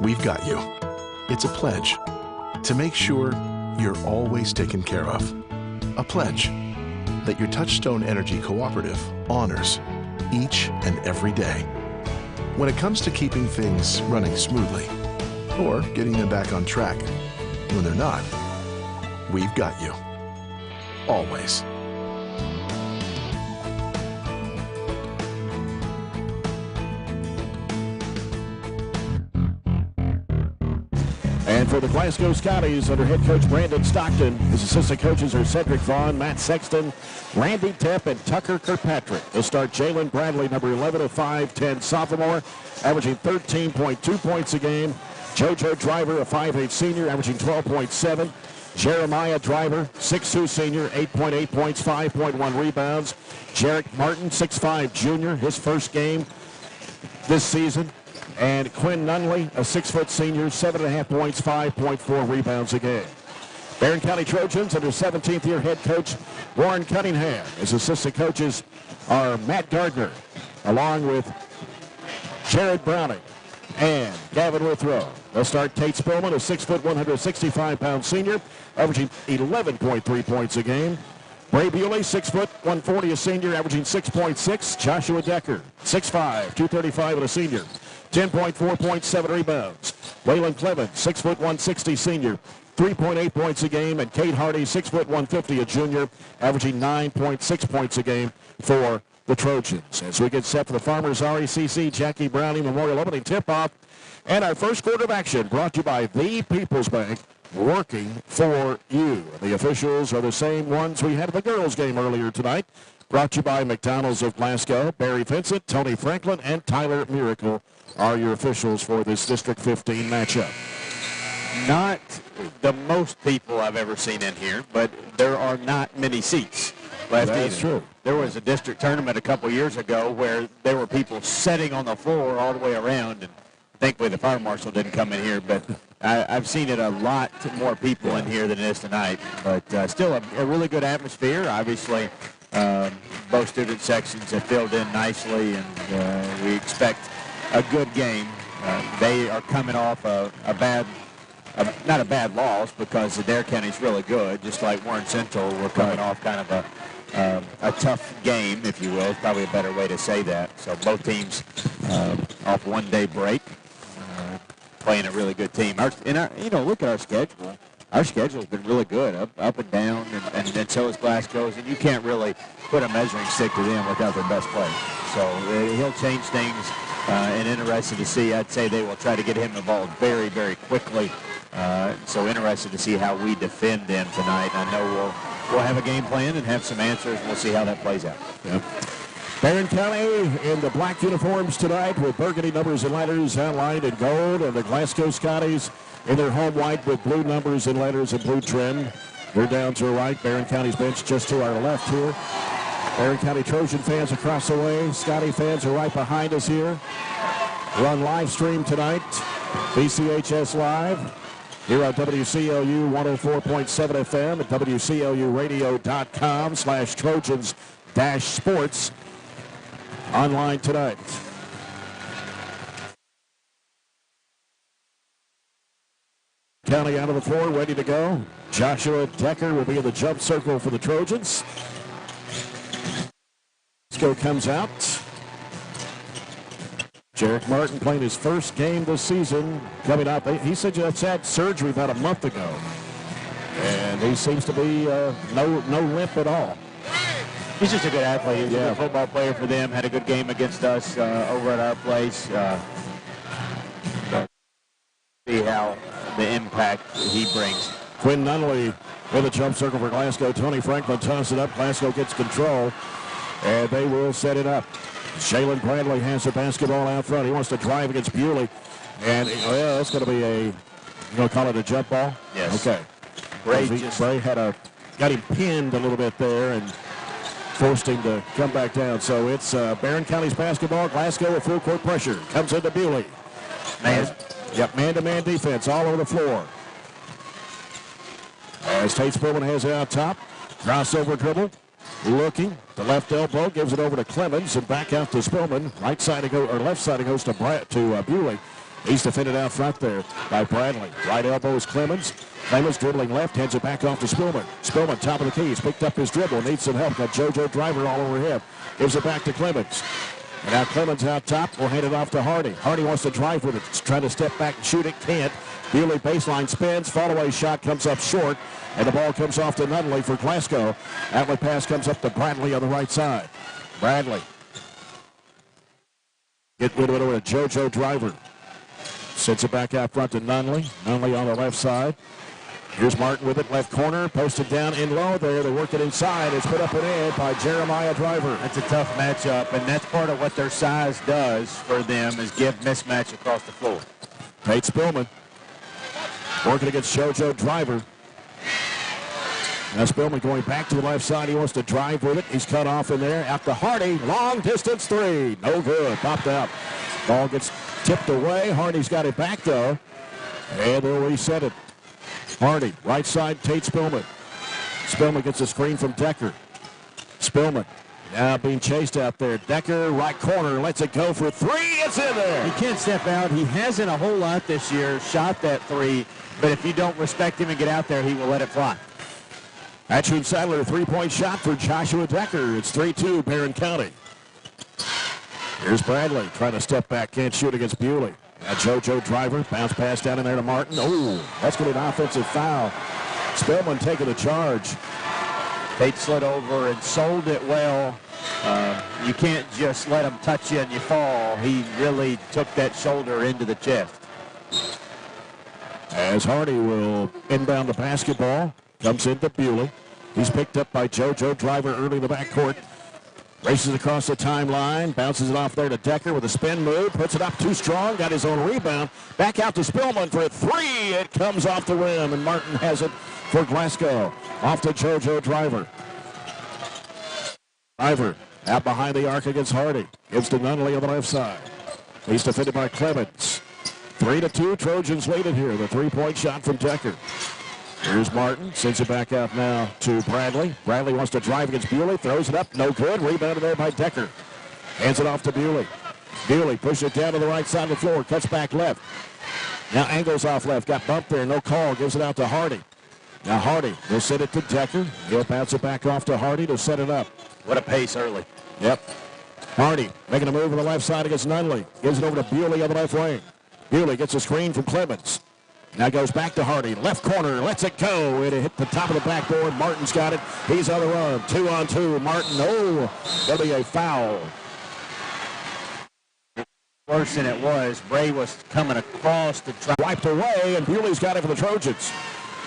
We've got you. It's a pledge to make sure you're always taken care of. A pledge that your Touchstone Energy Cooperative honors each and every day. When it comes to keeping things running smoothly or getting them back on track when they're not, we've got you. Always. And for the Glasgow Scotties, under head coach Brandon Stockton, his assistant coaches are Cedric Vaughn, Matt Sexton, Randy Tepp, and Tucker Kirkpatrick. They'll start Jalen Bradley, number 11, a 5'10 sophomore, averaging 13.2 points a game. JoJo Driver, a 5'8 senior, averaging 12.7. Jeremiah Driver, 6'2 senior, 8.8 points, 5.1 rebounds. Jarek Martin, 6'5 junior, his first game this season. And Quinn Nunley, a 6' senior, 7.5 points, 5.4 rebounds a game. Barren County Trojans under 17th year head coach Warren Cunningham. His assistant coaches are Matt Gardner, along with Jared Browning and Gavin Withrow. They'll start Tate Spillman, a 6', 165-pound senior, averaging 11.3 points a game. Bray Bewley, 6', 140, a senior, averaging 6.6. Joshua Decker, 6'5", 235, and a senior, 10.4 points, 7 rebounds. Waylon Clemens, 6', 160, senior, 3.8 points a game. And Kate Hardy, 6', 150, a junior, averaging 9.6 points a game for the Trojans. As we get set for the Farmers RECC Jackie Browning Memorial Opening Tip-Off. And our first quarter of action brought to you by the People's Bank, working for you. The officials are the same ones we had at the girls' game earlier tonight. Brought to you by McDonald's of Glasgow. Barry Vincent, Tony Franklin, and Tyler Miracle are your officials for this District 15 matchup. Not the most people I've ever seen in here, but there are not many seats left. That's true. There was a district tournament a couple years ago where there were people sitting on the floor all the way around, and thankfully the fire marshal didn't come in here, but I've seen it a lot more people in here than it is tonight. But still a really good atmosphere. Obviously, both student sections have filled in nicely, and we expect a good game. They are coming off not a bad loss, because Adair County's really good, just like Warren Central. We're coming off kind of a tough game, if you will. It's probably a better way to say that. So both teams off one-day break, playing a really good team. Look at our schedule. Our schedule's been really good, up and down, and so is Glasgow's, and you can't really put a measuring stick to them without their best player. So he'll change things, and interested to see. I'd say they will try to get him involved very, very quickly. So interested to see how we defend them tonight. I know we'll have a game plan and have some answers, and we'll see how that plays out. Yep. Barren County in the black uniforms tonight with burgundy numbers and letters outlined in gold, and the Glasgow Scotties in their home white with blue numbers and letters and blue trim. They're down to our right. Barren County's bench just to our left here. Barren County Trojan fans across the way. Scotty fans are right behind us here. We're on live stream tonight, BCHS Live, here on WCLU 104.7 FM at WCLUradio.com/Trojans-Sports. Online tonight. County out of the floor, ready to go. Joshua Decker will be in the jump circle for the Trojans. Go comes out. Jarek Martin playing his first game this season coming up. He said just had surgery about a month ago. And he seems to be no limp at all. He's just a good athlete. He's a good football player for them. Had a good game against us over at our place. See how the impact he brings. Quinn Nunley with a jump circle for Glasgow. Tony Franklin tosses it up. Glasgow gets control, and they will set it up. Shaylin Bradley has the basketball out front. He wants to drive against Bewley. And it's going to be you're going to call it a jump ball? Yes. Okay. Bray got him pinned a little bit there and forced him to come back down. So it's Barren County's basketball. Glasgow with full court pressure. Comes into Bewley. Man-to-man defense all over the floor. As Tate Spillman has it out top. Crossover dribble. Looking. The left elbow gives it over to Clemens and back out to Spillman. Left side it goes to Bewley. He's defended out front there by Bradley. Right elbow is Clemens. Clemens dribbling left, hands it back off to Spillman. Spillman, top of the key. He's picked up his dribble. Needs some help. Got JoJo Driver all over him. Gives it back to Clemens. And now Clemens out top will hand it off to Hardy. Hardy wants to drive with it. Trying to step back and shoot it. Can't. Bewley baseline spins. Fall-away shot comes up short. And the ball comes off to Nunley for Glasgow. Outlet pass comes up to Bradley on the right side. Bradley. Get rid of it over to JoJo Driver. Sends it back out front to Nunley. Nunley on the left side. Here's Martin with it, left corner, posted down in low there. They work it inside. It's put up and in by Jeremiah Driver. That's a tough matchup, and that's part of what their size does for them is give mismatch across the floor. Tate Spillman working against JoJo Driver. Now Spillman going back to the left side. He wants to drive with it. He's cut off in there. Out to Hardy. Long distance three. No good. Popped out. Ball gets tipped away. Hardy's got it back, though. And they'll reset it. Hardy, right side, Tate Spillman. Spillman gets a screen from Decker. Spillman now being chased out there. Decker, right corner, lets it go for three. It's in there. He can't step out. He hasn't a whole lot this year shot that three, but if you don't respect him and get out there, he will let it fly. Atchun Sadler, a three-point shot for Joshua Decker. It's 3-2, Barren County. Here's Bradley trying to step back, can't shoot against Bewley. Now JoJo Driver, bounce pass down in there to Martin. Oh, that's going to be an offensive foul. Spillman taking the charge. Tate slid over and sold it well. You can't just let him touch you and you fall. He really took that shoulder into the chest. As Hardy will inbound the basketball, comes into Bewley. He's picked up by JoJo Driver early in the backcourt. Races across the timeline, bounces it off there to Decker with a spin move, puts it up too strong, got his own rebound. Back out to Spillman for a three. It comes off the rim, and Martin has it for Glasgow. Off to JoJo Driver. Driver out behind the arc against Hardy. Gives to Nunley on the left side. He's defended by Clemens. 3-2, Trojans leading here. The three-point shot from Decker. Here's Martin, sends it back out now to Bradley. Bradley wants to drive against Bewley, throws it up, no good. Rebounded there by Decker. Hands it off to Bewley. Bewley pushes it down to the right side of the floor, cuts back left. Now angles off left, got bumped there, no call, gives it out to Hardy. Now Hardy will send it to Decker. He'll bounce it back off to Hardy to set it up. What a pace early. Yep. Hardy making a move on the left side against Nunley. Gives it over to Bewley on the left wing. Bewley gets a screen from Clemens. Now goes back to Hardy. Left corner, lets it go. It hit the top of the backboard. Martin's got it. He's on the run. 2-on-2. Martin, that'll be a foul. Worse than it was. Bray was coming across to try. Wiped away, and Bewley's got it for the Trojans.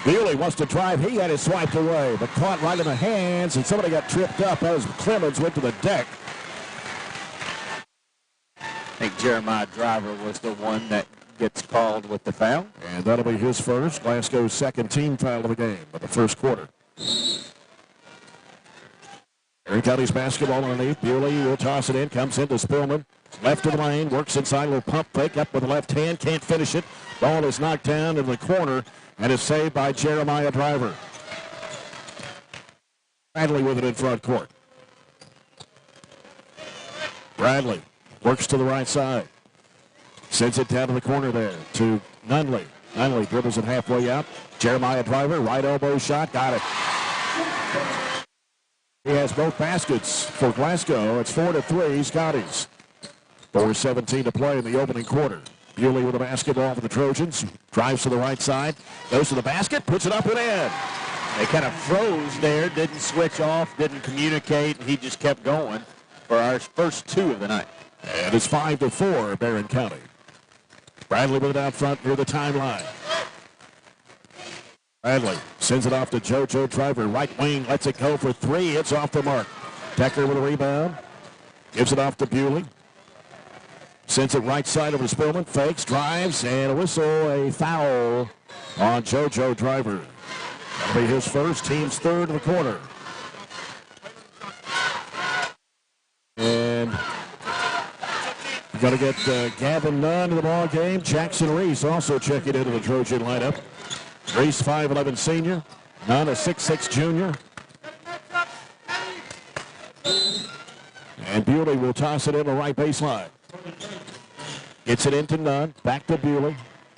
Bewley wants to drive. He had it swiped away, but caught right in the hands, and somebody got tripped up as Clemens went to the deck. I think Jeremiah Driver was the one that gets called with the foul. And that'll be his first. Glasgow's second team foul of the game of the first quarter. Barren County's basketball underneath. Bewley will toss it in. Comes into Spillman. Left of the lane. Works inside. A little pump fake up with the left hand. Can't finish it. Ball is knocked down in the corner and is saved by Jeremiah Driver. Bradley with it in front court. Bradley works to the right side. Sends it down to the corner there to Nunley. Nunley dribbles it halfway out. Jeremiah Driver, right elbow shot, got it. He has both baskets for Glasgow. It's 4-3, Scotties. 4:17 to play in the opening quarter. Bewley with the basketball for the Trojans. Drives to the right side. Goes to the basket. Puts it up and in. They kind of froze there. Didn't switch off. Didn't communicate. And he just kept going for our first 2 of the night. And it's 5-4, Barren County. Bradley with it out front near the timeline. Bradley sends it off to JoJo Driver. Right wing lets it go for 3. It's off the mark. Decker with a rebound. Gives it off to Bewley. Sends it right side over to Spillman. Fakes, drives, and a whistle. A foul on JoJo Driver. That'll be his first, team's 3rd in the quarter. And we're going to get Gavin Nunn to the ball game. Jackson Reese also checking into the Trojan lineup. Reese, 5'11 senior. Nunn, a 6'6 junior. And Bewley will toss it in the right baseline. Gets it into Nunn. Back to Bewley.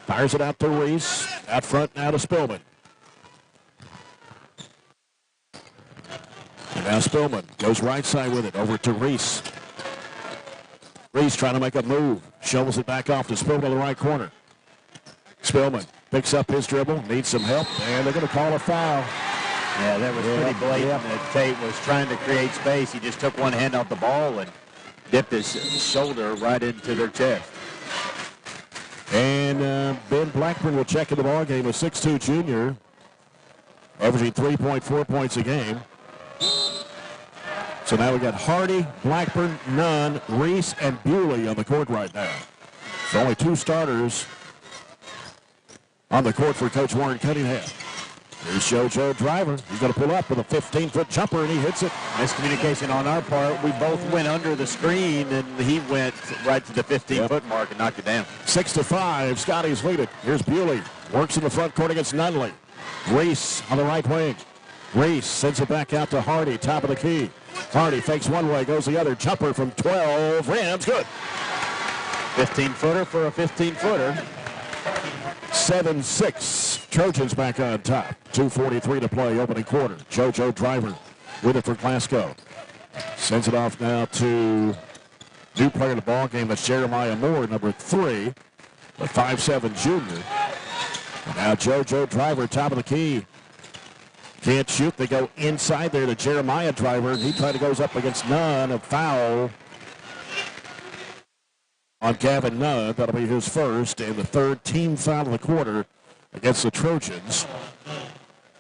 Fires it out to Reese. Out front now to Spillman. And now Spillman goes right side with it over to Reese. Reese trying to make a move. Shovels it back off to Spillman in the right corner. Spillman picks up his dribble. Needs some help. And they're going to call a foul. Yeah, that was pretty blatant. That Tate was trying to create space. He just took one hand off the ball and dipped his shoulder right into their chest. And Ben Blackburn will check in the ball game, a 6'2 junior, averaging 3.4 points a game. So now we got Hardy, Blackburn, Nunn, Reese, and Bewley on the court right now. So only 2 starters on the court for Coach Warren Cunningham. Here's JoJo Driver. He's going to pull up with a 15-foot jumper, and he hits it. Miscommunication on our part. We both went under the screen, and he went right to the 15-foot mark and knocked it down. 6-5, Scotties lead it. Here's Bewley. Works in the front court against Nunley. Reese on the right wing. Reese sends it back out to Hardy, top of the key. Hardy fakes one way, goes the other. Jumper from 12. Rams, good. 15-footer for a 15-footer. 7-6. Trojans back on top. 2:43 to play, opening quarter. JoJo Driver with it for Glasgow. Sends it off now to new player in the ball game. That's Jeremiah Moore, number 3, the 5'7 junior. And now JoJo Driver, top of the key. Can't shoot. They go inside there to Jeremiah Driver. He tried to goes up against Nunn. A foul on Gavin Nunn. That'll be his first and the 3rd team foul of the quarter against the Trojans.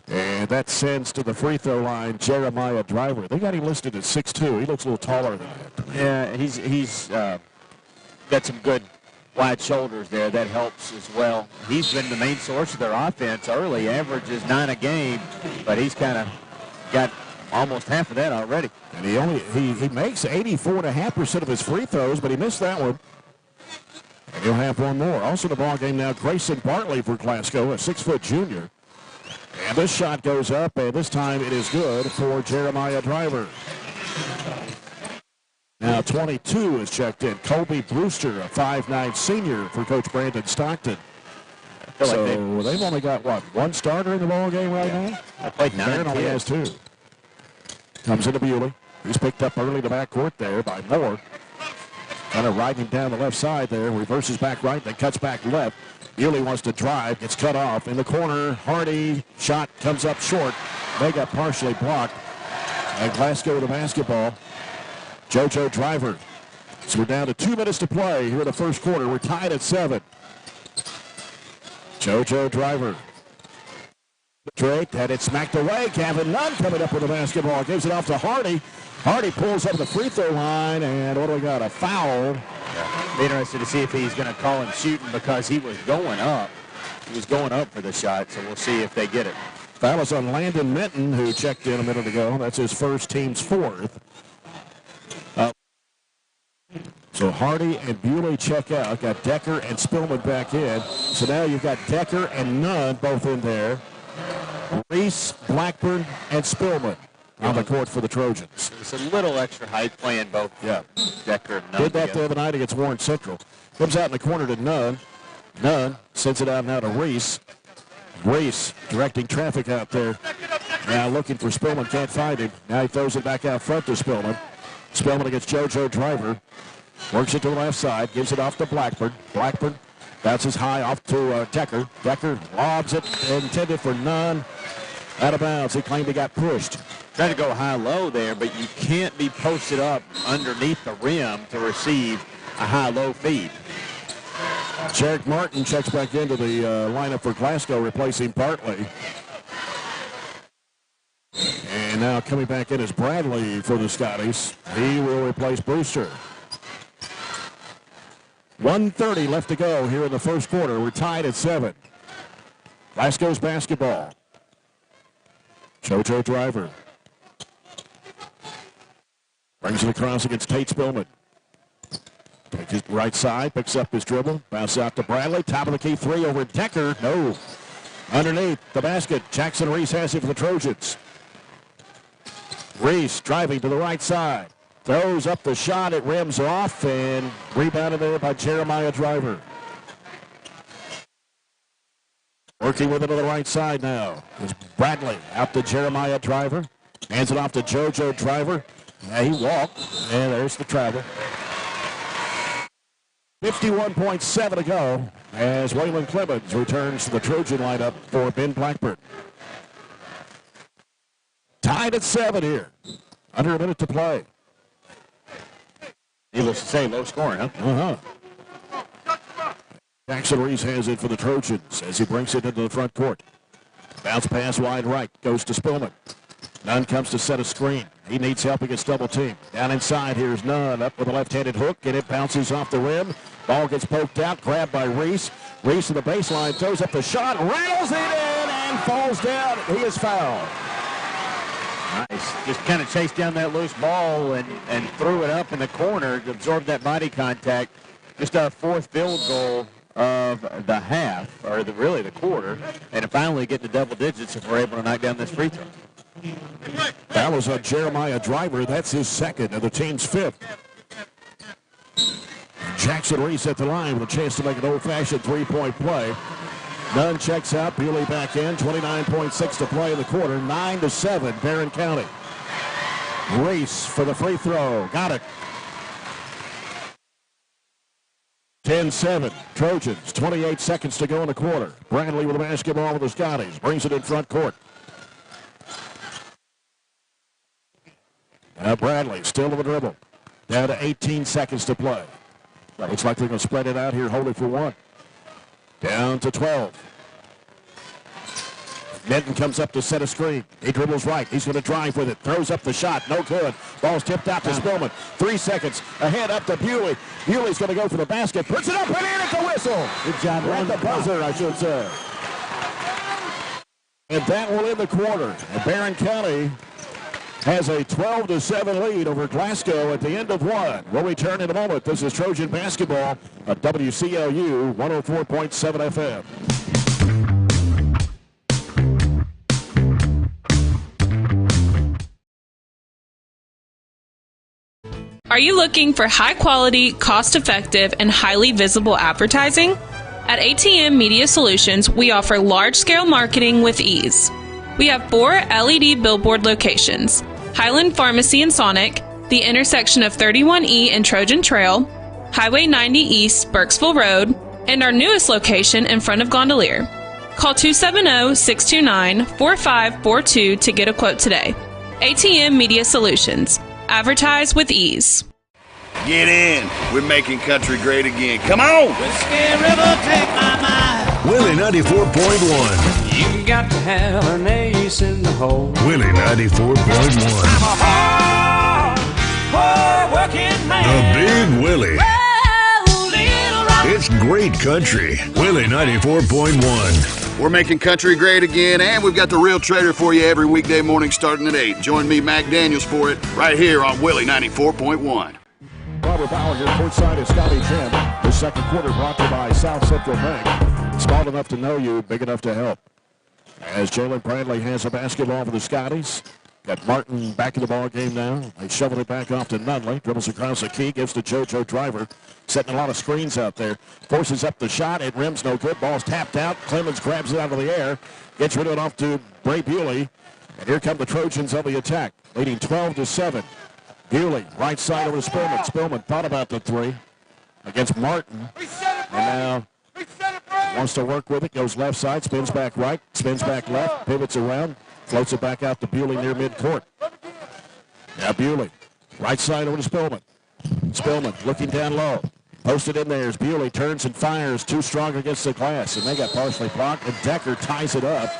And that sends to the free throw line Jeremiah Driver. They got him listed at 6'2". He looks a little taller than that. Yeah, he's got some good wide shoulders there. That helps as well. He's been the main source of their offense early. Average is 9 a game, but he's kind of got almost half of that already. And he makes 84.5% of his free throws, but he missed that one. And he'll have one more. Also in the ball game now, Grayson Bartley for Glasgow, a 6-foot junior. And this shot goes up, and this time it is good for Jeremiah Driver. Now 22 is checked in. Colby Brewster, a 5'9 senior for Coach Brandon Stockton. So they've only got, what, 1 starter in the ball game right now? I played 9. Barren only has 2. Comes into Bewley. He's picked up early to backcourt there by Moore. Kind of riding down the left side there. Reverses back right, then cuts back left. Bewley wants to drive, gets cut off. In the corner, Hardy, shot comes up short. They got partially blocked. And Glasgow with the basketball. JoJo Driver. So we're down to 2 minutes to play here in the first quarter. We're tied at 7. JoJo Driver. Drake had it smacked away. Gavin Nunn coming up with the basketball. Gives it off to Hardy. Hardy pulls up the free throw line, and what do we got? A foul. Be interested to see if he's going to call him shooting because he was going up. He was going up for the shot, so we'll see if they get it. Foul is on Landon Minton, who checked in a minute ago. That's his first, team's 4th. So Hardy and Bewley check out. Got Decker and Spillman back in. So now you've got Decker and Nunn both in there. Reese, Blackburn, and Spillman on the court for the Trojans. It's a little extra height playing both. Yeah. Decker and Nunn. Did that the other night against Warren Central. Comes out in the corner to Nunn. Nunn sends it out now to Reese. Reese directing traffic out there. Now looking for Spillman. Can't find him. Now he throws it back out front to Spillman. Spillman against JoJo Driver. Works it to the left side, gives it off to Blackburn. Blackburn bounces high off to Decker. Decker lobs it, intended for none. Out of bounds. He claimed he got pushed. Tried to go high-low there, but you can't be posted up underneath the rim to receive a high-low feed. Jarek Martin checks back into the lineup for Glasgow, replacing Bartley. And now coming back in is Bradley for the Scotties. He will replace Brewster. 1:30 left to go here in the first quarter. We're tied at 7. Glasgow's basketball. JoJo Driver. Brings it across against Tate Spillman. Takes his right side, picks up his dribble, bounces out to Bradley. Top of the key three over Decker. No. Underneath the basket, Jackson Reese has it for the Trojans. Reese driving to the right side. Throws up the shot, it rims off, and rebounded there by Jeremiah Driver. Working with it to the right side now is Bradley. Out to Jeremiah Driver. Hands it off to JoJo Driver. Now he walked, and there's the travel. 51.7 to go as Waylon Clemens returns to the Trojan lineup for Ben Blackburn. Tied at 7 here. Under a minute to play. Needless to say, low scoring, huh? Jackson Reese has it for the Trojans as he brings it into the front court. Bounce pass wide right, goes to Spillman. Nunn comes to set a screen. He needs help against double team. Down inside, here's Nunn up with a left-handed hook, and it bounces off the rim. Ball gets poked out, grabbed by Reese. Reese to the baseline, throws up the shot, rattles it in, and falls down. He is fouled. Nice. Just kind of chased down that loose ball and threw it up in the corner to absorb that body contact. Just our fourth field goal of the half, or really the quarter, and to finally get to double digits if we're able to knock down this free throw. That was a Jeremiah Driver. That's his second and the team's 5th. Jackson Reese at the line with a chance to make an old-fashioned three-point play. Nunn checks out. Bewley back in. 29.6 to play in the quarter. 9-7, Barren County. Reese for the free throw. Got it. 10-7, Trojans. 28 seconds to go in the quarter. Bradley with the basketball with the Scotties. Brings it in front court. Now Bradley still with the dribble. Down to 18 seconds to play. Looks like they're going to spread it out here, hold it for one. Down to 12. Denton comes up to set a screen. He dribbles right. He's going to drive with it. Throws up the shot. No good. Ball's tipped out to Spillman. 3 seconds. Ahead up to Bewley. Bewley's going to go for the basket. Puts it up and in at the whistle. Good job. At the buzzer, I should say. And that will end the quarter. And Barren County has a 12-7 lead over Glasgow at the end of one. We'll return in a moment. This is Trojan basketball at WCLU 104.7 FM. Are you looking for high-quality, cost-effective, and highly visible advertising? At ATM Media Solutions, we offer large-scale marketing with ease. We have 4 LED billboard locations: Highland Pharmacy in Sonic, the intersection of 31E and Trojan Trail, Highway 90 East, Burkesville Road, and our newest location in front of Gondolier. Call 270-629-4542 to get a quote today. ATM Media Solutions. Advertise with ease. Get in. We're making country great again. Come on. Whiskey River, take my mind. Willie 94.1. You got to have an ace in the hole. Willie 94.1. I'm a hard working man. The Big Willie. Oh, little rock. It's great country. Willie 94.1. We're making country great again, and we've got the Real Trader for you every weekday morning starting at 8. Join me, Mac Daniels, for it right here on Willie 94.1. Robert Bauer here courtside at Scottie Gym. The second quarter brought to you by South Central Bank. Small enough to know you, big enough to help. As Jalen Bradley has a basketball for the Scotties. Got Martin back in the ball game now. They shovel it back off to Nunley. Dribbles across the key, gives to JoJo Driver. Setting a lot of screens out there. Forces up the shot. It rims no good. Ball's tapped out. Clemens grabs it out of the air. Gets rid of it off to Bray Bewley. And here come the Trojans on the attack, leading 12-7. Bewley, right side over to Spillman. Spillman thought about the three against Martin. And now wants to work with it. Goes left side, spins back right, spins back left, pivots around, floats it back out to Bewley near midcourt. Now Bewley, right side over to Spillman. Spillman looking down low. Posted in there as Bewley turns and fires. Too strong against the glass, and they got partially blocked, and Decker ties it up.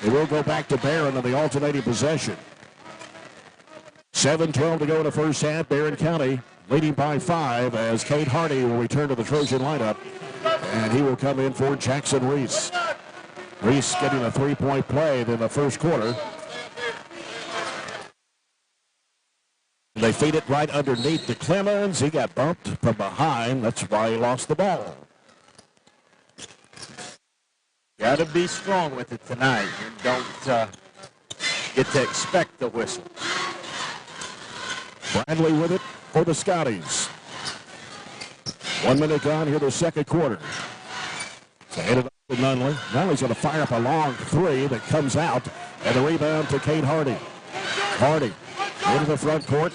It will go back to Barren on the alternating possession. 7:12 to go in the first half. Barren County leading by 5 as Cade Hardy will return to the Trojan lineup, and he will come in for Jackson Reese. Reese getting a three-point play in the first quarter. They feed it right underneath to Clemens. He got bumped from behind. That's why he lost the ball. Got to be strong with it tonight and don't get to expect the whistle. Bradley with it for the Scotties. 1 minute gone here the second quarter. So hand it up to Nunley. Nunley's going to fire up a long three that comes out, and the rebound to Cade Hardy. Hardy into the front court.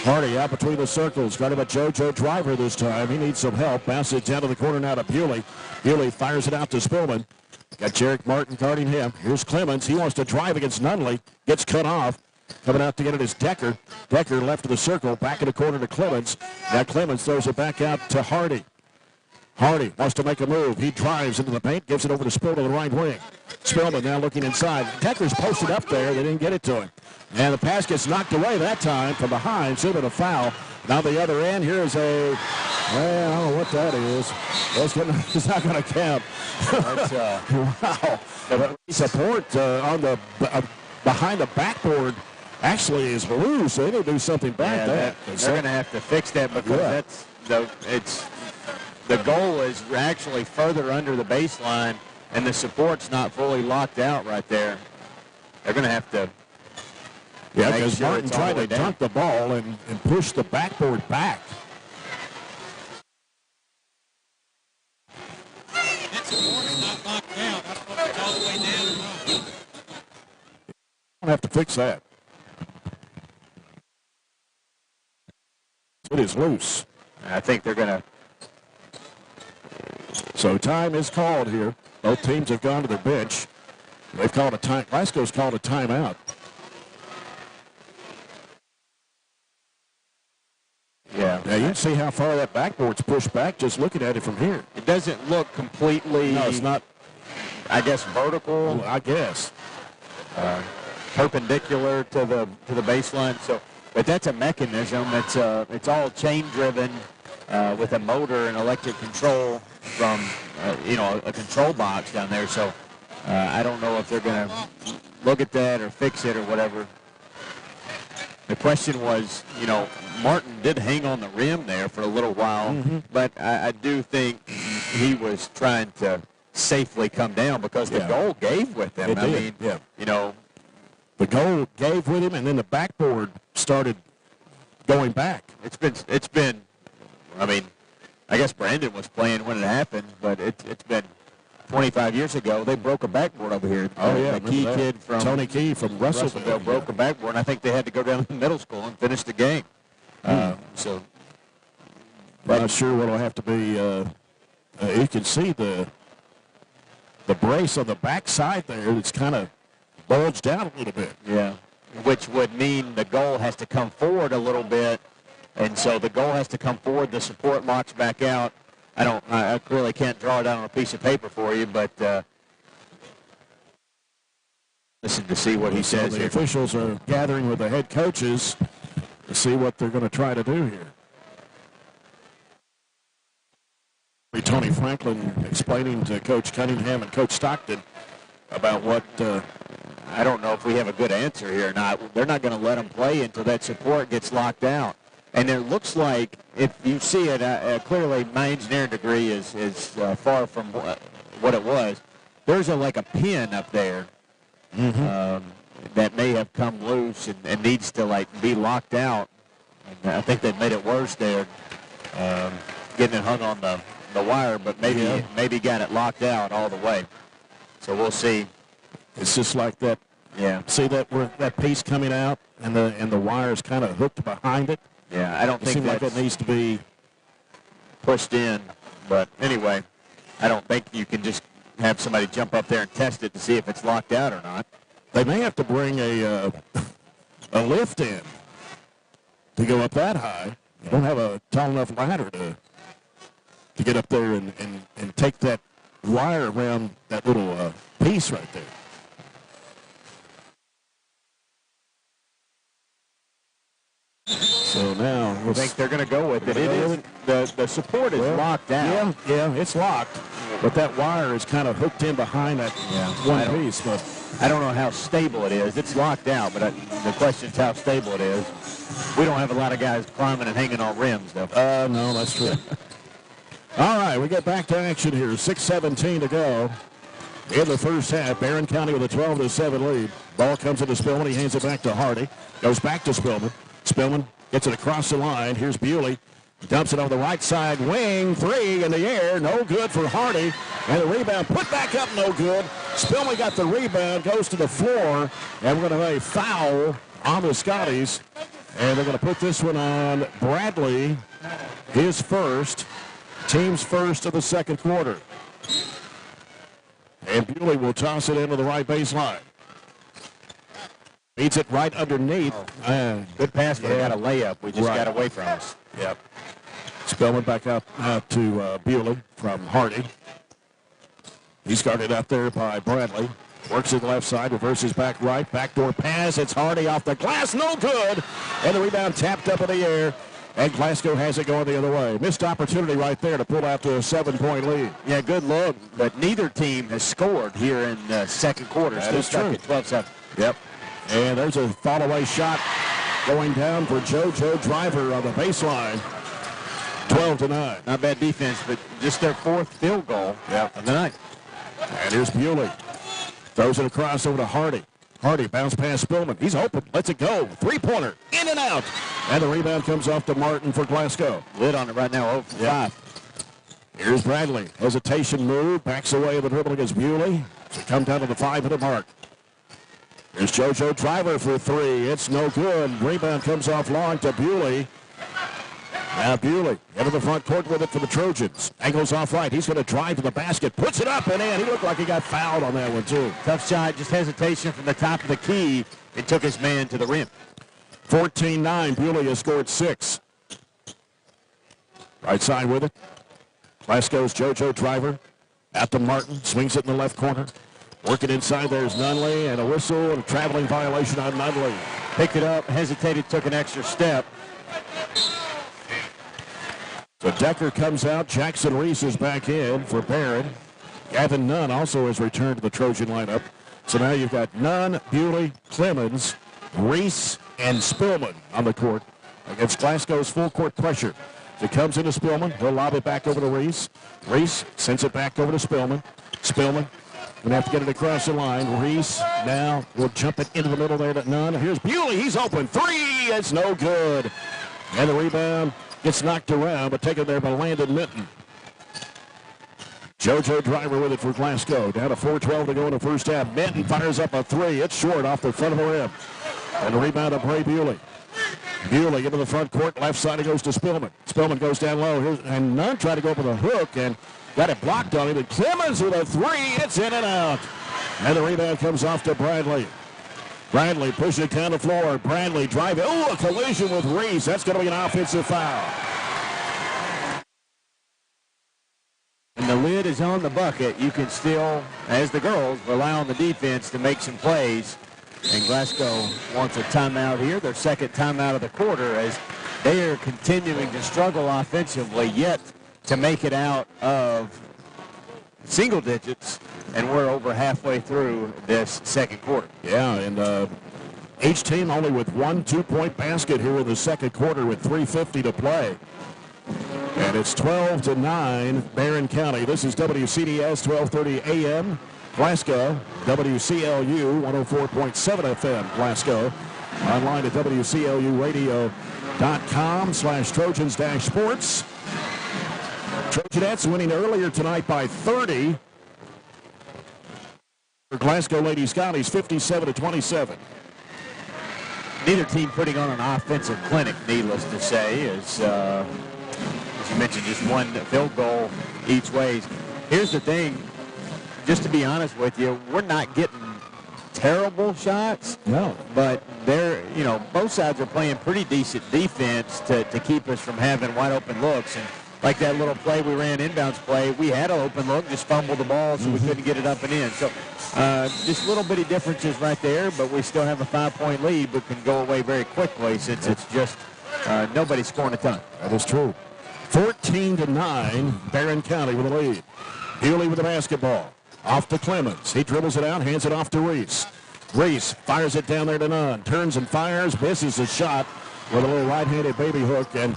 Hardy out between the circles. Got him a JoJo driver this time. He needs some help. Bounces it down to the corner now to Bewley. Bewley fires it out to Spillman. Got Jarek Martin guarding him. Here's Clemens. He wants to drive against Nunley. Gets cut off. Coming out to get it is Decker. Decker left of the circle. Back in the corner to Clemens. Now Clemens throws it back out to Hardy. Hardy wants to make a move. He drives into the paint. Gives it over to Spillman on the right wing. Spillman now looking inside. Decker's posted up there. They didn't get it to him. And the pass gets knocked away that time from behind. Should have been a foul. Now the other end. Here's a, well, I don't know what that is. It's not going to count. Wow. Support on the behind the backboard actually is loose. They need to do something back there. They're going to have to fix that because the goal is actually further under the baseline, and the support's not fully locked out right there. They're going to have to. Yeah, because Martin tried to dunk the ball and push the backboard back. Don't have to fix that. It is loose. I think they're going to. So time is called here. Both teams have gone to their bench. They've called a time. Glasgow's called a timeout. Yeah. Now you can see how far that backboard's pushed back just looking at it from here. It doesn't look completely. No, it's not. I guess vertical. Well, I guess. Perpendicular to the baseline. So, but that's a mechanism. It's all chain driven with a motor and electric control from a control box down there. So I don't know if they're going to look at that or fix it or whatever. The question was, Martin did hang on the rim there for a little while, but I do think he was trying to safely come down because the goal gave with him. The goal gave with him, and then the backboard started going back. It's been. I guess Brandon was playing when it happened, but it's been 25 years ago. They broke a backboard over here. The Key kid from Tony Key from Russellville broke a backboard, and I think they had to go down to middle school and finish the game. So, I'm not sure what will have to be. You can see the brace on the back side there. It's kind of bulged out a little bit. Yeah, which would mean the goal has to come forward a little bit, and so the goal has to come forward. The support locks back out. I really can't draw it out on a piece of paper for you, but listen to see what he says the here. Officials are gathering with the head coaches to see what they're going to try to do here. Tony Franklin explaining to Coach Cunningham and Coach Stockton about what. I don't know if we have a good answer here or not. They're not going to let them play until that support gets locked out. And it looks like, if you see it, clearly my engineering degree is far from what it was. There's a pin up there that may have come loose and needs to be locked out. And I think they made it worse there, getting it hung on the wire, but maybe got it locked out all the way. So we'll see. It's just like that Yeah. See that piece coming out, and the wire is kind of hooked behind it. Yeah, I don't think seems like it needs to be pushed in. But anyway, I don't think you can just have somebody jump up there and test it to see if it's locked out or not. They may have to bring a lift in to go up that high. You don't have a tall enough ladder to get up there and take that wire around that little piece right there. So now I think they're going to go with it. It is the support is locked out. Yeah, it's locked. But that wire is kind of hooked in behind that one piece. But I don't know how stable it is. It's locked out, but the question is how stable it is. We don't have a lot of guys climbing and hanging on rims, though. No, that's true. All right, we get back to action here. 6:17 to go in the first half. Barren County with a 12-7 lead. Ball comes into Spillman. He hands it back to Hardy. Goes back to Spillman. Spillman gets it across the line. Here's Bewley. Dumps it on the right side wing. 3 in the air. No good for Hardy. And the rebound put back up. No good. Spillman got the rebound. Goes to the floor. And we're going to have a foul on the Scotties. And they're going to put this one on Bradley. His first. Team's first of the second quarter. And Bewley will toss it into the right baseline. Beats it right underneath. Good pass, but they got a layup. We just got away from us. Yep. Spillman back out to Bewley from Hardy. He's guarded out there by Bradley. Works to the left side, reverses back right. Backdoor pass. It's Hardy off the glass. No good. And the rebound tapped up in the air. And Glasgow has it going the other way. Missed opportunity right there to pull out to a 7-point lead. Yeah, good look. But neither team has scored here in the second quarter. That is true. 12-7. Yep. And there's a fall-away shot going down for JoJo Driver on the baseline. 12-9. Not bad defense, but just their fourth field goal of the night. And here's Bewley. Throws it across over to Hardy. Hardy bounce past Spillman. He's open. Lets it go. Three-pointer. In and out. And the rebound comes off to Martin for Glasgow. Lid on it right now. 0 for 5. Here's Bradley. Hesitation move. Backs away of the dribble against Bewley. So come down to the 5-minute mark. Here's JoJo Driver for 3. It's no good. Rebound comes off long to Bewley. Now Bewley into the front court with it for the Trojans. Angles off right. He's going to drive to the basket. Puts it up and in. He looked like he got fouled on that one, too. Tough shot. Just hesitation from the top of the key. It took his man to the rim. 14-9. Bewley has scored 6. Right side with it. Glasgow's JoJo Driver. Out to Martin. Swings it in the left corner. Working inside, there's Nunley, and a whistle and a traveling violation on Nunley. Picked it up, hesitated, took an extra step. So Decker comes out. Jackson Reese is back in for Barren. Gavin Nunn also has returned to the Trojan lineup. So now you've got Nunn, Bewley, Clemens, Reese, and Spillman on the court against Glasgow's full court pressure. So it comes into Spillman. He'll lob it back over to Reese. Reese sends it back over to Spillman. Spillman going to have to get it across the line. Reese now will jump it into the middle there to Nunn. Here's Bewley. He's open. 3. It's no good. And the rebound gets knocked around, but taken there by Landon Minton. JoJo Driver with it for Glasgow. Down to 4:12 to go in the first half. Minton fires up a 3. It's short off the front of the rim. And the rebound of Bray Bewley. Bewley into the front court. Left side, it goes to Spillman. Spillman goes down low. And Nunn tried to go up with a hook and got it blocked on him. And Clemens with a 3. It's in and out. And the rebound comes off to Bradley. Bradley pushing it down the floor. Bradley driving. Oh, a collision with Reese. That's going to be an offensive foul. When the lid is on the bucket, you can still, as the girls, rely on the defense to make some plays. And Glasgow wants a timeout here, their second timeout of the quarter, as they are continuing to struggle offensively, yet to make it out of single digits, and we're over halfway through this second quarter. Yeah, and each team only with 1 2-point basket here in the second quarter with 3:50 to play. And it's 12-9, Barren County. This is WCDS 1230 AM, Glasgow, WCLU 104.7 FM, Glasgow. Online at WCLUradio.com/Trojans-Sports. Trojanettes winning earlier tonight by 30 For Glasgow Lady-Scotties, 57-27. Neither team putting on an offensive clinic, needless to say, as you mentioned, just one field goal each way. Here's the thing, just to be honest with you, we're not getting terrible shots. No. But both sides are playing pretty decent defense to keep us from having wide open looks. And like that little play we ran, inbounds play, we had an open look, just fumbled the ball, so we couldn't get it up and in. So just little bitty differences right there, but we still have a 5-point lead, but can go away very quickly since it's just nobody scoring a ton. That is true. 14-9, Barren County with the lead. Bewley with the basketball. Off to Clemens. He dribbles it out, hands it off to Reese. Reese fires it down there to Nunn. Turns and fires, misses the shot with a little right-handed baby hook. And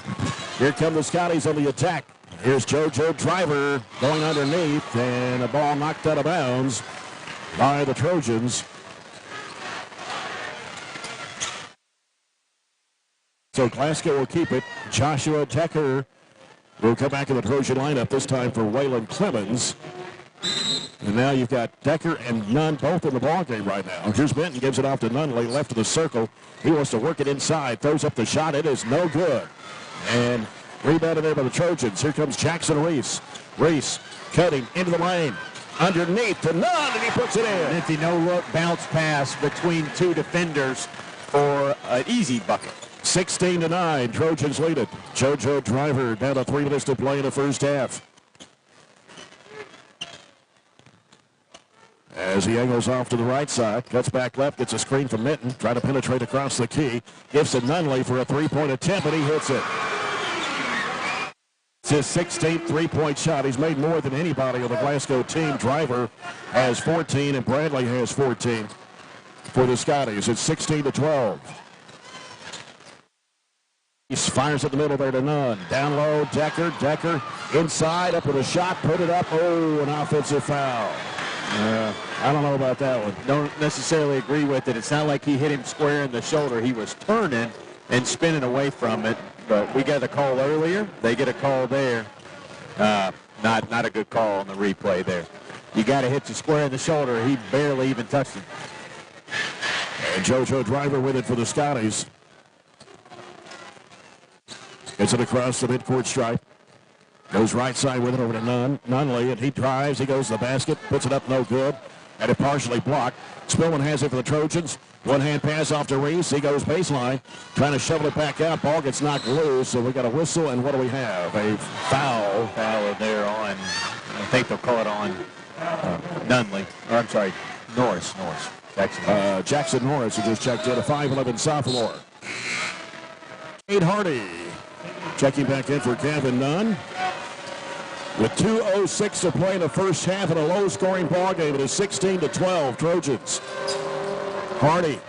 here come the Scotties on the attack. Here's JoJo Driver going underneath, and a ball knocked out of bounds by the Trojans. So Glasgow will keep it. Joshua Decker will come back in the Trojan lineup, this time for Waylon Clemens. And now you've got Decker and Nunn both in the ballgame right now. Here's Benton, gives it off to Nunley, left of the circle. He wants to work it inside, throws up the shot. It is no good. And rebounded there by the Trojans. Here comes Jackson Reese. Reese cutting into the lane. Underneath to Nunn, and he puts it in. Empty no-look bounce pass between two defenders for an easy bucket. 16-9, Trojans lead it. JoJo Driver down to 3 minutes to play in the first half. As he angles off to the right side, cuts back left, gets a screen from Minton, trying to penetrate across the key. Gives to Nunley for a three-point attempt, and he hits it. It's his 16th three-point shot. He's made more than anybody on the Glasgow team. Driver has 14, and Bradley has 14 for the Scotties. It's 16-12. He fires at the middle there to Nunn. Down low, Decker. Decker inside, up with a shot, put it up. Oh, an offensive foul. I don't know about that one. Don't necessarily agree with it. It's not like he hit him square in the shoulder. He was turning and spinning away from it. But we got a call earlier. They get a call there. Not a good call on the replay there. You got to hit you square in the shoulder. He barely even touched him. And JoJo Driver with it for the Scotties. Gets it across the midcourt stripe. Goes right side with it over to Nunley, and he drives. He goes to the basket, puts it up, no good. And it partially blocked. Spillman has it for the Trojans. One-hand pass off to Reese. He goes baseline, trying to shovel it back out. Ball gets knocked loose, so we got a whistle, and what do we have? A foul. Foul there on, I think they'll call it on Nunley. Or I'm sorry, Norris. Jackson Norris, who just checked in, a 5'11 sophomore. Cade Hardy checking back in for Kevin Nunn. With 2:06 to play in the first half in a low-scoring ball game, it is 16-12 Trojans. Hardy,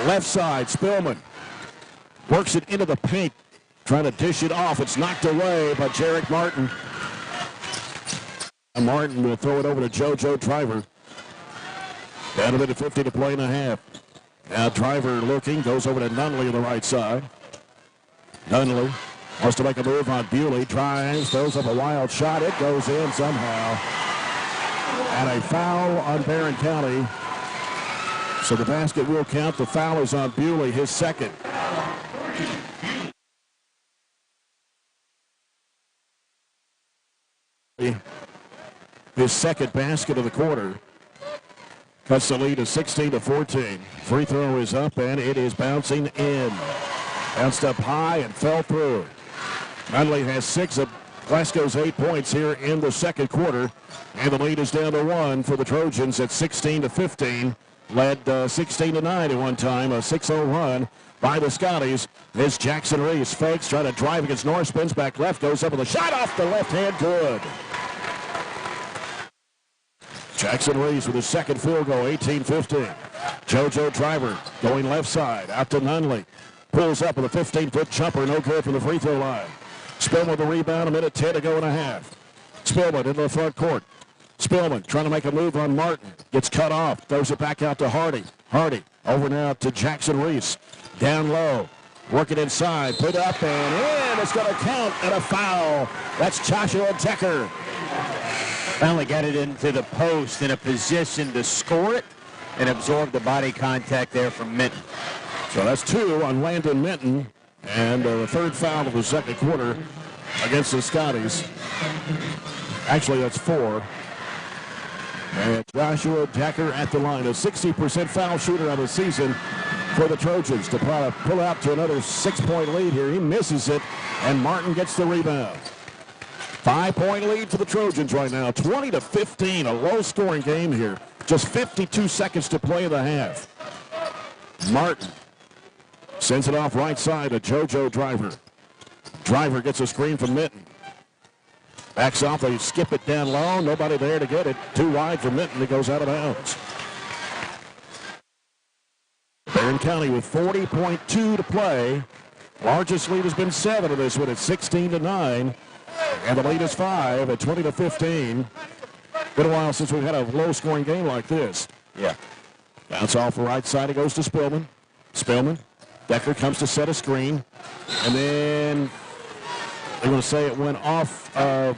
left side, Spillman works it into the paint, trying to dish it off. It's knocked away by Jarek Martin. And Martin will throw it over to JoJo Driver. Down a minute 50 to play in the half. Now Driver looking, goes over to Nunley on the right side. Nunley wants to make a move on Bewley, drives, throws up a wild shot. It goes in somehow. And a foul on Barren County. So the basket will count. The foul is on Bewley, his second. His second basket of the quarter. Cuts the lead to 16-14. Free throw is up, and it is bouncing in. Bounced up high and fell through. Nunley has 6 of Glasgow's 8 points here in the second quarter. And the lead is down to 1 for the Trojans at 16-15. Led 16-9 at one time. A 6-0 run by the Scotties. This Jackson Reese fakes, trying to drive against Norris, spins back left, goes up with a shot off the left hand, good. Jackson Reese with his second field goal, 18-15. JoJo Driver going left side, out to Nunley. Pulls up with a 15-foot jumper, no good from the free throw line. Spillman with the rebound, a minute 10 to go and a half. Spillman into the front court. Spillman trying to make a move on Martin. Gets cut off, throws it back out to Hardy. Hardy over now to Jackson Reese. Down low, work it inside, put up and in. It's going to count and a foul. That's Joshua Decker. Finally got it into the post in a position to score it and absorb the body contact there from Minton. So that's 2 on Landon Minton, and the third foul of the second quarter against the Scotties. Actually, that's 4. And Joshua Decker at the line, a 60% foul shooter on the season for the Trojans to pull out to another 6-point lead here. He misses it, and Martin gets the rebound. 5-point lead for the Trojans right now, 20-15, a low-scoring game here. Just 52 seconds to play in the half. Martin sends it off right side to JoJo Driver. Driver gets a screen from Minton. Backs off, they skip it down low. Nobody there to get it. Too wide for Minton. It goes out of bounds. Barren County with 40.2 to play. Largest lead has been 7 of this one at 16-9. And the lead is 5 at 20-15. Been a while since we've had a low-scoring game like this. Yeah. Bounce off the right side. It goes to Spillman. Spillman. Decker comes to set a screen. And then they're going to say it went off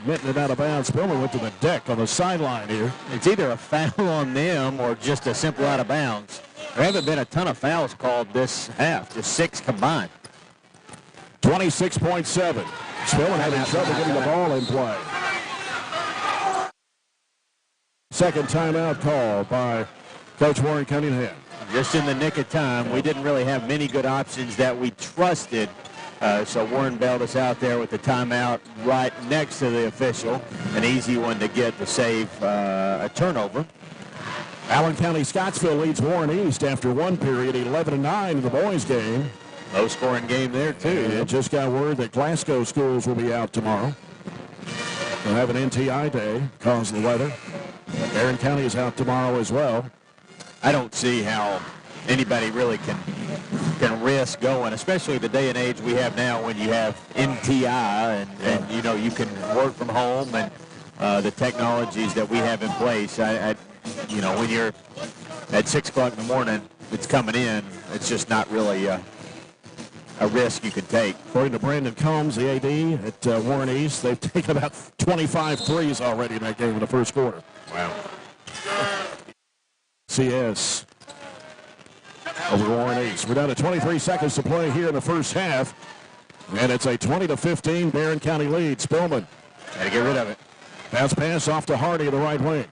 Minton and out of bounds. Spillman went to the deck on the sideline here. It's either a foul on them or just a simple out of bounds. There haven't been a ton of fouls called this half, just 6 combined. 26.7. Spillman having trouble getting the ball in play. Second timeout call by Coach Warren Cunningham. Just in the nick of time. We didn't really have many good options that we trusted. So Warren bailed us out there with the timeout right next to the official. An easy one to get to save a turnover. Allen County Scottsville leads Warren East after one period, 11-9 in the boys game. Low-scoring game there, too. And just got word that Glasgow schools will be out tomorrow. They'll have an NTI day because of the weather. Barren County is out tomorrow as well. I don't see how anybody really can risk going, especially the day and age we have now when you have NTI and you know, you can work from home and the technologies that we have in place. You know, when you're at 6 o'clock in the morning, it's coming in. It's just not really a risk you can take. According to Brandon Combs, the AD at Warren East, they've taken about 25 threes already in that game in the first quarter. Wow. CS over Warren East. We're down to 23 seconds to play here in the first half. And it's a 20-15 Barren County lead. Spillman. Got to get rid of it. Bounce pass off to Hardy in the right wing.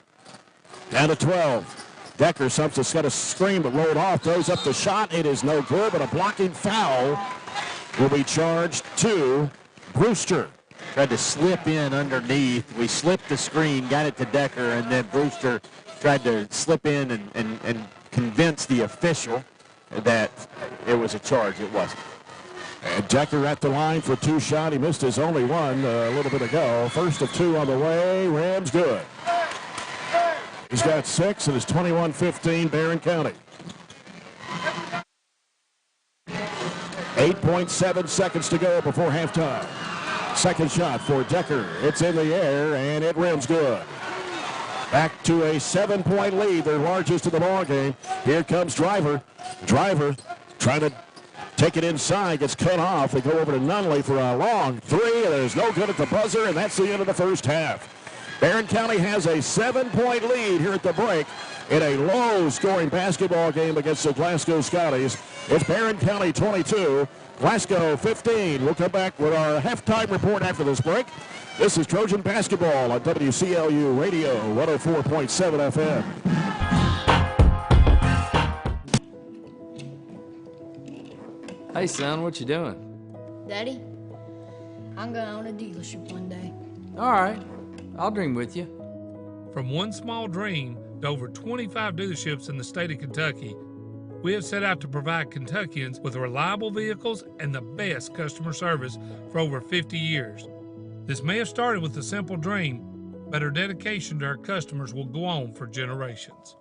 Down to 12. Decker something's got a screen but rolled off. Throws up the shot. It is no good, but a blocking foul will be charged to Brewster. Tried to slip in underneath. We slipped the screen, got it to Decker, and then Brewster tried to slip in and convince the official that it was a charge. It wasn't. And Decker at the line for 2 shot. He missed his only one a little bit ago. First of 2 on the way. Rams good. He's got 6, and it's 21-15 Barren County. 8.7 seconds to go before halftime. Second shot for Decker. It's in the air, and it rims good. Back to a 7-point lead, their largest in the ball game. Here comes Driver. Driver trying to take it inside, gets cut off. They go over to Nunley for a long 3, and there's no good at the buzzer, and that's the end of the first half. Barren County has a 7-point lead here at the break in a low-scoring basketball game against the Glasgow Scotties. It's Barren County 22, Glasgow 15. We'll come back with our halftime report after this break. This is Trojan basketball on WCLU Radio 104.7 FM. Hey, son, what you doing? Daddy, I'm going to own a dealership one day. All right, I'll dream with you. From one small dream to over 25 dealerships in the state of Kentucky, we have set out to provide Kentuckians with reliable vehicles and the best customer service for over 50 years. This may have started with a simple dream, but our dedication to our customers will go on for generations.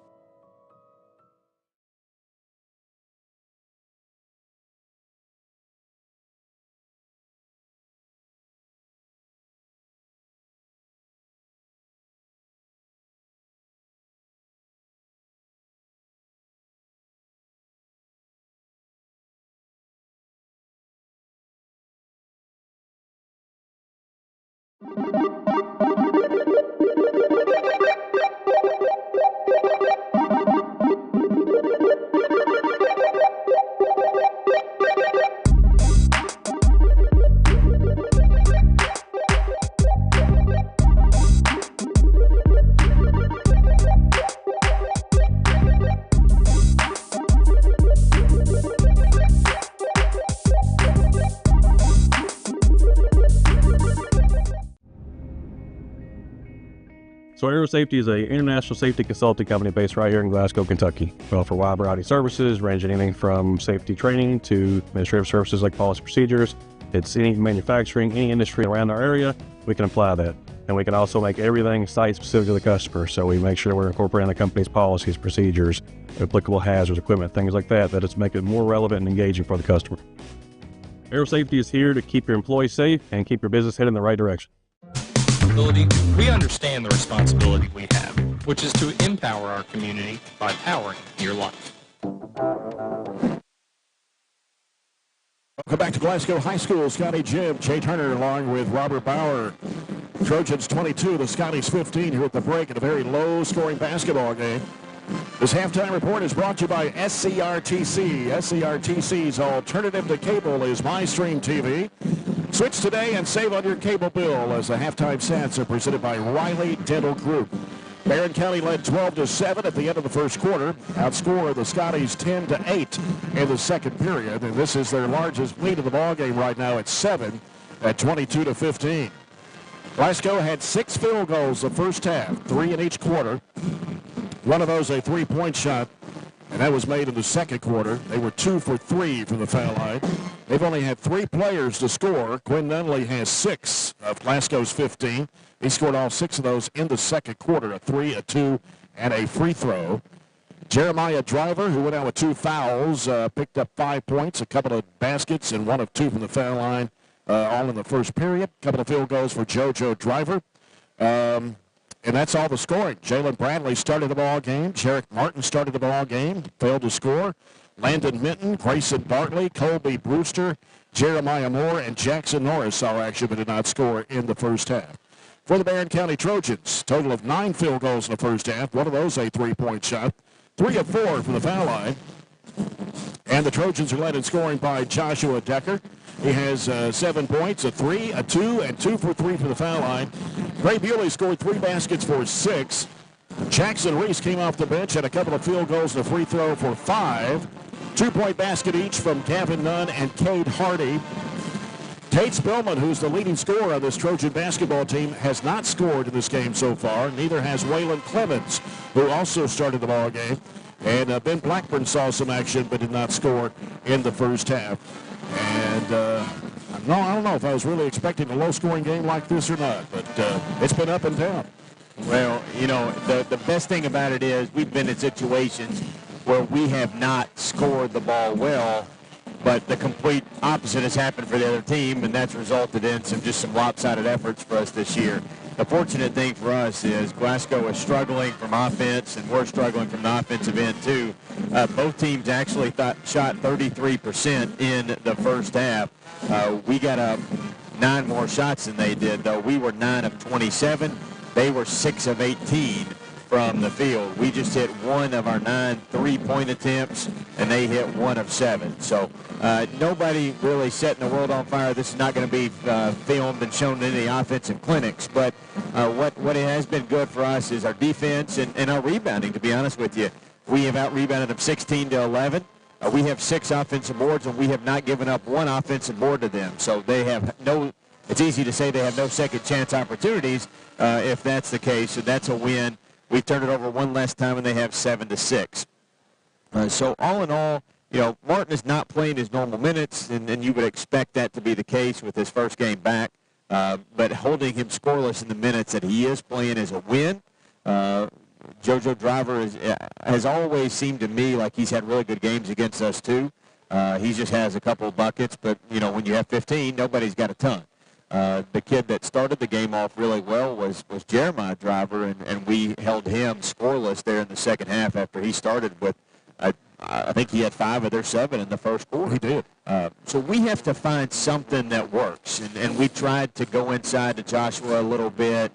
So Aero Safety is an international safety consulting company based right here in Glasgow, Kentucky. We offer a wide variety of services, ranging anything from safety training to administrative services like policy procedures. It's any manufacturing, any industry around our area, we can apply that. And we can also make everything site-specific to the customer. So we make sure we're incorporating the company's policies, procedures, applicable hazards, equipment, things like that, that it's making it more relevant and engaging for the customer. Aero Safety is here to keep your employees safe and keep your business headed in the right direction. We understand the responsibility we have, which is to empower our community by powering your life. Welcome back to Glasgow High School. Scotty Jim, Jay Turner along with Robert Bauer. Trojans 22, the Scotties 15 here at the break in a very low-scoring basketball game. This halftime report is brought to you by SCRTC. SCRTC's alternative to cable is MyStream TV. Switch today and save on your cable bill as the halftime stats are presented by Riley Dental Group. Barren County led 12-7 at the end of the first quarter. Outscored the Scotties 10-8 in the second period. And this is their largest lead of the ballgame right now at 7 at 22-15. Glasgow had 6 field goals the first half, 3 in each quarter. One of those a three-point shot, and that was made in the second quarter. They were 2 for 3 from the foul line. They've only had 3 players to score. Quinn Nunley has 6 of Glasgow's 15. He scored all 6 of those in the second quarter, a 3, a 2, and a free throw. Jeremiah Driver, who went out with 2 fouls, picked up 5 points, a couple of baskets, and 1 of 2 from the foul line, all in the first period. A couple of field goals for JoJo Driver. And that's all the scoring. Jalen Bradley started the ball game. Jarek Martin started the ball game, failed to score. Landon Minton, Grayson Bartley, Colby Brewster, Jeremiah Moore, and Jackson Norris saw action but did not score in the first half. For the Barren County Trojans, total of 9 field goals in the first half. One of those a three-point shot. 3 of 4 from the foul line. And the Trojans are led in scoring by Joshua Decker. He has 7 points, a 3, a 2, and 2 for 3 from the foul line. Gray Bewley scored 3 baskets for 6. Jackson Reese came off the bench, had a couple of field goals and a free throw for 5. 2-point basket each from Gavin Nunn and Cade Hardy. Tate Spillman, who's the leading scorer on this Trojan basketball team, has not scored in this game so far. Neither has Waylon Clemens, who also started the ball game. And Ben Blackburn saw some action but did not score in the first half. And I don't know if I was really expecting a low-scoring game like this or not, but it's been up and down. Well, you know, the best thing about it is we've been in situations where we have not scored the ball well, but the complete opposite has happened for the other team, and that's resulted in some lopsided efforts for us this year. The fortunate thing for us is Glasgow is struggling from offense, and we're struggling from the offensive end too. Both teams actually shot 33% in the first half. We got up 9 more shots than they did, though. We were 9 of 27. They were 6 of 18 from the field. We just hit 1 of our 9 three-point attempts, and they hit 1 of 7. So nobody really setting the world on fire. This is not going to be filmed and shown in any offensive clinics, but what it has been good for us is our defense and our rebounding, to be honest with you. We have out-rebounded them 16-11. We have 6 offensive boards, and we have not given up 1 offensive board to them. So they have it's easy to say they have no second chance opportunities if that's the case. So that's a win. We've turned it over 1 less time, and they have 7-6. So all in all, you know, Martin is not playing his normal minutes, and you would expect that to be the case with his first game back. But holding him scoreless in the minutes that he is playing is a win. JoJo Driver has always seemed to me like he's had really good games against us too. He just has a couple of buckets, but, you know, when you have 15, nobody's got a ton. The kid that started the game off really well was Jeremiah Driver, and we held him scoreless there in the second half after he started with, I think he had 5 of their 7 in the first quarter. He did. So we have to find something that works, and we tried to go inside to Joshua a little bit.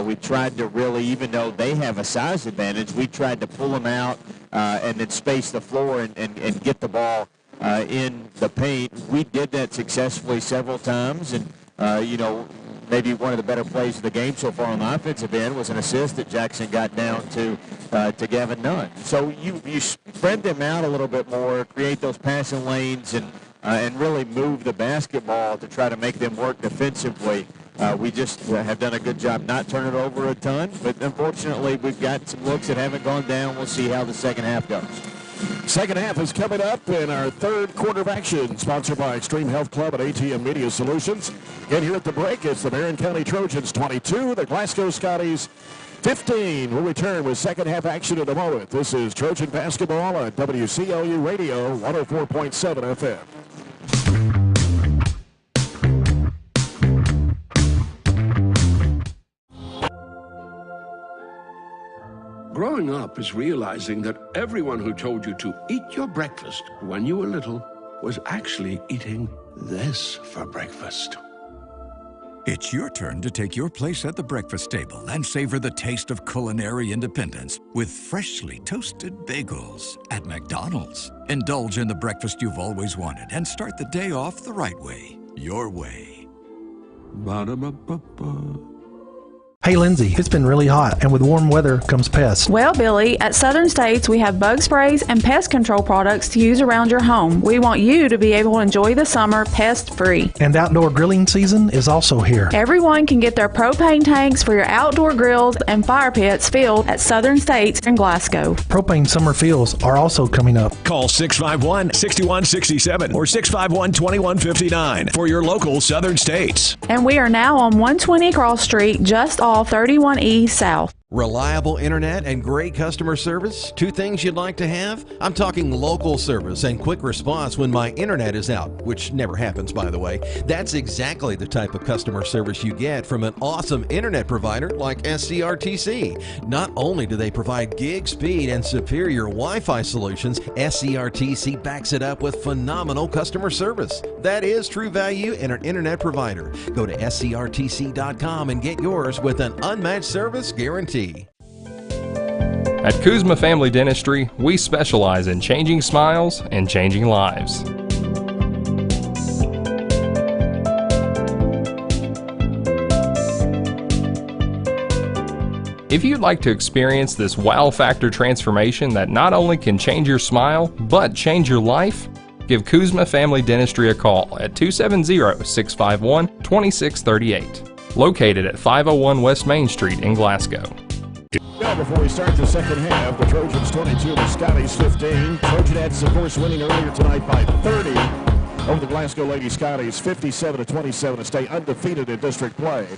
We tried to really, even though they have a size advantage, we tried to pull them out and then space the floor and get the ball in the paint. We did that successfully several times, and you know, maybe one of the better plays of the game so far on the offensive end was an assist that Jackson got down to Gavin Nunn. So you spread them out a little bit more, create those passing lanes, and really move the basketball to try to make them work defensively. We just have done a good job not turning it over a ton, but unfortunately we've got some looks that haven't gone down. We'll see how the second half goes. Second half is coming up in our third quarter of action, sponsored by Extreme Health Club and ATM Media Solutions. Again, here at the break, it's the Barren County Trojans 22, the Glasgow Scotties 15. We'll return with second half action in a moment. This is Trojan basketball on WCLU Radio 104.7 FM. Growing up is realizing that everyone who told you to eat your breakfast when you were little was actually eating this for breakfast. It's your turn to take your place at the breakfast table and savor the taste of culinary independence with freshly toasted bagels at McDonald's. Indulge in the breakfast you've always wanted and start the day off the right way, your way. Ba-da-ba-ba-ba. Hey Lindsay, it's been really hot, and with warm weather comes pests. Well, Billy, at Southern States, we have bug sprays and pest control products to use around your home. We want you to be able to enjoy the summer pest-free. And outdoor grilling season is also here. Everyone can get their propane tanks for your outdoor grills and fire pits filled at Southern States in Glasgow. Propane summer fills are also coming up. Call 651-6167 or 651-2159 for your local Southern States. And we are now on 120 Cross Street, just off 31E South. Reliable internet and great customer service? Two things you'd like to have? I'm talking local service and quick response when my internet is out, which never happens, by the way. That's exactly the type of customer service you get from an awesome internet provider like SCRTC. Not only do they provide gig speed and superior Wi-Fi solutions, SCRTC backs it up with phenomenal customer service. That is true value in an internet provider. Go to scrtc.com and get yours with an unmatched service guarantee. At Kuzma Family Dentistry, we specialize in changing smiles and changing lives. If you'd like to experience this wow factor transformation that not only can change your smile, but change your life, give Kuzma Family Dentistry a call at 270-651-2638, located at 501 West Main Street in Glasgow. Now, before we start the second half, the Trojans 22, the Scotties 15. Trojanettes, of course, winning earlier tonight by 30 over the Glasgow Lady-Scotties, 57-27 to stay undefeated in district play.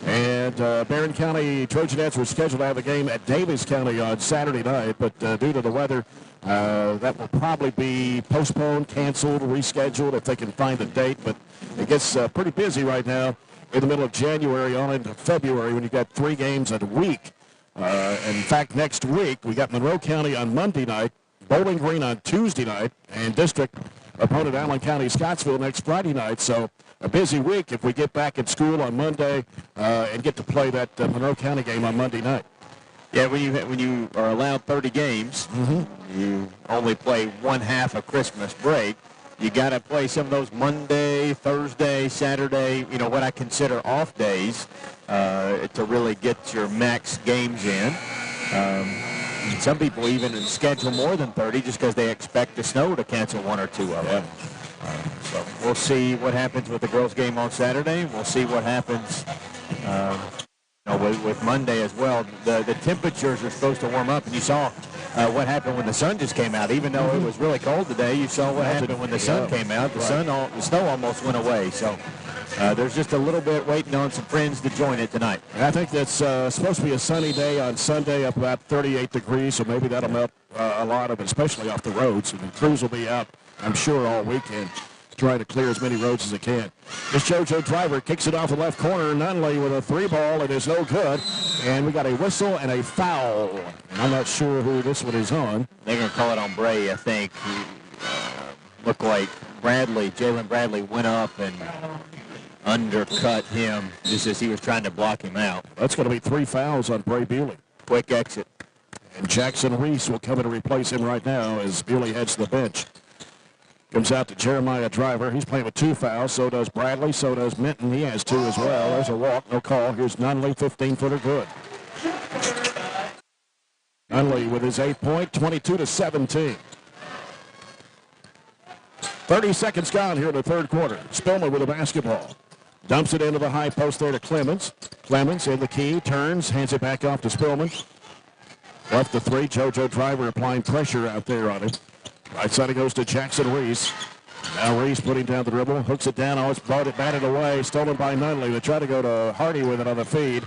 And Barren County Trojanettes were scheduled to have a game at Davis County on Saturday night, but due to the weather, that will probably be postponed, canceled, rescheduled if they can find a date. But it gets pretty busy right now in the middle of January on into February when you've got 3 games a week. In fact, next week, we got Monroe County on Monday night, Bowling Green on Tuesday night, and district opponent Allen County Scottsville next Friday night. So a busy week if we get back at school on Monday and get to play that Monroe County game on Monday night. Yeah, when you are allowed 30 games, you only play one half of Christmas break. You got to play some of those Monday, Thursday, Saturday, what I consider off days to really get your max games in. Some people even schedule more than 30 just because they expect the snow to cancel 1 or 2 of them. So we'll see what happens with the girls' game on Saturday. We'll see what happens with Monday as well. The temperatures are supposed to warm up, and you saw what happened when the sun just came out. Even though it was really cold today, you saw what happened when the sun came out. The snow almost went away. So there's just a little bit waiting on some friends to join it tonight. And I think that's supposed to be a sunny day on Sunday, up about 38 degrees, so maybe that'll melt a lot of it, especially off the roads. And the crews will be out, I'm sure, all weekend, trying to clear as many roads as they can. This JoJo Driver kicks it off the left corner. Nunley with a 3-ball. It is no good. And we got a whistle and a foul. And I'm not sure who this one is on. They're going to call it on Bray, I think. Looked like Jalen Bradley went up and undercut him just as he was trying to block him out. That's going to be 3 fouls on Bray Bewley. Quick exit. And Jackson Reese will come in to replace him right now as Bewley heads to the bench. Comes out to Jeremiah Driver. He's playing with 2 fouls. So does Bradley. So does Minton. He has 2 as well. There's a walk. No call. Here's Nunley. 15-footer good. Nunley with his 8-point. 22-17. 30 seconds gone here in the third quarter. Spillman with the basketball. Dumps it into the high post there to Clemens. Clemens in the key, turns, hands it back off to Spillman. Left the three. JoJo Driver applying pressure out there on him. Right side it goes to Jackson Reese. Now Reese putting down the dribble, hooks it down, always batted away, stolen by Nunley. They try to go to Hardy with it on the feed.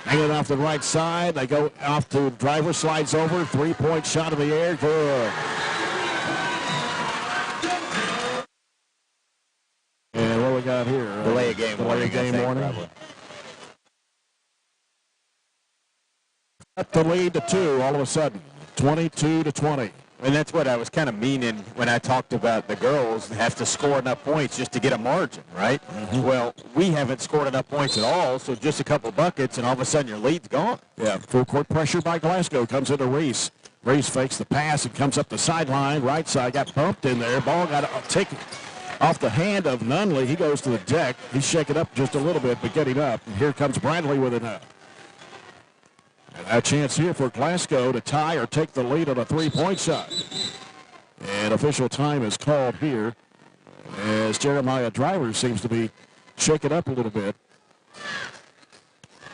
Hanging it off the right side. They go off to Driver, slides over, three-point shot in the air, good. And what we got here? Delay of game warning. Delay of game warning. Cut the lead to 2 all of a sudden, 22-20. And that's what I was kind of meaning when I talked about the girls have to score enough points just to get a margin, right? Well, we haven't scored enough points at all, so just a couple buckets, and all of a sudden your lead's gone. Yeah, full court pressure by Glasgow comes into Reese. Reese fakes the pass and comes up the sideline. Right side got bumped in there. Ball got taken off the hand of Nunley. He goes to the deck. He's shaking up just a little bit, but getting up. And here comes Bradley with it now. And a chance here for Glasgow to tie or take the lead on a three-point shot. And official time is called here as Jeremiah Driver seems to be shaken up a little bit.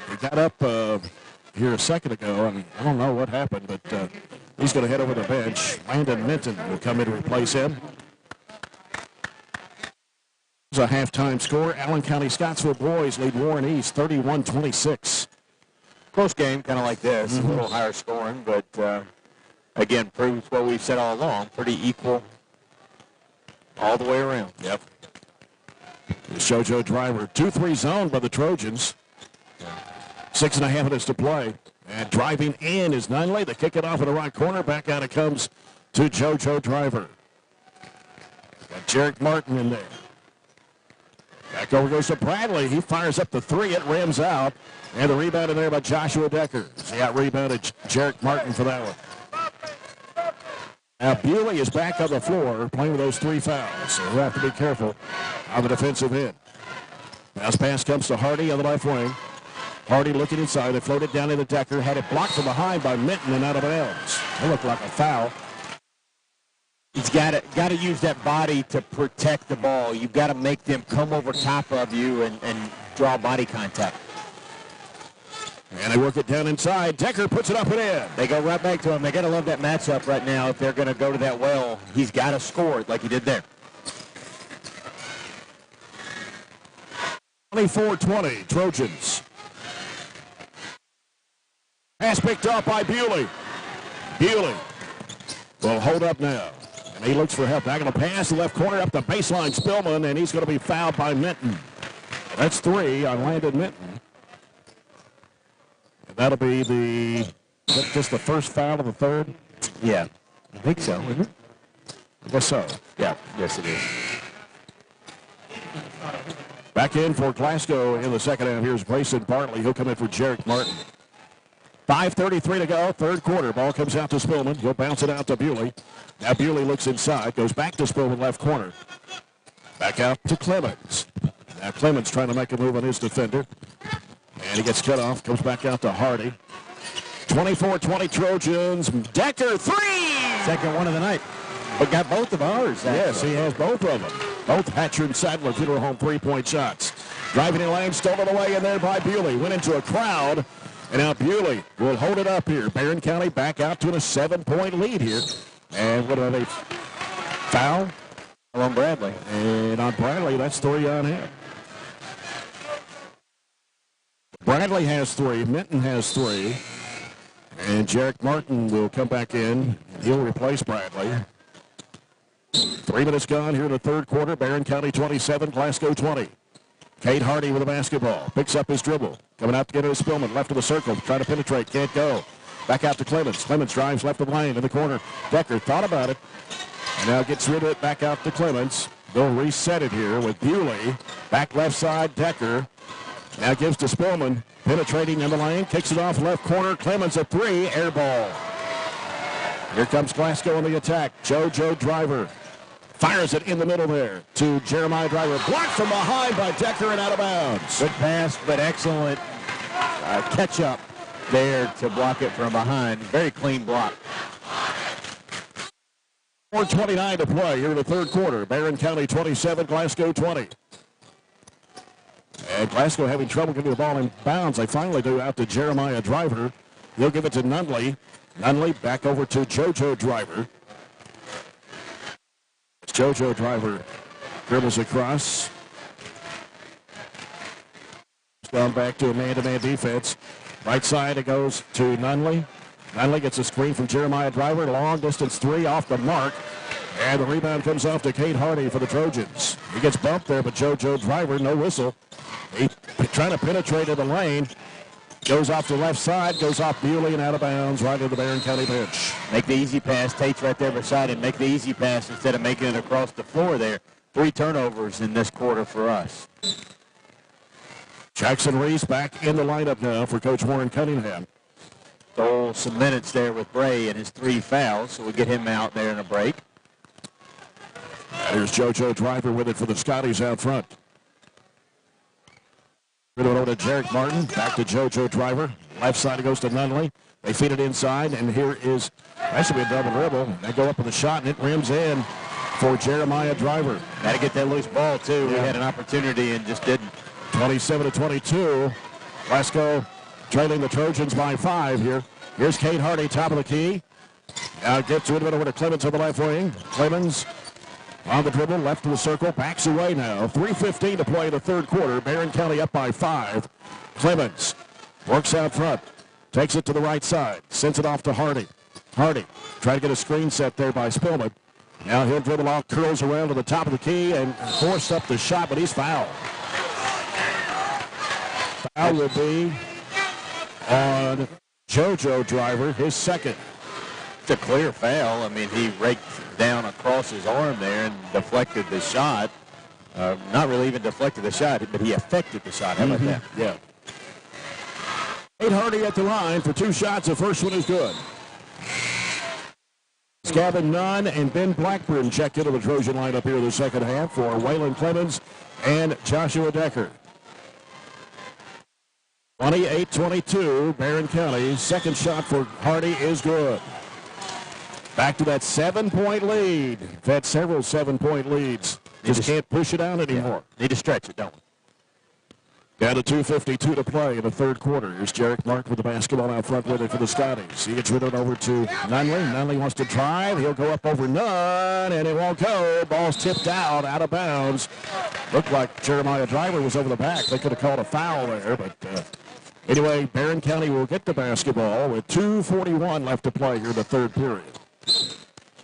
He got up here a second ago, and I don't know what happened, but he's going to head over the bench. Landon Minton will come in to replace him. It's a halftime score. Allen County Scottsville boys lead Warren East 31-26. Close game, kind of like this, a little higher scoring, but again, proves what we've said all along, pretty equal all the way around. Yep. JoJo Driver, 2-3 zone by the Trojans. 6.5 minutes to play. And driving in is Nunley. They kick it off in the right corner. Back out it comes to JoJo Driver. Got Jarek Martin in there. Back over goes to Bradley. He fires up the three. It rims out. And the rebound in there by Joshua Decker. He out-rebounded Jarek Martin for that one. Now Bewley is back on the floor playing with those 3 fouls. So we'll have to be careful on the defensive end. Bounce pass comes to Hardy on the left wing. Hardy looking inside. They floated down into Decker. Had it blocked from behind by Minton and out of bounds. It looked like a foul. He's got to use that body to protect the ball. You've got to make them come over top of you and draw body contact. And they work it down inside. Decker puts it up and in. They go right back to him. They got to love that matchup right now. If they're going to go to that well, he's got to score it like he did there. 24-20, Trojans. Pass picked up by Bewley. Bewley will hold up now. And he looks for help. Now going to pass the left corner up the baseline. Spillman, and he's going to be fouled by Minton. That's 3 on Landon Minton. And that'll be just the first foul of the third? Yeah, I think so, isn't it? I guess so. Yeah, yes it is. Back in for Glasgow in the second half. Here's Grayson Bartley. He'll come in for Jarek Martin. 5:33 to go, third quarter. Ball comes out to Spillman. He'll bounce it out to Bewley. Now Bewley looks inside, goes back to Spillman, left corner. Back out to Clemens. Now Clemens trying to make a move on his defender. And he gets cut off, comes back out to Hardy. 24-20 Trojans. Decker, 3! Second one of the night. But got both of ours. Actually. Yes, he has both of them. Both Hatcher and Sadler funeral home three-point shots. Driving in lane, stolen away in there by Bewley. Went into a crowd. And now Bewley will hold it up here. Barren County back out to a 7-point lead here. And what are they? Foul? On Bradley. And on Bradley, that's 3 on him. Bradley has 3. Minton has 3. And Jarek Martin will come back in. He'll replace Bradley. 3 minutes gone here in the third quarter. Barren County 27, Glasgow 20. Cade Hardy with the basketball. Picks up his dribble. Coming out to get it to Spillman. Left of the circle. Trying to penetrate. Can't go. Back out to Clemens. Clemens drives left of the lane in the corner. Decker thought about it. And now gets rid of it. Back out to Clemens. They'll reset it here with Bewley. Back left side. Decker. Now gives to Spillman. Penetrating in the lane. Kicks it off left corner. Clemens a 3. Air ball. Here comes Glasgow on the attack. JoJo Driver. Fires it in the middle there to Jeremiah Driver. Blocked from behind by Decker and out of bounds. Good pass, but excellent catch-up there to block it from behind. Very clean block. 4:29 to play here in the third quarter. Barren County 27, Glasgow 20. And Glasgow having trouble getting the ball in bounds. They finally do out to Jeremiah Driver. He'll give it to Nunley. Nunley back over to JoJo Driver. JoJo Driver dribbles across. Down back to a man-to-man defense. Right side it goes to Nunley. Nunley gets a screen from Jeremiah Driver. Long distance three off the mark. And the rebound comes off to Cade Hardy for the Trojans. He gets bumped there, but JoJo Driver, no whistle. He's trying to penetrate in the lane. Goes off the left side, goes off Bewley and out of bounds right to the Barren County bench. Make the easy pass. Tate's right there beside him. Make the easy pass instead of making it across the floor there. 3 turnovers in this quarter for us. Jackson Reese back in the lineup now for Coach Warren Cunningham. Stole some minutes there with Bray and his 3 fouls, so we'll get him out there in a break. There's JoJo Driver with it for the Scotties out front. Going over to Jarek Martin, back to JoJo Driver. Left side it goes to Nunley. They feed it inside, and here is, that should be a double dribble. They go up with a shot, and it rims in for Jeremiah Driver. Got to get that loose ball, too. Yeah. We had an opportunity and just didn't. 27-22. Glasgow trailing the Trojans by 5 here. Here's Cade Hardy, top of the key. Now gets rid of it over to Clemens on the left wing. Clemens on the dribble, left to the circle, backs away now. 3:15 to play in the third quarter. Barren County up by 5. Clemens works out front, takes it to the right side, sends it off to Hardy. Hardy trying to get a screen set there by Spillman. Now he'll dribble off, curls around to the top of the key, and forced up the shot, but he's fouled. Foul will be on JoJo Driver, his second. It's a clear foul. I mean, he raked down across his arm there and deflected the shot. Not really even deflected the shot, but he affected the shot. How about that? Yeah. Cade Hardy at the line for 2 shots. The first one is good. Gavin Nunn and Ben Blackburn check into the Trojan lineup here in the second half for Waylon Clemens and Joshua Decker. 28-22, Barren County. Second shot for Hardy is good. Back to that 7-point lead. We've had several 7-point leads. Just can't push it out anymore. Yeah. Need to stretch it, don't we? Down to 2:52 to play in the third quarter. Here's Jarek Martin with the basketball out front with it for the Scotties. He gets rid of it over to Nunley. Nunley wants to drive. He'll go up over Nunn, and it won't go. Ball's tipped out of bounds. Looked like Jeremiah Driver was over the back. They could have called a foul there, but anyway, Barren County will get the basketball with 2:41 left to play here in the third period.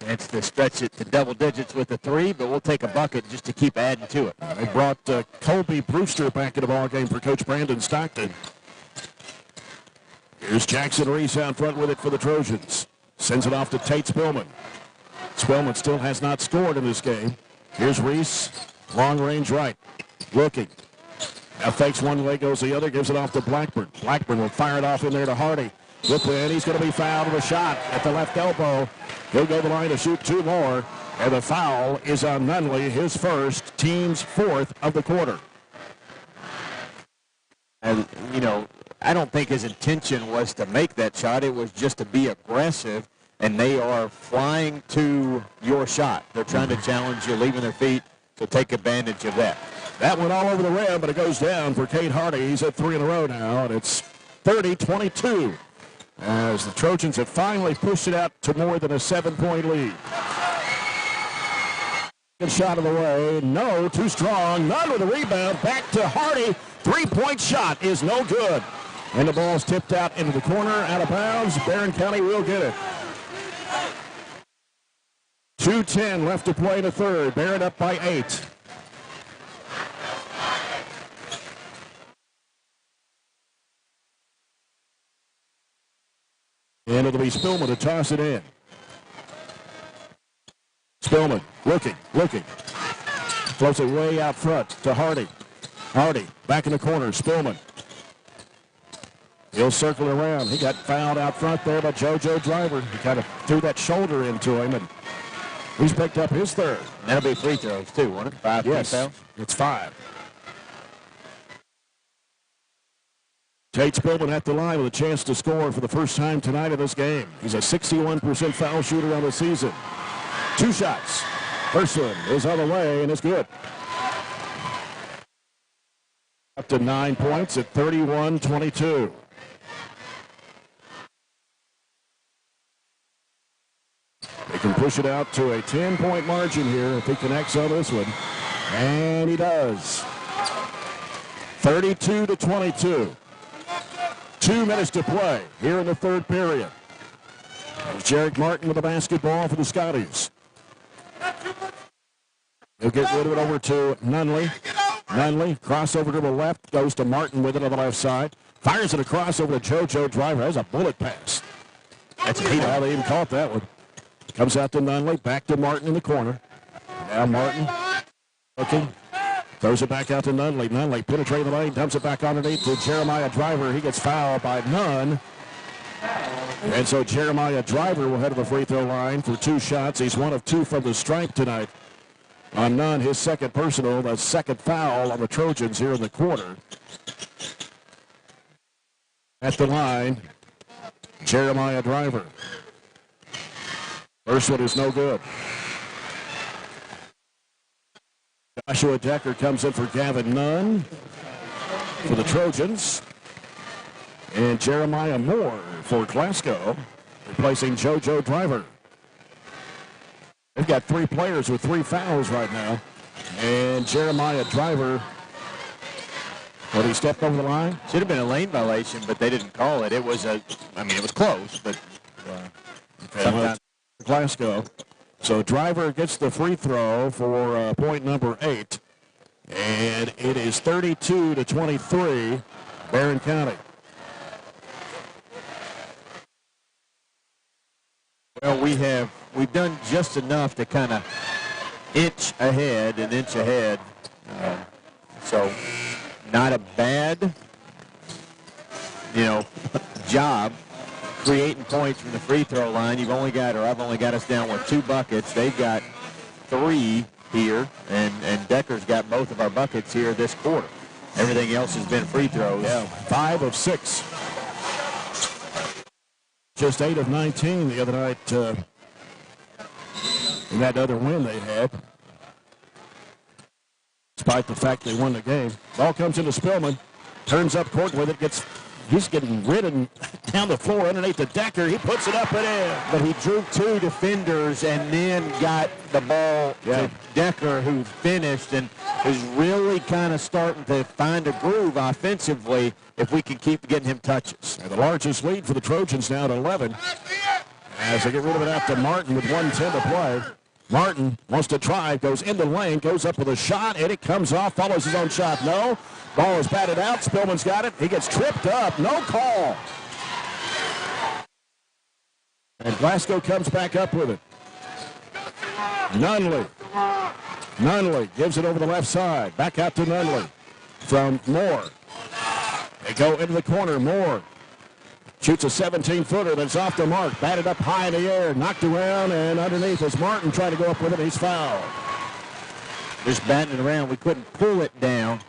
Chance to stretch it to double digits with the 3, but we'll take a bucket just to keep adding to it. They brought Colby Brewster back in the ballgame for Coach Brandon Stockton. Here's Jackson Reese out front with it for the Trojans. Sends it off to Tate Spillman. Spillman still has not scored in this game. Here's Reese, long range right, looking. Now fakes one way, goes the other, gives it off to Blackburn. Blackburn will fire it off in there to Hardy. And he's going to be fouled with a shot at the left elbow. He'll go the line to shoot 2 more. And the foul is on Nunley, his first, team's 4th of the quarter. And, you know, I don't think his intention was to make that shot. It was just to be aggressive, and they are flying to your shot. They're trying to challenge you, leaving their feet, so take advantage of that. That went all over the rim, but it goes down for Cade Hardy. He's at 3 in a row now, and it's 30-22. As the Trojans have finally pushed it out to more than a 7-point lead. Good shot of the way. No, too strong. None with the rebound. Back to Hardy. 3-point shot is no good. And the ball's tipped out into the corner, out of bounds. Barren County will get it. 2:10 left to play in the third. Barren up by 8. And it'll be Spillman to toss it in. Spillman looking. Floats it way out front to Hardy. Hardy back in the corner. Spillman. He'll circle around. He got fouled out front there by JoJo Driver. He kind of threw that shoulder into him, and he's picked up his 3rd. That'll be free throws, too, won't it? 5 yes, fouls? It's 5. Tate Spillman at the line with a chance to score for the first time tonight in this game. He's a 61% foul shooter on the season. 2 shots. First one is on the way, and it's good. out to 9 points at 31-22. They can push it out to a 10-point margin here if he connects on this one. And he does. 32-22. 2 minutes to play here in the third period. Jarek Martin with the basketball for the Scotties. He'll get rid of it over to Nunley. Nunley, crossover to the left, goes to Martin with it on the left side. Fires it across over to JoJo Driver. That's a bullet pass. That's a heat. How they even caught that one. Comes out to Nunley, back to Martin in the corner. Now Martin looking. Throws it back out to Nunley. Nunley penetrating the lane, dumps it back underneath to Jeremiah Driver. He gets fouled by Nunn. And so Jeremiah Driver will head to the free throw line for 2 shots. He's 1 of 2 from the stripe tonight. On Nunn, his second personal, the second foul on the Trojans here in the quarter. At the line, Jeremiah Driver. First one is no good. Joshua Decker comes in for Gavin Nunn for the Trojans. And Jeremiah Moore for Glasgow, replacing JoJo Driver. They've got 3 players with 3 fouls right now. And Jeremiah Driver, when he stepped over the line? Should have been a lane violation, but they didn't call it. It was it was close, but sometimes. Glasgow. So Driver gets the free throw for point number 8. And it is 32-23, Barren County. Well, we've done just enough to kind of inch ahead. So not a bad, job creating points from the free throw line. I've only got us down with 2 buckets. They've got 3 here, and Decker's got both of our buckets here this quarter. Everything else has been free throws. Yeah, 5 of 6. Just 8 of 19 the other night in that other win they had. Despite the fact they won the game. Ball comes into Spillman. Turns up court with it. He's getting ridden down the floor underneath the Decker. He puts it up and in. But he drew 2 defenders and then got the ball to Decker, who finished and is really kind of starting to find a groove offensively if we can keep getting him touches. And the largest lead for the Trojans now at 11. As they get rid of it out to Martin with 1:10 to play. Martin wants to try, goes into the lane, goes up with a shot, and it comes off, follows his own shot. No. Ball is batted out. Spillman's got it. He gets tripped up. No call. And Glasgow comes back up with it. Nunley gives it over the left side. Back out to Nunley from Moore. They go into the corner. Moore shoots a 17-footer that's off the mark. Batted up high in the air. Knocked around and underneath as Martin tried to go up with it. He's fouled. Just batting it around. We couldn't pull it down.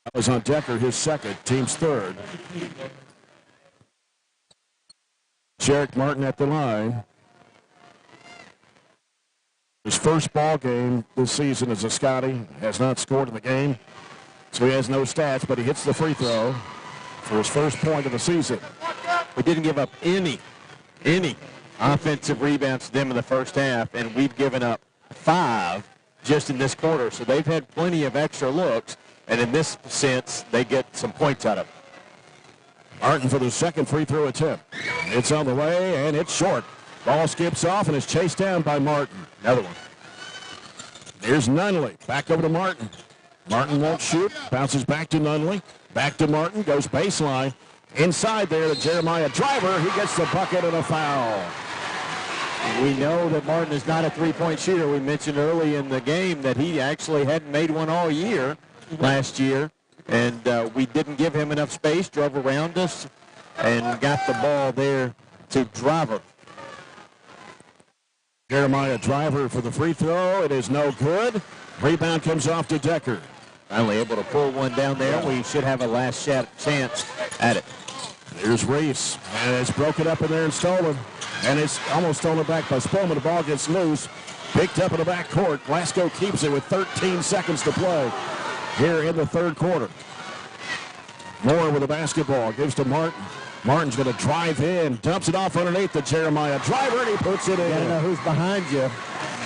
That was on Decker, his second, team's third. Jarek Martin at the line. His first ball game this season as a Scottie. Has not scored in the game, so he has no stats, but he hits the free throw for his first point of the season. We didn't give up any offensive rebounds to them in the first half, and we've given up 5 just in this quarter. So they've had plenty of extra looks, and in this sense, they get some points out of it. Martin for the second free throw attempt. It's on the way, and it's short. Ball skips off and is chased down by Martin. Another one. Here's Nunley. Back over to Martin. Martin won't shoot. Bounces back to Nunley. Back to Martin. Goes baseline. Inside there to Jeremiah Driver. He gets the bucket and a foul. We know that Martin is not a three-point shooter. We mentioned early in the game that he actually hadn't made one all year last year. And we didn't give him enough space, drove around us, and got the ball there to Driver. Jeremiah Driver for the free throw. It is no good. Rebound comes off to Decker. Finally able to pull one down there. We should have a last chance at it. There's Reese. And it's broken up in there and stolen. And it's almost stolen back by Spillman. The ball gets loose. Picked up in the back court. Glasgow keeps it with 13 seconds to play. here in the third quarter. Moore with the basketball, gives to Martin. Martin's going to drive in, dumps it off underneath to Jeremiah. Driver, and he puts it in. You got to know who's behind you.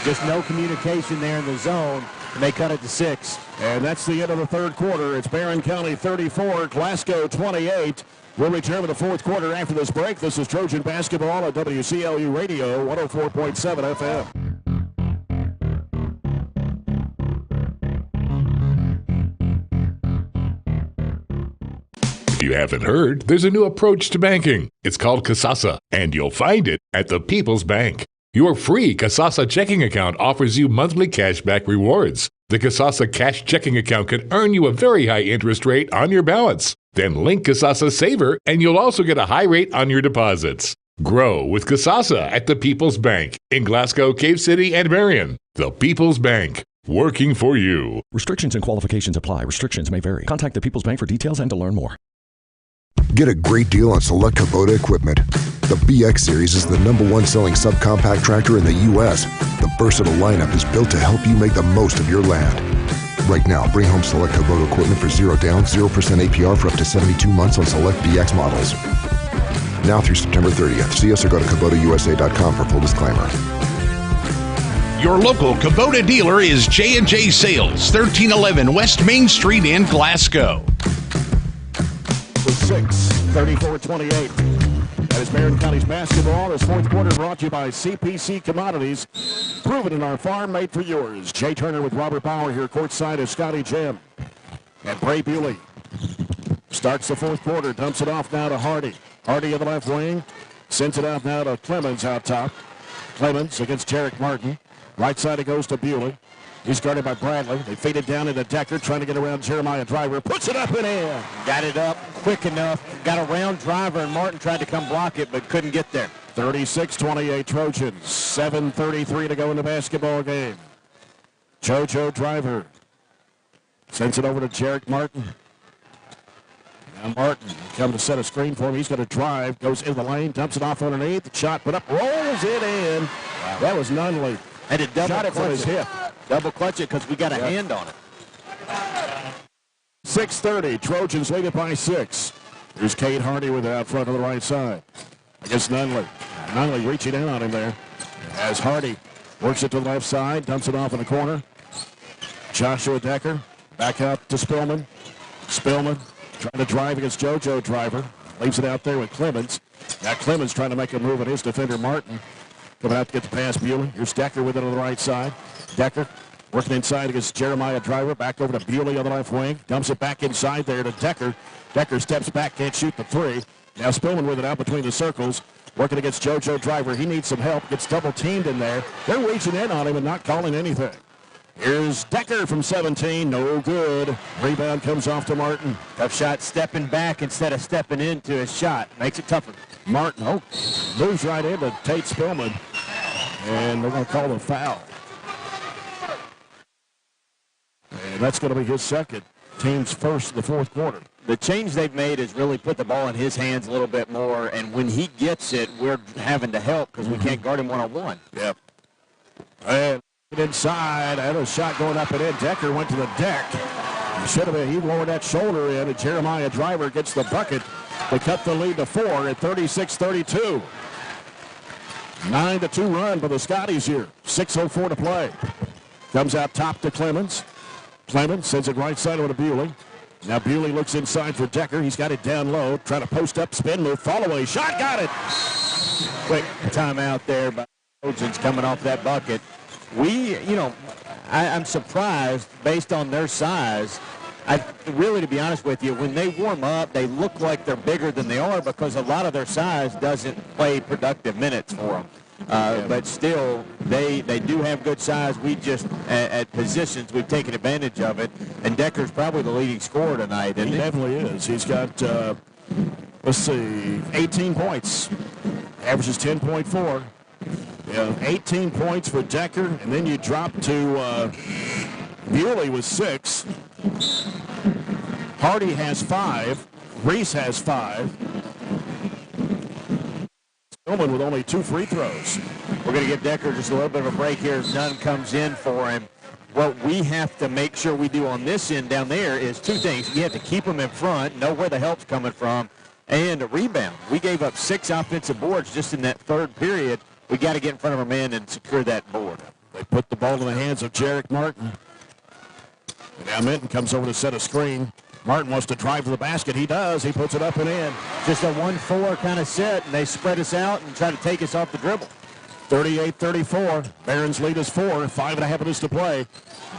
Just no communication there in the zone, and they cut it to 6. And that's the end of the third quarter. It's Barren County 34, Glasgow 28. We'll return with the fourth quarter after this break. This is Trojan basketball at WCLU Radio 104.7 FM. If you haven't heard, there's a new approach to banking. It's called Kasasa, and you'll find it at the People's Bank. Your free Kasasa checking account offers you monthly cashback rewards. The Kasasa cash checking account can earn you a very high interest rate on your balance. Then link Kasasa Saver, and you'll also get a high rate on your deposits. Grow with Kasasa at the People's Bank in Glasgow, Cave City, and Barren. The People's Bank, working for you. Restrictions and qualifications apply. Restrictions may vary. Contact the People's Bank for details and to learn more. Get a great deal on select Kubota equipment. The BX Series is the #1 selling subcompact tractor in the U.S. The versatile lineup is built to help you make the most of your land. Right now, bring home select Kubota equipment for 0 down, 0% APR for up to 72 months on select BX models. Now through September 30th. See us or go to KubotaUSA.com for full disclaimer. Your local Kubota dealer is J&J Sales, 1311 West Main Street in Glasgow. 34-28. That is Barren County's basketball. This fourth quarter brought to you by CPC Commodities. Proven in our farm, made for yours. Jay Turner with Robert Bauer here courtside as Scottie Jim. And Bray Bewley starts the fourth quarter, dumps it off now to Hardy. Hardy in the left wing, sends it out now to Clemens out top. Clemens against Jarek Martin. Right side it goes to Bewley. He's guarded by Bradley. They feed it down into Decker, trying to get around Jeremiah Driver. Puts it up and in. Got it up quick enough. Got around Driver, and Martin tried to come block it, but couldn't get there. 36-28 Trojans. 7:33 to go in the basketball game. JoJo Driver sends it over to Jarek Martin. Now Martin comes to set a screen for him. He's going to drive, goes into the lane, dumps it off underneath. The shot put up, rolls it in. Wow. That was Nunley. And it double shot it from his hip. Double clutch it because we got a hand on it. 6:30. Trojans lead it by 6. There's Cade Hardy with it out front on the right side against Nunley. Nunley reaching in on him there as Hardy works it to the left side, dumps it off in the corner. Joshua Decker back out to Spillman. Spillman trying to drive against JoJo Driver. Leaves it out there with Clemens. Now Clemens trying to make a move at his defender Martin. Coming out to get the pass, Bewley. Here's Decker with it on the right side. Decker working inside against Jeremiah Driver. Back over to Bewley on the left wing. Dumps it back inside there to Decker. Decker steps back, can't shoot the three. Now Spillman with it out between the circles. Working against JoJo Driver. He needs some help. Gets double teamed in there. They're reaching in on him and not calling anything. Here's Decker from 17. No good. Rebound comes off to Martin. Tough shot, stepping back instead of stepping into his shot. Makes it tougher. Martin moves right into Tate Spillman. And they're going to call the foul. And that's going to be his second. Team's first in the fourth quarter. The change they've made is really put the ball in his hands a little bit more. And when he gets it, we're having to help because we can't guard him one-on-one. Yep. And inside, and a shot going up and in. Decker went to the deck. He should have been. He lowered that shoulder in, and Jeremiah Driver gets the bucket. They cut the lead to 4 at 36-32. 9-2 run for the Scotties here. 6:04 to play. Comes out top to Clemens. Clemens sends it right side over to Bewley. Now Bewley looks inside for Decker. He's got it down low. Trying to post up, spin move, fall away. Shot, got it. Quick timeout there by Trojans coming off that bucket. I'm surprised based on their size. Really, to be honest with you, when they warm up, they look like they're bigger than they are because a lot of their size doesn't play productive minutes for them. But still, they do have good size. We just, at positions, we've taken advantage of it. And Decker's probably the leading scorer tonight, isn't he? He definitely is. He's got, 18 points. Averages 10.4. 18 points for Decker, and then you drop to Bewley with 6. Hardy has 5. Reese has 5. Spillman with only 2 free throws. We're going to give Decker just a little bit of a break here as Nunn comes in for him. what we have to make sure we do on this end down there is two things. You have to keep them in front, know where the help's coming from, and a rebound. We gave up 6 offensive boards just in that third period. We got to get in front of our man and secure that board. They put the ball in the hands of Jarek Martin. And now Minton comes over to set a screen. Martin wants to drive to the basket. He does. He puts it up and in. Just a 1-4 kind of set, and they spread us out and try to take us off the dribble. 38-34. Barron's lead is 4. 5.5 minutes to play.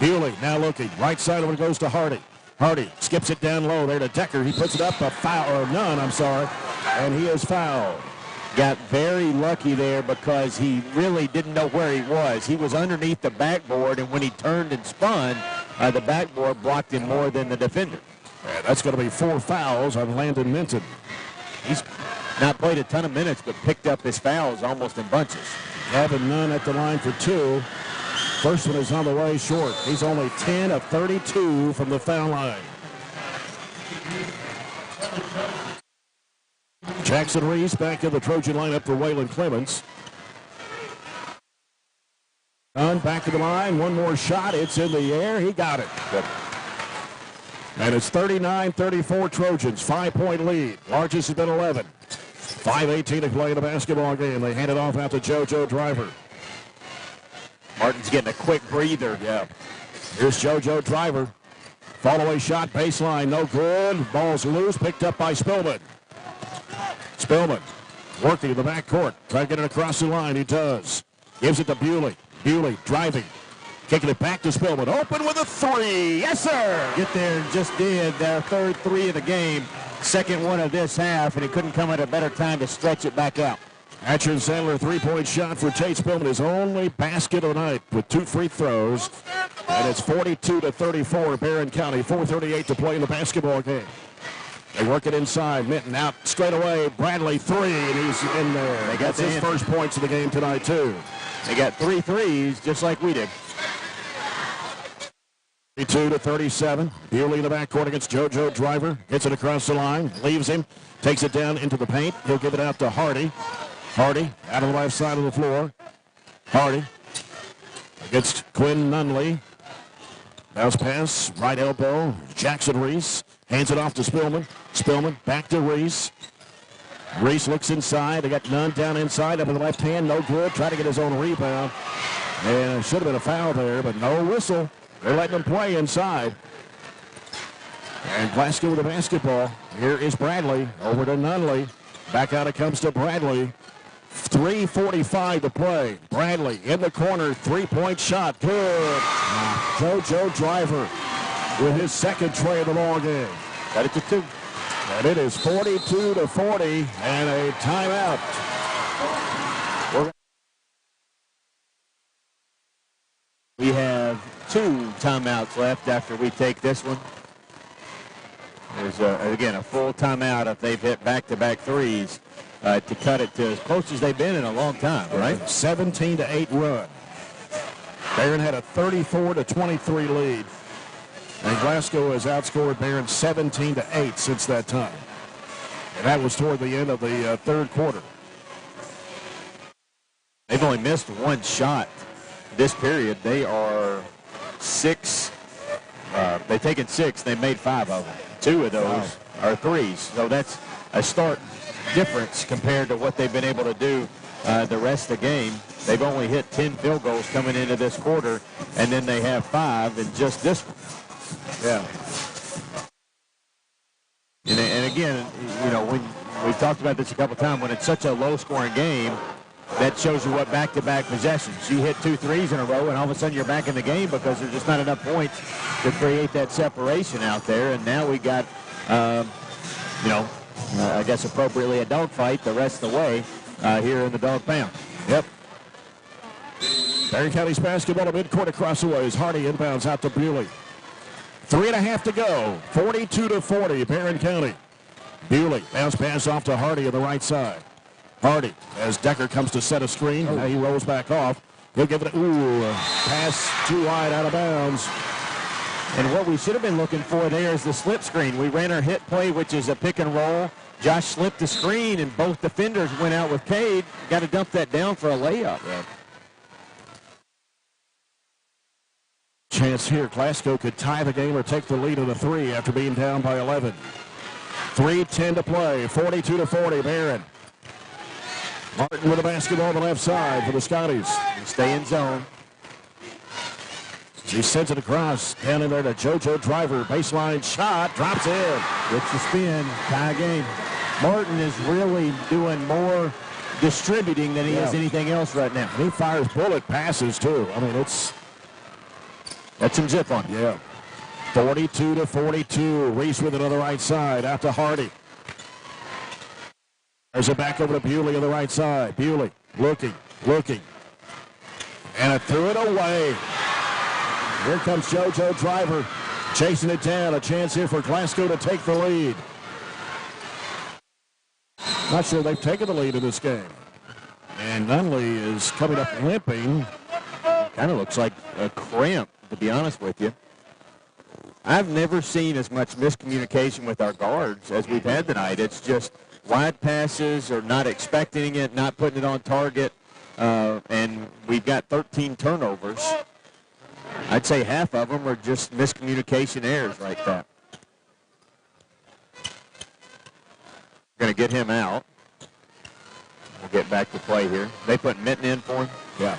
Bewley now looking. Right side over goes to Hardy. Hardy skips it down low there to Decker. He puts it up, a foul, or none, I'm sorry. And he is fouled. Got very lucky there because he really didn't know where he was. He was underneath the backboard, and when he turned and spun, the backboard blocked him more than the defender. And that's going to be 4 fouls on Landon Minton. He's not played a ton of minutes, but picked up his fouls almost in bunches. Gavin Nunn at the line for 2. First one is on the way short. He's only 10 of 32 from the foul line. Jackson Reese back in the Trojan lineup for Waylon Clements. Nunn back to the line. One more shot. It's in the air. He got it. Good. And it's 39-34 Trojans. 5-point lead. Largest has been 11. 5:18 to play in the basketball game. They hand it off out to JoJo Driver. Martin's getting a quick breather. Yeah. Here's JoJo Driver. Fall-away shot, baseline, no good. Ball's loose, picked up by Spillman. Spillman working in the backcourt. Trying to get it across the line. He does. Gives it to Bewley. Bewley driving. Kicking it back to Spillman. Open with a 3. Yes, sir. Get there and just did their third 3 of the game. Second one of this half, and he couldn't come at a better time to stretch it back out. Atchison Sandler, 3-point shot for Tate Spillman, his only basket of the night with 2 free throws. And it's 42-34, Barren County. 4:38 to play in the basketball game. They work it inside. Minton out straight away. Bradley 3, and he's in there. That's his first points of the game tonight, too. They got 3 threes, just like we did. 32-37. Bewley in the backcourt against JoJo Driver. Hits it across the line. Leaves him. Takes it down into the paint. He'll give it out to Hardy. Hardy out of the left side of the floor. Hardy against Quinn Nunley. Bounce pass. Right elbow. Jackson Reese. Hands it off to Spillman. Spillman back to Reese. Reese looks inside. They got Nunn down inside. Up in the left hand. No good. Try to get his own rebound. And should have been a foul there, but no whistle. They're letting them play inside. And Glasgow with the basketball. Here is Bradley over to Nunley. Back out it comes to Bradley. 3:45 to play. Bradley in the corner. 3-point shot. Good. JoJo Driver with his second tray of the ball game. Got it to 2. And it is 42-40 and a timeout. We have 2 timeouts left after we take this one. There's, again, a full timeout if they've hit back-to-back threes to cut it to as close as they've been in a long time, right? 17-8 run. Barren had a 34-23 lead. And Glasgow has outscored Barren 17-8 since that time. And that was toward the end of the third quarter. They've only missed 1 shot this period. They are 6. They've taken 6. They made 5 of them. 2 of those are threes. So that's a stark difference compared to what they've been able to do the rest of the game. They've only hit 10 field goals coming into this quarter, and then they have 5 in just this one. Yeah. And again, you know, when we've talked about this a couple times, when it's such a low-scoring game, that shows you what back-to-back possessions. You hit 2 threes in a row, and all of a sudden you're back in the game because there's just not enough points to create that separation out there. And now we got, I guess appropriately a dogfight the rest of the way here in the dog pound. Yep. Barren County's basketball to midcourt across the way as Hardy inbounds out to Bewley. 3.5 to go. 42-40, Barren County. Bewley, bounce pass off to Hardy on the right side. Hardy, as Decker comes to set a screen. Now he rolls back off. He'll give it a pass too wide out of bounds. And what we should have been looking for there is the slip screen. We ran our hit play, which is a pick and roll. Josh slipped the screen, and both defenders went out with Cade. Got to dump that down for a layup. Yeah. Chance here. Glasgow could tie the game or take the lead of the 3 after being down by 11. 3:10 to play. 42-40. Barren. Martin with the basketball on the left side for the Scotties. Stay in zone. He sends it across. Down in there to JoJo Driver. Baseline shot. Drops in. Gets the spin. Tie game. Martin is really doing more distributing than he is anything else right now. He fires bullet passes, too. I mean, that's some zip on. Yeah. 42-42. Reese with it on the right side. Out to Hardy. There's it back over to Bewley on the right side. Bewley looking. And it threw it away. Here comes JoJo Driver. Chasing it down. A chance here for Glasgow to take the lead. Not sure they've taken the lead in this game. And Nunley is coming up limping. Kind of looks like a cramp, to be honest with you. I've never seen as much miscommunication with our guards as we've had tonight. It's just wide passes or not expecting it, not putting it on target. And we've got 13 turnovers. I'd say half of them are just miscommunication errors like that. Going to get him out. We'll get back to play here. They put Mitten in for him? Yeah.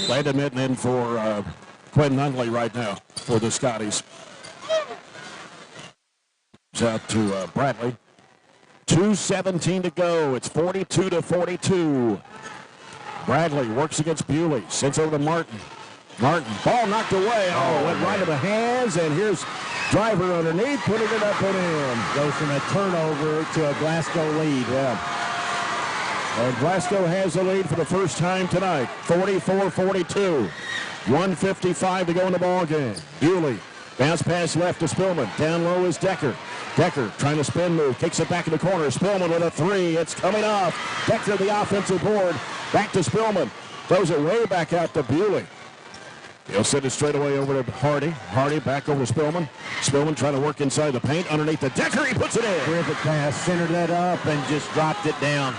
Landon Mitten in for Quinn Nunley right now for the Scotties. It's out to Bradley. 2:17 to go. It's 42-42. Bradley works against Bewley. Sends over to Martin. Martin, ball knocked away. Oh, went right to the hands, and here's Driver underneath, putting it up and in. Goes from a turnover to a Glasgow lead. Yeah. And Glasgow has the lead for the first time tonight. 44-42. 1:55 to go in the ball game. Bewley, bounce pass left to Spillman. Down low is Decker. Decker trying to spin move, kicks it back in the corner. Spillman with a 3. It's coming off. Decker the offensive board. Back to Spillman. Throws it way back out to Bewley. He'll send it straight away over to Hardy. Hardy back over to Spillman. Spillman trying to work inside the paint. Underneath the Decker, he puts it in. Terrific pass. Centered that up and just dropped it down.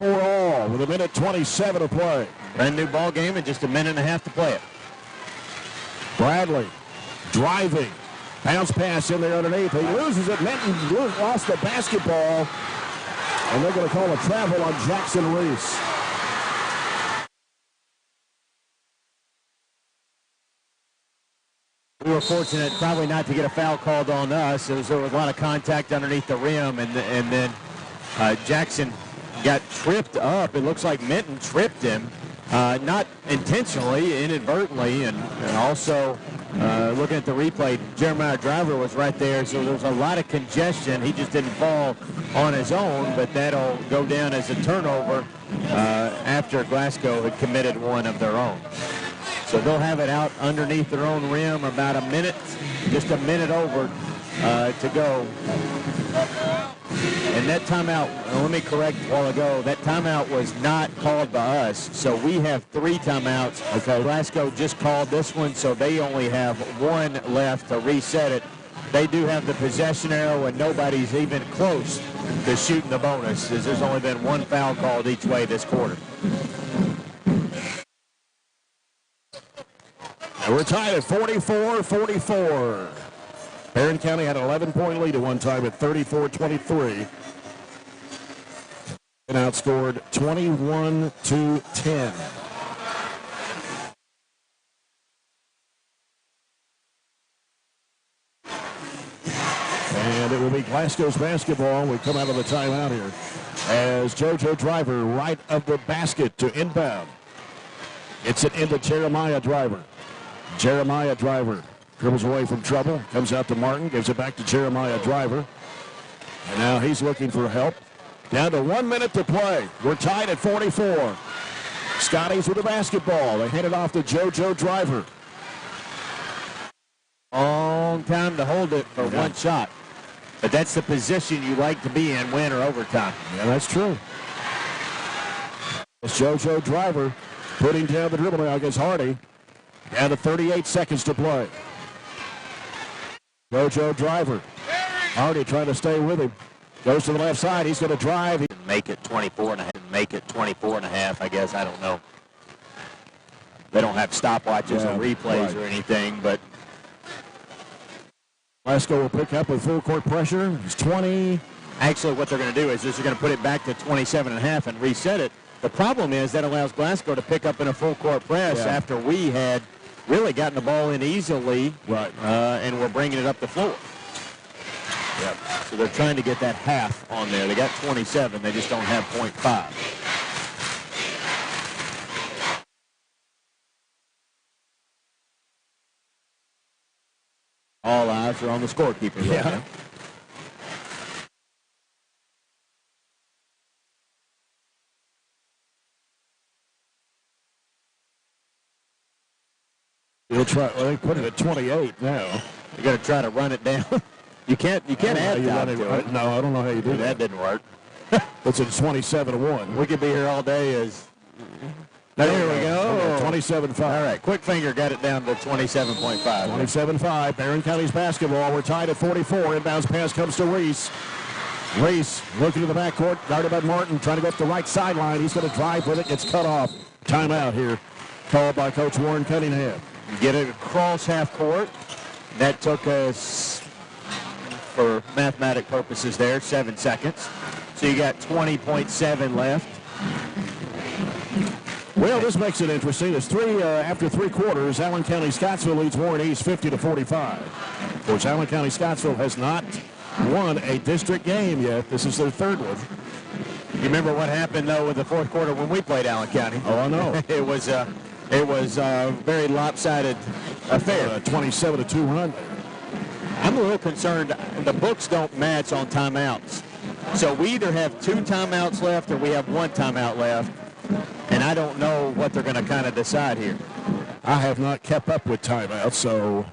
4-all with 1:27 to play. Brand new ball game and just 1.5 minutes to play it. Bradley driving. Bounce pass in there underneath. He loses it. Minton lost the basketball. And they're going to call a travel on Jackson Reese. We were fortunate probably not to get a foul called on us. There was a lot of contact underneath the rim, and then Jackson got tripped up. It looks like Minton tripped him, not intentionally, inadvertently, and also looking at the replay, Jeremiah Driver was right there, so there was a lot of congestion. He just didn't fall on his own, but that'll go down as a turnover after Glasgow had committed one of their own. So they'll have it out underneath their own rim, about a minute, just a minute over to go. And that timeout, let me correct a while ago, that timeout was not called by us. So we have 3 timeouts. Okay. Glasgow just called this one, so they only have 1 left to reset it. They do have the possession arrow, and nobody's even close to shooting the bonus, as there's only been 1 foul called each way this quarter. And we're tied at 44-44. Barren County had an 11-point lead at one time at 34-23. And outscored 21-10. And it will be Glasgow's basketball. We come out of the timeout here as JoJo Driver right of the basket to inbound. Gets it into Jeremiah Driver. Jeremiah Driver dribbles away from trouble, comes out to Martin, gives it back to Jeremiah Driver. And now he's looking for help. Down to 1 minute to play. We're tied at 44. Scotties with the basketball. They hand it off to JoJo Driver. Long time to hold it for 1 shot. But that's the position you like to be in, win or overtime. Yeah, that's true. It's JoJo Driver putting down the dribble now against Hardy. Down to 38 seconds to play. JoJo Driver. Hardy trying to stay with him. Goes to the left side. He's going to drive. Make it 24 and a half. Make it 24 and a half, I guess. I don't know. they don't have stopwatches or replays or anything, but Glasgow will pick up with full court pressure. It's 20. Actually, what they're going to do is they're going to put it back to 27.5 and reset it. The problem is that allows Glasgow to pick up in a full court press after we had really gotten the ball in easily, and we're bringing it up the floor. Yep. So they're trying to get that half on there. They got 27. They just don't have .5. All eyes are on the scorekeeper right now. He'll try. Well, they put it at 28 now. You got to try to run it down. You can't add time to it. No, I don't know how you do that. That didn't work. It's at 27-1. We could be here all day. There we go. 27-5. All right, Quick Finger got it down to 27.5. 27-5. Barren County's basketball. We're tied at 44. Inbounds pass comes to Reese. Reese looking to the backcourt. Guarded by Martin. Trying to go up the right sideline. He's going to drive with it. Gets cut off. Timeout here. Called by Coach Warren Cunningham. Get it across half court. That took us, for mathematic purposes there, 7 seconds. So you got 20.7 left. Well, this makes it interesting. It's after 3 quarters. Allen County Scottsville leads Warren East 50-45. Of course, Allen County Scottsville has not won a district game yet. This is their 3rd one. You remember what happened though with the 4th quarter when we played Allen County? Oh, I know. It was a very lopsided affair. 27-2 run. I'm a little concerned. The books don't match on timeouts. So we either have 2 timeouts left or we have 1 timeout left. And I don't know what they're going to kind of decide here. I have not kept up with timeouts, so.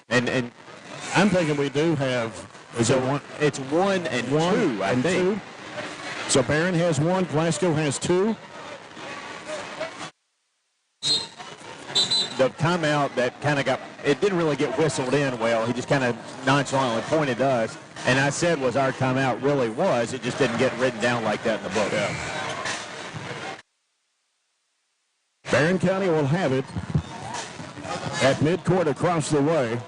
And I'm thinking we do have. Is it one? It's 1 and 2, I think. 2. So Barren has 1. Glasgow has 2. The timeout that kind of it didn't really get whistled in well. He just kind of nonchalantly pointed to us. And I said was our timeout really was. It just didn't get written down like that in the book. Yeah. Barren County will have it at midcourt across the way.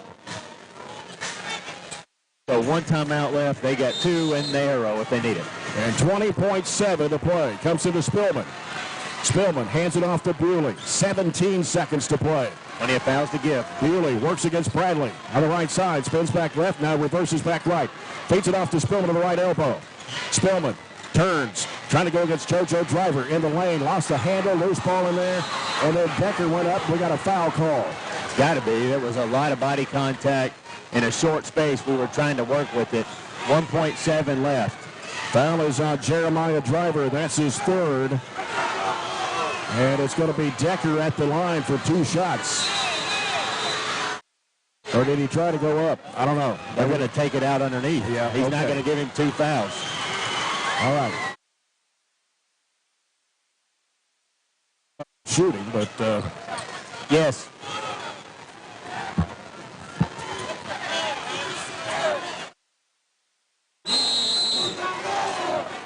So 1 timeout left. They got 2 and the arrow if they need it. And 20.7 to play. Comes into Spillman. Spillman hands it off to Bewley. 17 seconds to play. Plenty of fouls to give. Bewley works against Bradley. On the right side, spins back left, now reverses back right. Feeds it off to Spillman to the right elbow. Spillman turns, trying to go against JoJo Driver in the lane. Lost the handle, loose ball in there. And then Decker went up. We got a foul call. It's got to be. There was a lot of body contact in a short space. We were trying to work with it. 1.7 left. Foul is on Jeremiah Driver. That's his 3rd. And it's going to be Decker at the line for 2 shots. Or did he try to go up? I don't know. They're going to take it out underneath. Yeah, He's not going to give him 2 fouls. All right. Shooting, but yes.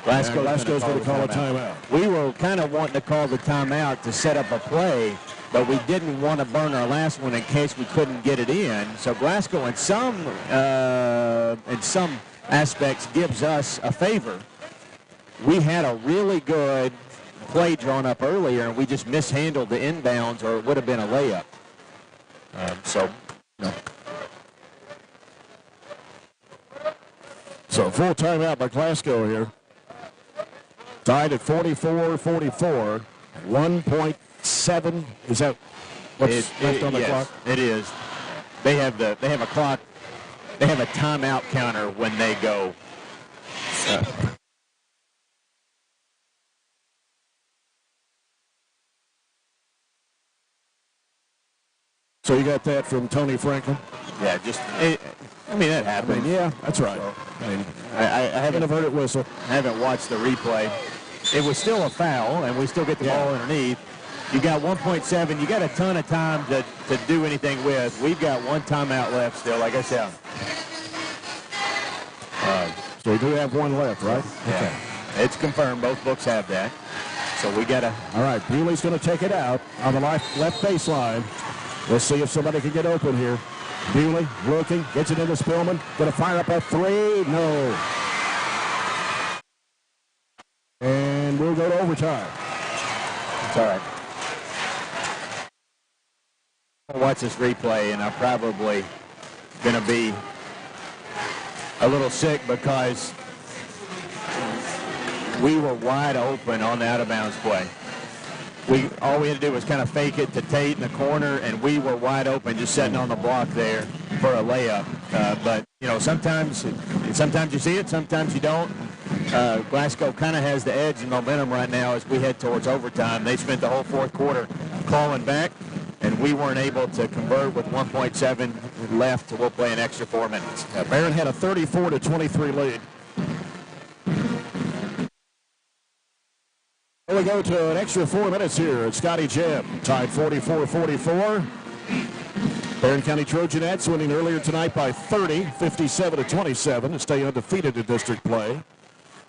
Glasgow's going to call a timeout. We were kind of wanting to call the timeout to set up a play, but we didn't want to burn our last one in case we couldn't get it in. So Glasgow, in some aspects, gives us a favor. We had a really good play drawn up earlier, and we just mishandled the inbounds, or it would have been a layup. So full timeout by Glasgow here. Tied at 44-44. 1.7. Is that what's left on the clock? It is. They have a clock. They have a timeout counter when they go. So you got that from Tony Franklin? Yeah, that happened. Yeah, that's right. I haven't heard it whistle. I haven't watched the replay. It was still a foul, and we still get the ball underneath. You got 1.7. You got a ton of time to do anything with. We've got 1 timeout left still, like I said. So we do have 1 left, right? Yeah. Okay. It's confirmed. Both books have that. So we got to. All right, Bewley's going to take it out on the left baseline. We'll see if somebody can get open here. Bewley looking, gets it into Spillman. Going to fire up a three. No. And we'll go to overtime. It's all right. I'll watch this replay, and I'm probably going to be a little sick because we were wide open on the out-of-bounds play. All we had to do was kind of fake it to Tate in the corner, and we were wide open just sitting on the block there for a layup. But, you know, sometimes you see it, sometimes you don't. Glasgow kind of has the edge and momentum right now as we head towards overtime. They spent the whole fourth quarter clawing back, and we weren't able to convert with 1.7 left. We'll play an extra 4 minutes. Barren had a 34-23 lead. We go to an extra 4 minutes here at Scottie Gym. Tied 44-44. Barren County Trojanettes winning earlier tonight by 30, 57-27 to stay undefeated in district play.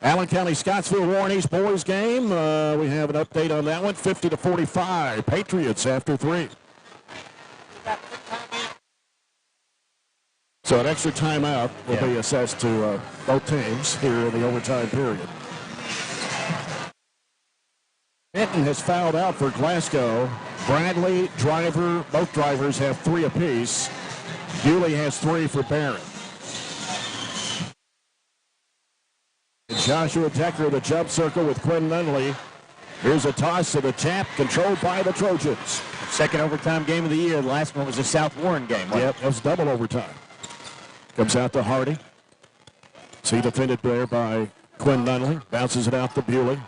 Allen County Scottsville Warren East boys game. We have an update on that one. 50-45. Patriots after 3. So an extra timeout will be assessed to both teams here in the overtime period. Hinton has fouled out for Glasgow. Bradley, Driver, both drivers have 3 apiece. Bewley has 3 for Barren. Joshua Decker, the jump circle with Quinn Nunley. Here's a toss to the tap, controlled by the Trojans. Second overtime game of the year. The last one was a South Warren game. Yep, that was double overtime. Comes out to Hardy. See defended there by Quinn Nunley. Bounces it out to Bewley.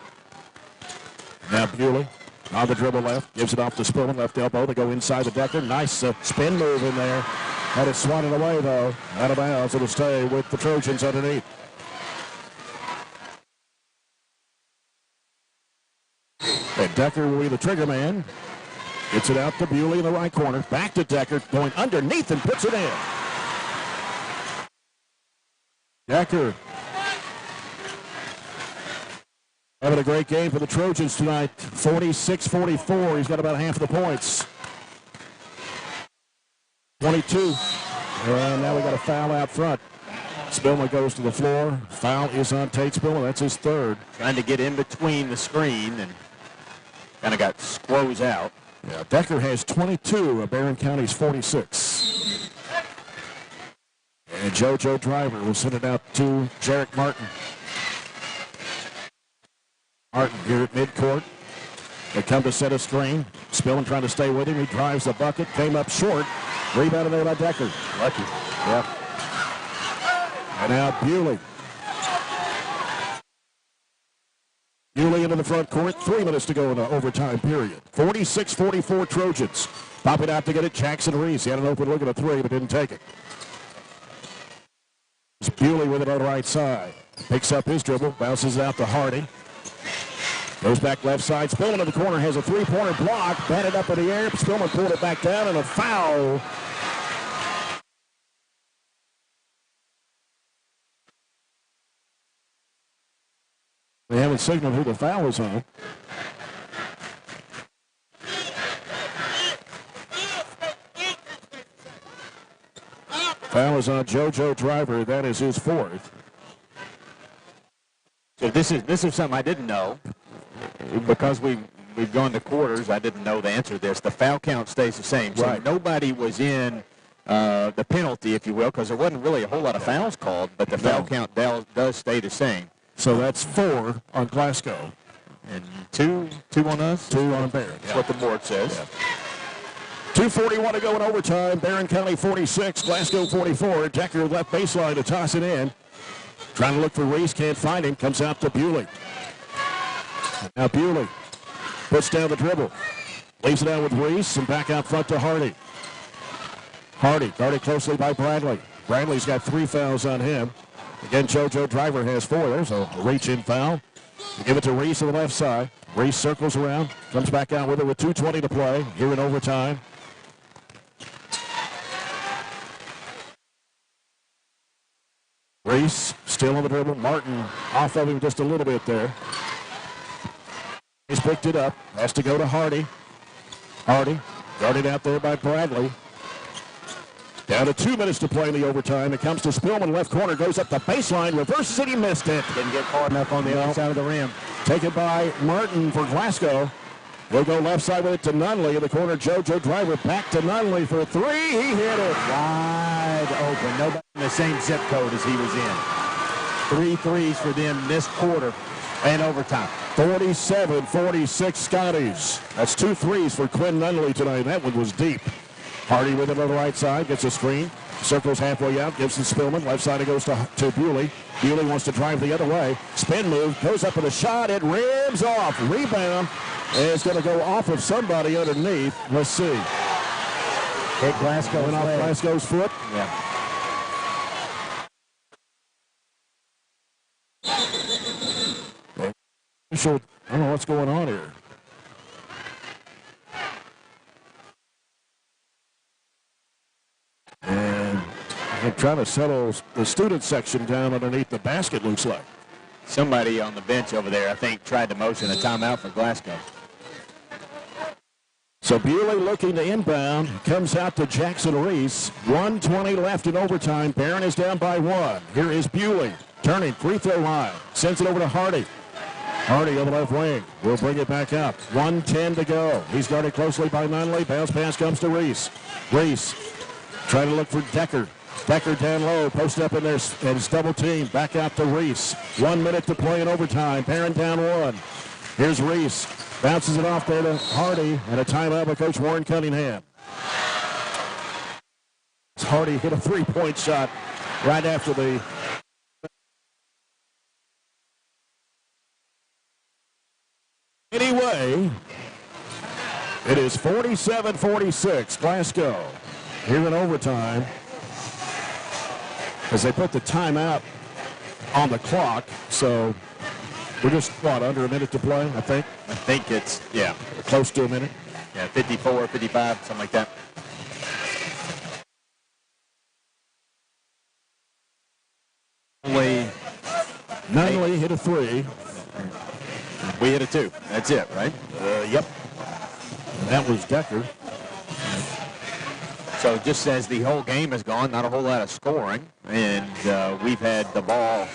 Now Bewley on the dribble left. Gives it off to Spillman, left elbow. They go inside the Decker. Nice spin move in there. Had it swatted away, though. Out of bounds. It'll stay with the Trojans underneath. And Decker will be the trigger man. Gets it out to Bewley in the right corner. Back to Decker, going underneath and puts it in. Decker having a great game for the Trojans tonight. 46-44. He's got about half of the points. 22. And now we got a foul out front. Spillman goes to the floor. Foul is on Tate Spillman. That's his 3rd. Trying to get in between the screen and kind of got squoze out. Yeah, Decker has 22 of Barren County's 46. And JoJo Driver will send it out to Jarek Martin. Martin here at midcourt. They come to set a screen. Spillman trying to stay with him. He drives the bucket. Came up short. Rebounded there by Decker. Lucky. Yep. And now Bewley. Bewley into the front court. 3 minutes to go in the overtime period. 46-44 Trojans. Pop it out to get it. Jackson Reese. He had an open look at a 3, but didn't take it. It's Bewley with it on the right side. Picks up his dribble. Bounces it out to Hardy. Goes back left side. Spillman in the corner has a 3-pointer block. Batted up in the air. Spillman pulled it back down, and a foul. They haven't signaled who the foul is on. Foul is on JoJo Driver. That is his 4th. So this is something I didn't know. Because we've gone to quarters, I didn't know the answer to this. The foul count stays the same. So nobody was in the penalty, if you will, because there wasn't really a whole lot of fouls called, but the foul count does stay the same. So that's 4 on Glasgow. And two on us? 2 on Barren. That's what the board says. Yeah. 2:41 to go in overtime. Barren County 46, Glasgow 44. Decker left baseline to toss it in. Trying to look for Reese, can't find him. Comes out to Bewley. Now Bewley puts down the dribble. Leaves it out with Reese and back out front to Hardy. Hardy guarded closely by Bradley. Bradley's got 3 fouls on him. Again, JoJo Driver has 4. There's a reach-in foul. They give it to Reese on the left side. Reese circles around, comes back out with it with 2:20 to play here in overtime. Reese still on the dribble. Martin off of him just a little bit there. He's picked it up. Has to go to Hardy. Hardy guarded out there by Bradley. Down to 2 minutes to play in the overtime. It comes to Spillman, left corner, goes up the baseline, reverses it, he missed it. Didn't get hard enough on the other side of the rim. Taken by Martin for Glasgow. We'll go left side with it to Nunley. In the corner, JoJo Driver back to Nunley for 3. He hit it. Wide open. Nobody in the same zip code as he was in. 3 threes for them this quarter and overtime. 47-46 Scotties. That's 2 threes for Quinn Nunley tonight. That one was deep. Hardy with it on the right side, gets a screen, circles halfway out, gives to Spillman. Left side it goes to Bewley. Bewley wants to drive the other way. Spin move, goes up with a shot, it rims off. Rebound is going to go off of somebody underneath. Let's see. Hit Glasgow. Went off Glasgow's foot. Yeah. I don't know what's going on here. And they're trying to settle the student section down underneath the basket, looks like. Somebody on the bench over there, I think, tried to motion a timeout for Glasgow. So Bewley looking to inbound. Comes out to Jackson Reese. 1:20 left in overtime. Barren is down by 1. Here is Bewley. Turning, free throw line. Sends it over to Hardy. Hardy on the left wing. We'll bring it back up. 1:10 to go. He's guarded closely by Nunley. Bounce pass comes to Reese. Reese trying to look for Decker. Decker down low, posted up in there, and it's double team. Back out to Reese. 1 minute to play in overtime. Barren down 1. Here's Reese. Bounces it off there to Hardy, and a timeout by Coach Warren Cunningham. Hardy hit a three-point shot right after the... Anyway, it is 47-46, Glasgow, here in overtime, as they put the timeout on the clock. So we're just, under a minute to play, I think? I think it's, yeah. Close to a minute? Yeah, 54, 55, something like that. Nunley hit a 3. We hit a 2. That's it, right? Yep. And that was Decker. So just as the whole game has gone, not a whole lot of scoring. And we've had the ball.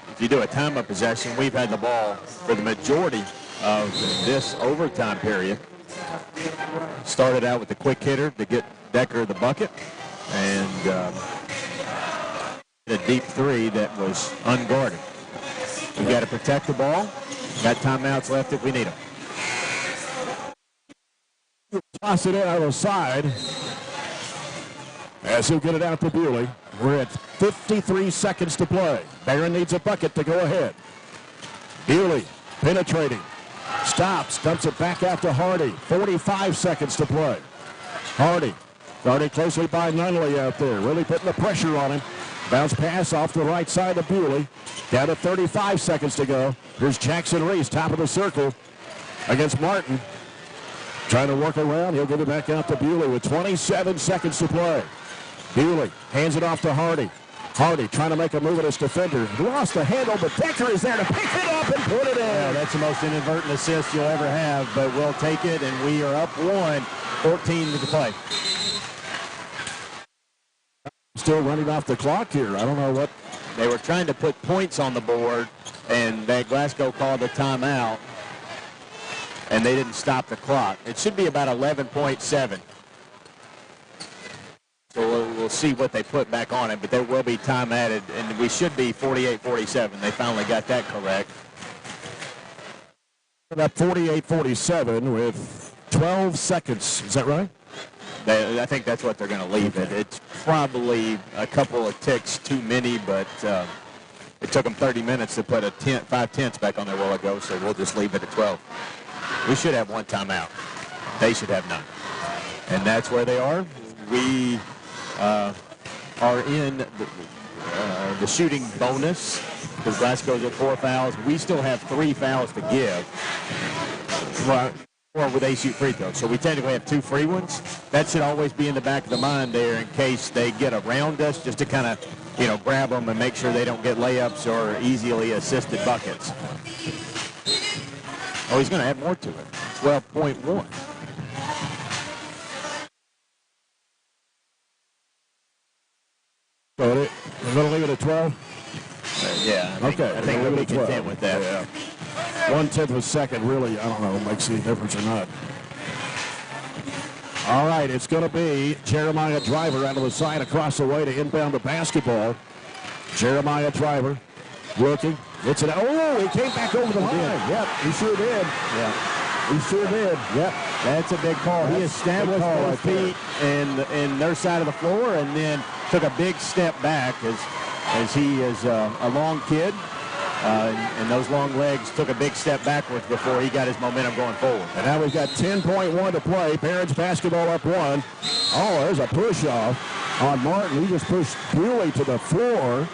If you do a time of possession, we've had the ball for the majority of this overtime period. Started out with the quick hitter to get Decker the bucket. And a deep 3 that was unguarded. We've got to protect the ball. Got timeouts left if we need them. Toss it in out of the side. As he'll get it out to Bewley. We're at 53 seconds to play. Barren needs a bucket to go ahead. Bewley penetrating. Stops. Dumps it back out to Hardy. 45 seconds to play. Hardy guarded closely by Nunley out there. Really putting the pressure on him. Bounce pass off the right side of Bewley. Down to 35 seconds to go. Here's Jackson Reese, top of the circle against Martin. Trying to work around. He'll give it back out to Bewley with 27 seconds to play. Bewley hands it off to Hardy. Hardy trying to make a move at his defender. Lost the handle, but Decker is there to pick it up and put it in. Yeah, that's the most inadvertent assist you'll ever have, but we'll take it, and we are up 1, 14 to play. Still running off the clock here. I don't know what. They were trying to put points on the board, and that Glasgow called a timeout, and they didn't stop the clock. It should be about 11.7. So we'll see what they put back on it, but there will be time added, and we should be 48-47. They finally got that correct. Up 48-47 with 12 seconds. Is that right? I think that's what they're going to leave it. It's probably a couple of ticks too many, but it took them 30 minutes to put 5 tenths back on there a while ago, so we'll just leave it at 12. We should have 1 timeout. They should have none. And that's where they are. We are in the shooting bonus because Glasgow's at 4 fouls. We still have 3 fouls to give. Right. Or with they shoot free throws. So we technically have 2 free ones. That should always be in the back of the mind there in case they get around us, just to kind of, grab them and make sure they don't get layups or easily assisted buckets. Oh, he's going to add more to it. 12.1. So we're going to leave it at 12? Yeah. I think we'll be content with that. Yeah. 1/10 of a second really, I don't know, makes any difference or not. All right, it's going to be Jeremiah Driver out of the side across the way to inbound the basketball. Jeremiah Driver, rookie. It's an, he came back over the line. Yep, he sure did. Yeah, he sure did. Yep, that's a big call. He established both feet in their side of the floor and then took a big step back as he is a long kid. And those long legs took a big step backwards before he got his momentum going forward. And now we've got 10.1 to play. Barron's basketball up 1. Oh, there's a push-off on Martin. He just pushed Bewley to the floor.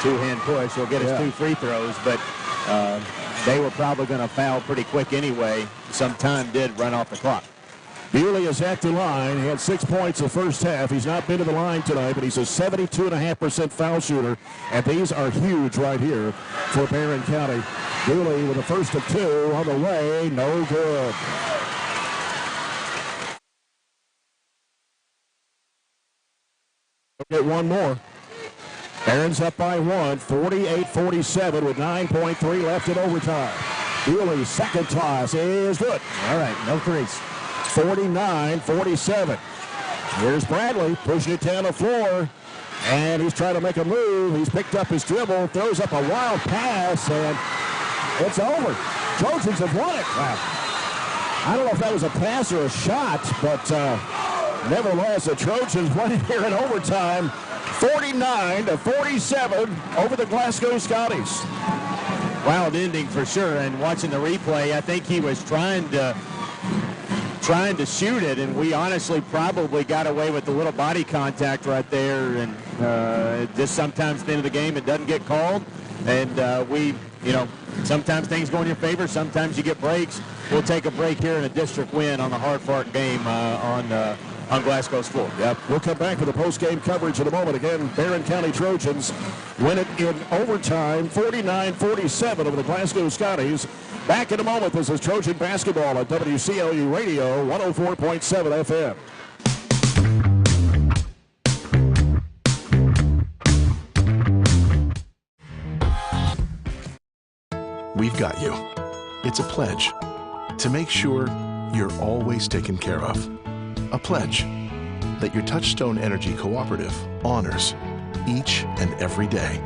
Two-hand push. He'll get his 2 free throws, but they were probably going to foul pretty quick anyway. Some time did run off the clock. Bewley is at the line. He had 6 points the first half. He's not been to the line tonight, but he's a 72.5% foul shooter, and these are huge right here for Barren County. Bewley with the first of 2 on the way. No good. Get one more. Barron's up by 1, 48-47 with 9.3 left in overtime. Bewley's second toss is good. All right, no threes. 49-47. Here's Bradley pushing it down the floor, and he's trying to make a move. He's picked up his dribble, throws up a wild pass, and it's over. Trojans have won it. Wow. I don't know if that was a pass or a shot, but nevertheless, the Trojans won it here in overtime, 49-47 over the Glasgow Scotties. Wild ending for sure, and watching the replay, I think he was trying to shoot it, and we honestly probably got away with a little body contact right there, and just sometimes at the end of the game it doesn't get called, and sometimes things go in your favor, sometimes you get breaks. We'll take a break here in a district win on the hard-fought game on Glasgow's floor. Yep, we'll come back with the post-game coverage in a moment. Again, Barren County Trojans win it in overtime, 49-47 over the Glasgow Scotties. Back in a moment. This is Trojan basketball on WCLU Radio 104.7 FM. We've got you. It's a pledge to make sure you're always taken care of. A pledge that your Touchstone Energy Cooperative honors each and every day.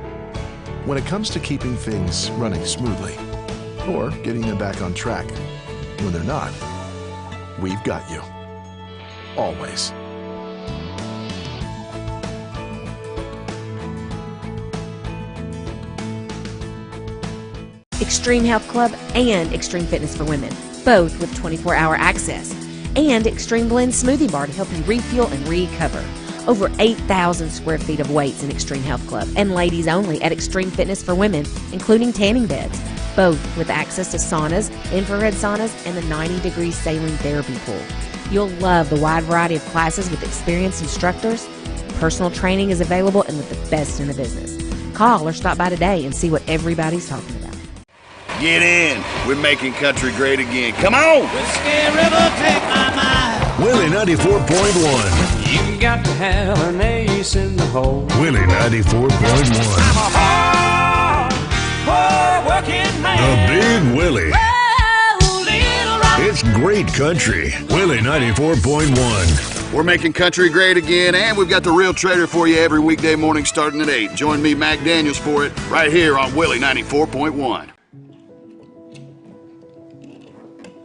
When it comes to keeping things running smoothly, or getting them back on track when they're not, we've got you. Always. Extreme Health Club and Extreme Fitness for Women, both with 24-hour access. And Extreme Blend Smoothie Bar to help you refuel and recover. Over 8,000 square feet of weights in Extreme Health Club, and ladies only at Extreme Fitness for Women, including tanning beds, both with access to saunas, infrared saunas, and the 90-degree saline therapy pool. You'll love the wide variety of classes with experienced instructors. Personal training is available and with the best in the business. Call or stop by today and see what everybody's talking about. Get in. We're making country great again. Come on. Whiskey River, take my mind. Willie 94.1. You got to have an ace in the hole. Willie 94.1. I'm a hard-working man. The Big Willie. Oh, little rock. It's great country. Willie 94.1. We're making country great again, and we've got the Real Trader for you every weekday morning starting at 8. Join me, Mac Daniels, for it right here on Willie 94.1.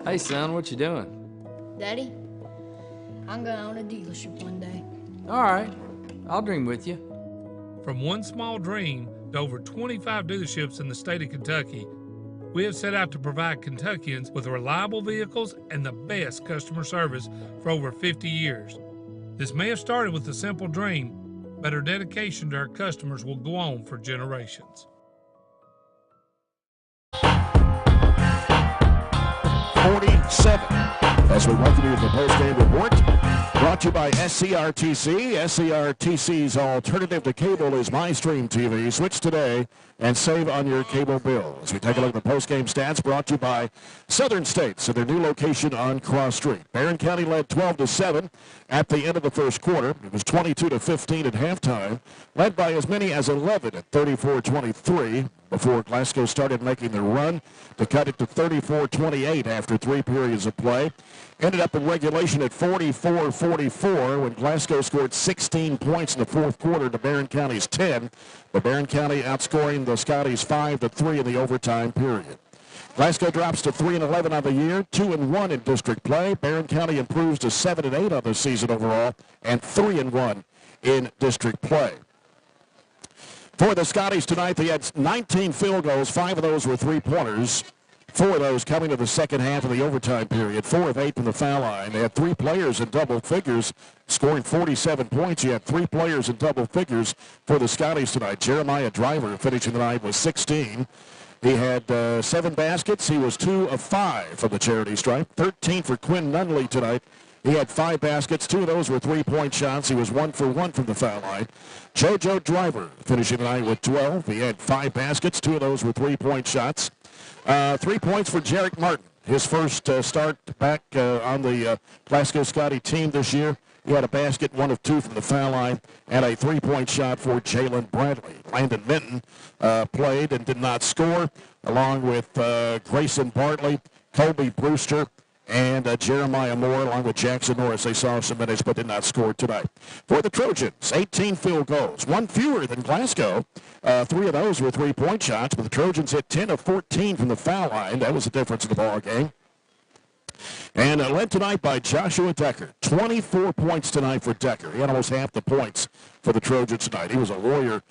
Hey, son, what you doing? Daddy, I'm gonna own a dealership one day. All right, I'll dream with you. From one small dream to over 25 dealerships in the state of Kentucky, we have set out to provide Kentuckians with reliable vehicles and the best customer service for over 50 years. This may have started with a simple dream, but our dedication to our customers will go on for generations. 47. As we welcome you to the post-game report. Brought to you by SCRTC. SCRTC's alternative to cable is MyStream TV. Switch today and save on your cable bill. As we take a look at the postgame stats, brought to you by Southern States at their new location on Cross Street. Barren County led 12-7 at the end of the first quarter. It was 22-15 at halftime, led by as many as 11 at 34-23 before Glasgow started making their run to cut it to 34-28 after 3 periods of play. Ended up in regulation at 44-44 when Glasgow scored 16 points in the fourth quarter to Barren County's 10. But Barren County outscoring the Scotties 5-3 in the overtime period. Glasgow drops to 3-11 on the year, 2-1 in district play. Barren County improves to 7-8 on the season overall, and 3-1 in district play. For the Scotties tonight, they had 19 field goals. 5 of those were three-pointers. 4 of those coming to the second half of the overtime period. 4 of 8 from the foul line. They had 3 players in double figures, scoring 47 points. You had 3 players in double figures for the Scotties tonight. Jeremiah Driver finishing the night with 16. He had 7 baskets. He was 2 of 5 from the charity stripe. 13 for Quinn Nunley tonight. He had 5 baskets. 2 of those were three-point shots. He was 1 for 1 from the foul line. JoJo Driver finishing the night with 12. He had 5 baskets. 2 of those were three-point shots. 3 points for Jarek Martin. His first start back on the Glasgow Scotty team this year. He had a basket, 1 of 2 from the foul line, and a 3-point shot for Jalen Bradley. Landon Minton played and did not score, along with Grayson Bartley, Colby Brewster, and Jeremiah Moore, along with Jackson Norris. They saw some minutes but did not score tonight. For the Trojans, 18 field goals, 1 fewer than Glasgow. 3 of those were three-point shots, but the Trojans hit 10 of 14 from the foul line. That was the difference in the ball game. And led tonight by Joshua Decker. 24 points tonight for Decker. He had almost half the points for the Trojans tonight. He was a warrior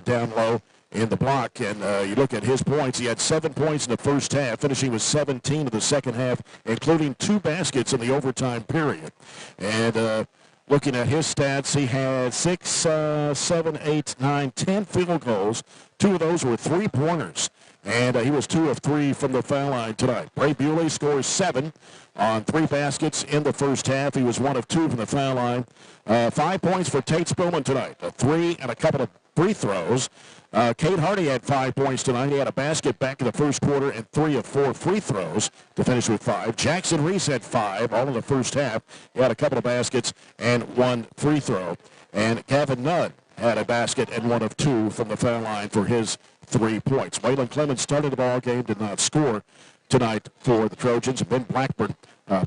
down low in the block, and you look at his points. He had 7 points in the first half, finishing with 17 in the second half, including 2 baskets in the overtime period. And looking at his stats, he had 6, 7, 8, 9, 10 field goals. 2 of those were three-pointers. And he was 2 of 3 from the foul line tonight. Bray Bewley scores 7 on 3 baskets in the first half. He was 1 of 2 from the foul line. 5 points for Tate Spillman tonight. A 3 and a couple of free throws. Cade Hardy had 5 points tonight. He had a basket back in the first quarter and 3 of 4 free throws to finish with 5. Jackson Reese had 5 all in the first half. He had a couple of baskets and 1 free throw. And Gavin Nudd had a basket and 1 of 2 from the foul line for his 3 points. Waylon Clemens started the ball game, did not score tonight for the Trojans. Ben Blackburn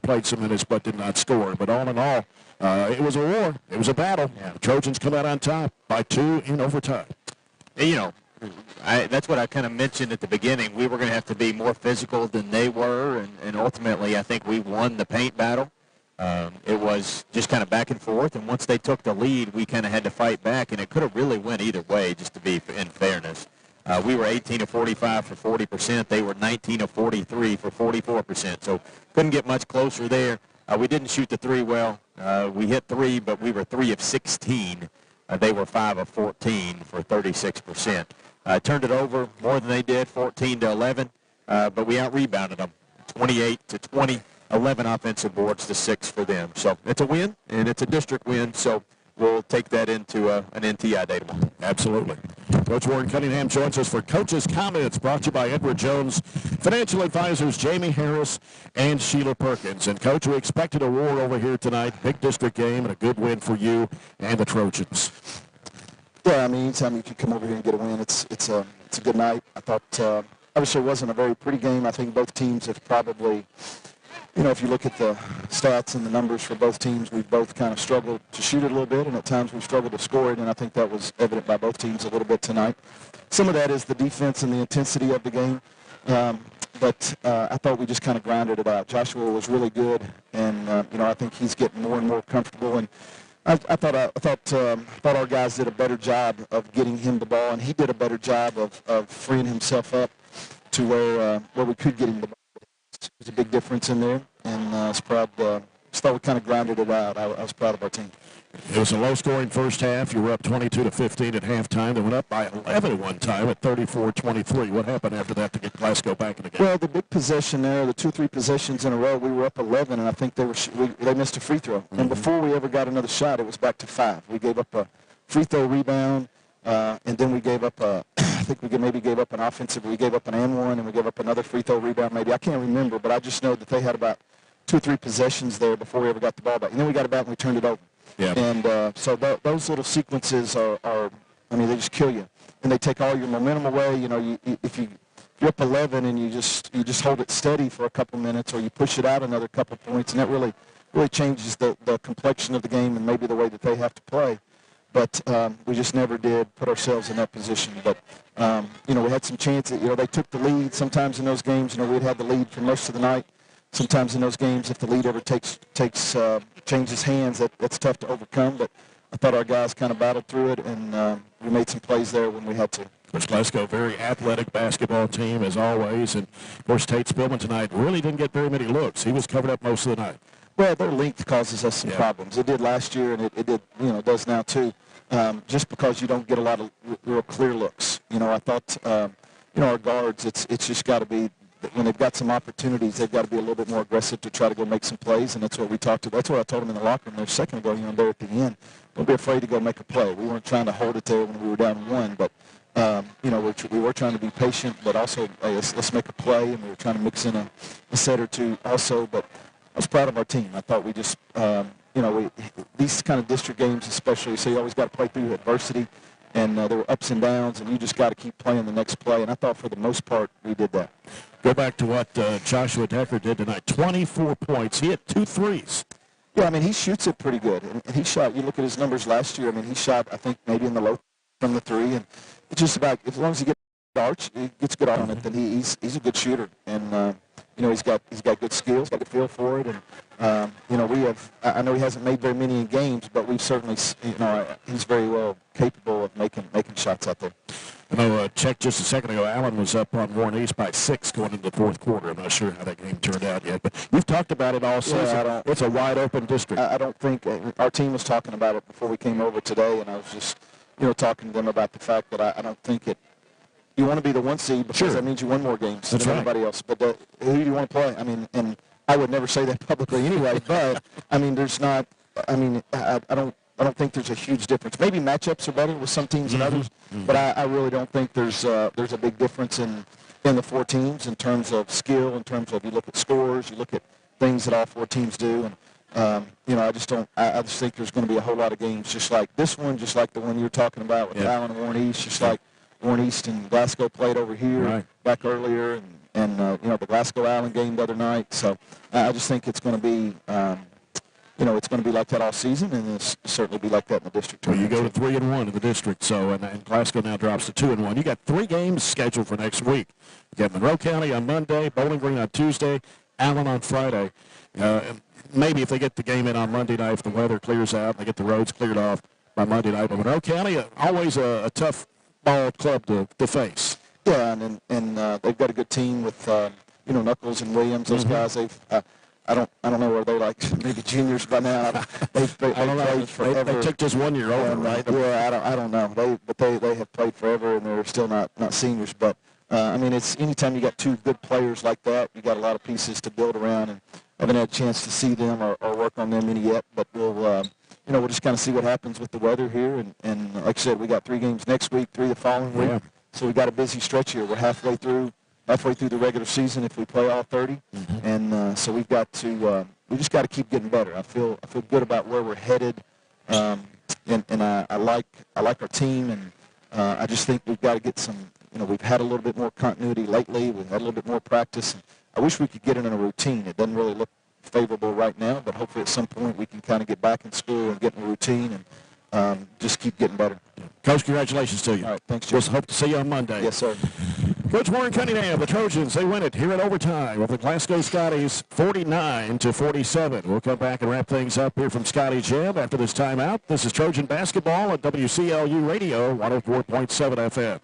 played some minutes but did not score. But all in all, it was a war. It was a battle. The Trojans come out on top by 2 in overtime. You know, that's what I kind of mentioned at the beginning. We were going to have to be more physical than they were, and ultimately I think we won the paint battle. It was just kind of back and forth, and once they took the lead, we kind of had to fight back, and it could have really went either way, just to be in fairness. We were 18 of 45 for 40%. They were 19 of 43 for 44%, so couldn't get much closer there. We didn't shoot the 3 well. We hit 3, but we were 3 of 16. They were 5 of 14 for 36%. Turned it over more than they did, 14 to 11, but we out-rebounded them, 28 to 20, 11 offensive boards to 6 for them. So it's a win, and it's a district win, so we'll take that into an NTI day tomorrow. Absolutely. Coach Warren Cunningham joins us for Coach's Comments, brought to you by Edward Jones, financial advisors Jamie Harris and Sheila Perkins. And, Coach, we expected a war over here tonight, big district game, and a good win for you and the Trojans. Yeah, I mean, anytime you can come over here and get a win, it's a good night. I thought, obviously it wasn't a very pretty game. I think both teams have probably, you know, if you look at the stats and the numbers for both teams, we've both kind of struggled to shoot it a little bit, and at times we've struggled to score it, and I think that was evident by both teams a little bit tonight. Some of that is the defense and the intensity of the game, but I thought we just kind of grounded it out. Joshua was really good, and, you know, I think he's getting more and more comfortable, and I thought our guys did a better job of getting him the ball, and he did a better job of freeing himself up to where we could get him the ball. There's a big difference in there, and Spud just thought we kind of grounded it out. I was proud of our team. It was a low-scoring first half. You were up 22-15 at halftime. They went up by 11 at one time at 34-23. What happened after that to get Glasgow back in the game? Well, the big possession there, the 2-3 possessions in a row, we were up 11, and I think they missed a free throw. And before we ever got another shot, it was back to 5. We gave up a free throw rebound, and then we gave up I think we maybe gave up an offensive. We gave up an and one, and we gave up another free throw rebound maybe. I can't remember, but I just know that they had about 2 or 3 possessions there before we ever got the ball back. And then we got it back and we turned it over. Yeah. And so those little sequences are, I mean, they just kill you. And they take all your momentum away. You know, if you're up 11 and you just hold it steady for a couple minutes, or you push it out another couple points, and that really changes the complexion of the game and maybe the way that they have to play. But we just never did put ourselves in that position. But, you know, we had some chances. You know, they took the lead. Sometimes in those games, you know, we'd had the lead for most of the night. Sometimes in those games, if the lead ever changes hands, that's tough to overcome. But I thought our guys kind of battled through it, and we made some plays there when we had to. Of course, Glasgow, very athletic basketball team as always. And, of course, Tate Spillman tonight really didn't get very many looks. He was covered up most of the night. Well, their length causes us some problems. It did last year, and it did, you know, does now too. Just because you don't get a lot of real clear looks. You know, I thought, you know, our guards, it's just got to be, when they've got some opportunities, they've got to be a little bit more aggressive to try to go make some plays, and that's what we talked about. That's what I told them in the locker room there a second ago, you know, there at the end. Don't be afraid to go make a play. We weren't trying to hold it there when we were down 1, but, you know, we were trying to be patient, but also, hey, let's make a play, and we were trying to mix in a set or two also. But I was proud of our team. I thought we just, you know, these kind of district games especially, so you always got to play through adversity, and there were ups and downs, and you just got to keep playing the next play, and I thought for the most part we did that. Go back to what Joshua Decker did tonight. 24 points. He hit 2 threes. Yeah, I mean, he shoots it pretty good, and he shot, you look at his numbers last year, I mean, he shot, I think, maybe in the low from the 3, and it's just about, as long as he gets arch, he gets good on it, then he's a good shooter, and you know, he's got good skills, got a feel for it, and you know, I know he hasn't made very many in games, but we've certainly, you know, he's very well capable of making shots out there. I know, checked just a second ago, Allen was up on Warren East by 6 going into the 4th quarter. I'm not sure how that game turned out yet, but you've talked about it all season. Yeah, it's a wide-open district. I don't think, our team was talking about it before we came over today, and I was just, you know, talking to them about the fact that I don't think you want to be the 1 seed because that means you win more games than everybody else. But who do you want to play? I mean, and I would never say that publicly anyway, but, I mean, there's not, I mean, I don't think there's a huge difference. Maybe matchups are better with some teams than others, but I really don't think there's a big difference in the 4 teams in terms of skill, in terms of you look at scores, you look at things that all 4 teams do, and you know, I just think there's going to be a whole lot of games just like this one, just like the one you're talking about with Allen and Warren East, just like Warren East and Glasgow played over here back earlier, and you know, the Glasgow Allen game the other night. So I just think it's going to be. You know, it's going to be like that all season, and it'll certainly be like that in the district. Well, you go to 3-1 in the district, so and Glasgow now drops to 2-1. You got 3 games scheduled for next week. You got Monroe County on Monday, Bowling Green on Tuesday, Allen on Friday. Maybe if they get the game in on Monday night, if the weather clears out, they get the roads cleared off by Monday night. But Monroe County, always a tough ball club to face. Yeah, and they've got a good team with you know, Knuckles and Williams. Those guys, I don't know where they're like maybe juniors by now. They've played forever. They took just 1 year over, right? Yeah, I don't know. They have played forever, and they're still not seniors. But I mean, it's anytime you got 2 good players like that, you got a lot of pieces to build around, and I haven't had a chance to see them or work on them any yet. But we'll you know, we'll just kind of see what happens with the weather here, and like I said, we got 3 games next week, 3 the following week. So we got a busy stretch here. We're halfway through the regular season if we play all 30, and so we've got to we just got to keep getting better. I feel good about where we're headed, and I like our team, and I just think we've got to get some. You know, we've had a little bit more continuity lately. We've had a little bit more practice. And I wish we could get it in a routine. It doesn't really look favorable right now, but hopefully at some point we can kind of get back in school and get in a routine and just keep getting better. Coach, congratulations to you. All right, thanks, Jim. We'll hope to see you on Monday. Yes, sir. Coach Warren Cunningham, the Trojans, they win it here in overtime with the Glasgow Scotties 49-47. We'll come back and wrap things up here from Scotty Jam after this timeout. This is Trojan basketball at WCLU Radio 104.7 FM.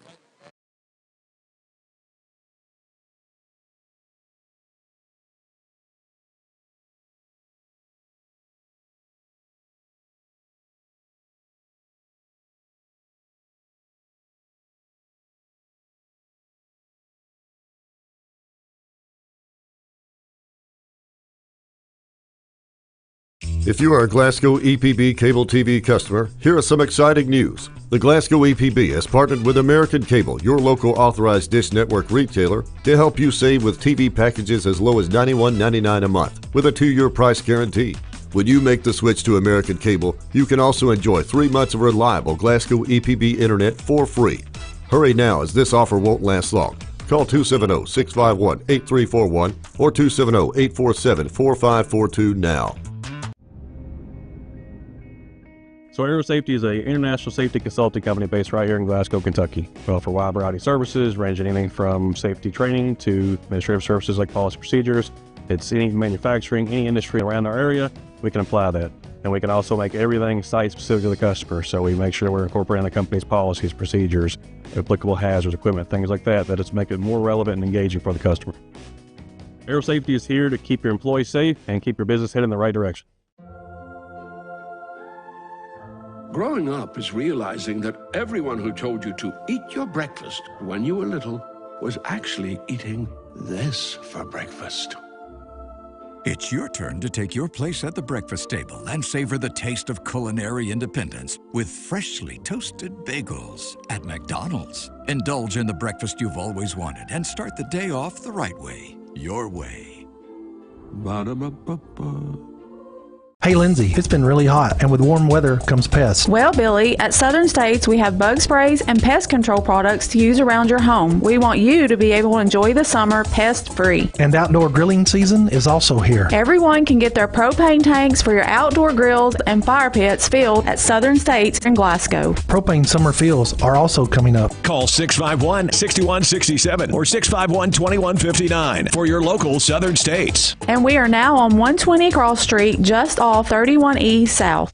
If you are a Glasgow EPB cable TV customer, here is some exciting news. The Glasgow EPB has partnered with American Cable, your local authorized dish network retailer, to help you save with TV packages as low as $91.99 a month with a 2-year price guarantee. When you make the switch to American Cable, you can also enjoy 3 months of reliable Glasgow EPB internet for free. Hurry now, as this offer won't last long. Call 270-651-8341 or 270-847-4542 now. So Aero Safety is an international safety consulting company based right here in Glasgow, Kentucky. We offer a wide variety of services, ranging anything from safety training to administrative services like policy procedures. It's any manufacturing, any industry around our area, we can apply that. And we can also make everything site-specific to the customer. So we make sure we're incorporating the company's policies, procedures, applicable hazards, equipment, things like that, that it's make it more relevant and engaging for the customer. Aero Safety is here to keep your employees safe and keep your business headed in the right direction. Growing up is realizing that everyone who told you to eat your breakfast when you were little was actually eating this for breakfast. It's your turn to take your place at the breakfast table and savor the taste of culinary independence with freshly toasted bagels at McDonald's. Indulge in the breakfast you've always wanted and start the day off the right way, your way. Ba-da-ba-ba-ba. Hey Lindsay, it's been really hot, and with warm weather comes pests. Well, Billy, at Southern States, we have bug sprays and pest control products to use around your home. We want you to be able to enjoy the summer pest-free. And outdoor grilling season is also here. Everyone can get their propane tanks for your outdoor grills and fire pits filled at Southern States in Glasgow. Propane summer fills are also coming up. Call 651-6167 or 651-2159 for your local Southern States. And we are now on 120 Cross Street, just off 31E South.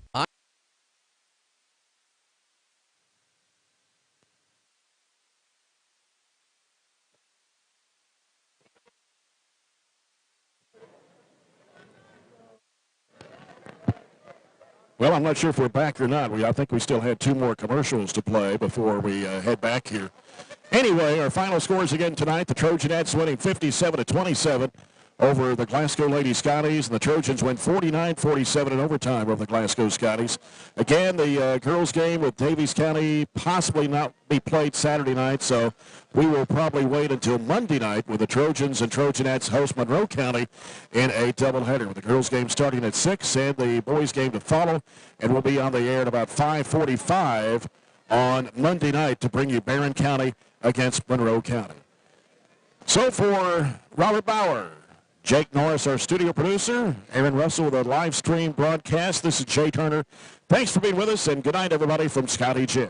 Well, I'm not sure if we're back or not. I think we still had 2 more commercials to play before we head back here. Anyway, our final scores again tonight. The Trojanettes winning 57-27 over the Glasgow Lady-Scotties, and the Trojans win 49-47 in overtime over the Glasgow Scotties. Again, the girls' game with Davies County possibly not be played Saturday night, so we will probably wait until Monday night with the Trojans and Trojanettes host Monroe County in a doubleheader, with the girls' game starting at 6 and the boys' game to follow, and we'll be on the air at about 5:45 on Monday night to bring you Barren County against Monroe County. So for Robert Bauer, Jake Norris, our studio producer, Aaron Russell with a live stream broadcast, this is Jay Turner. Thanks for being with us, and good night, everybody, from Scotty Jim.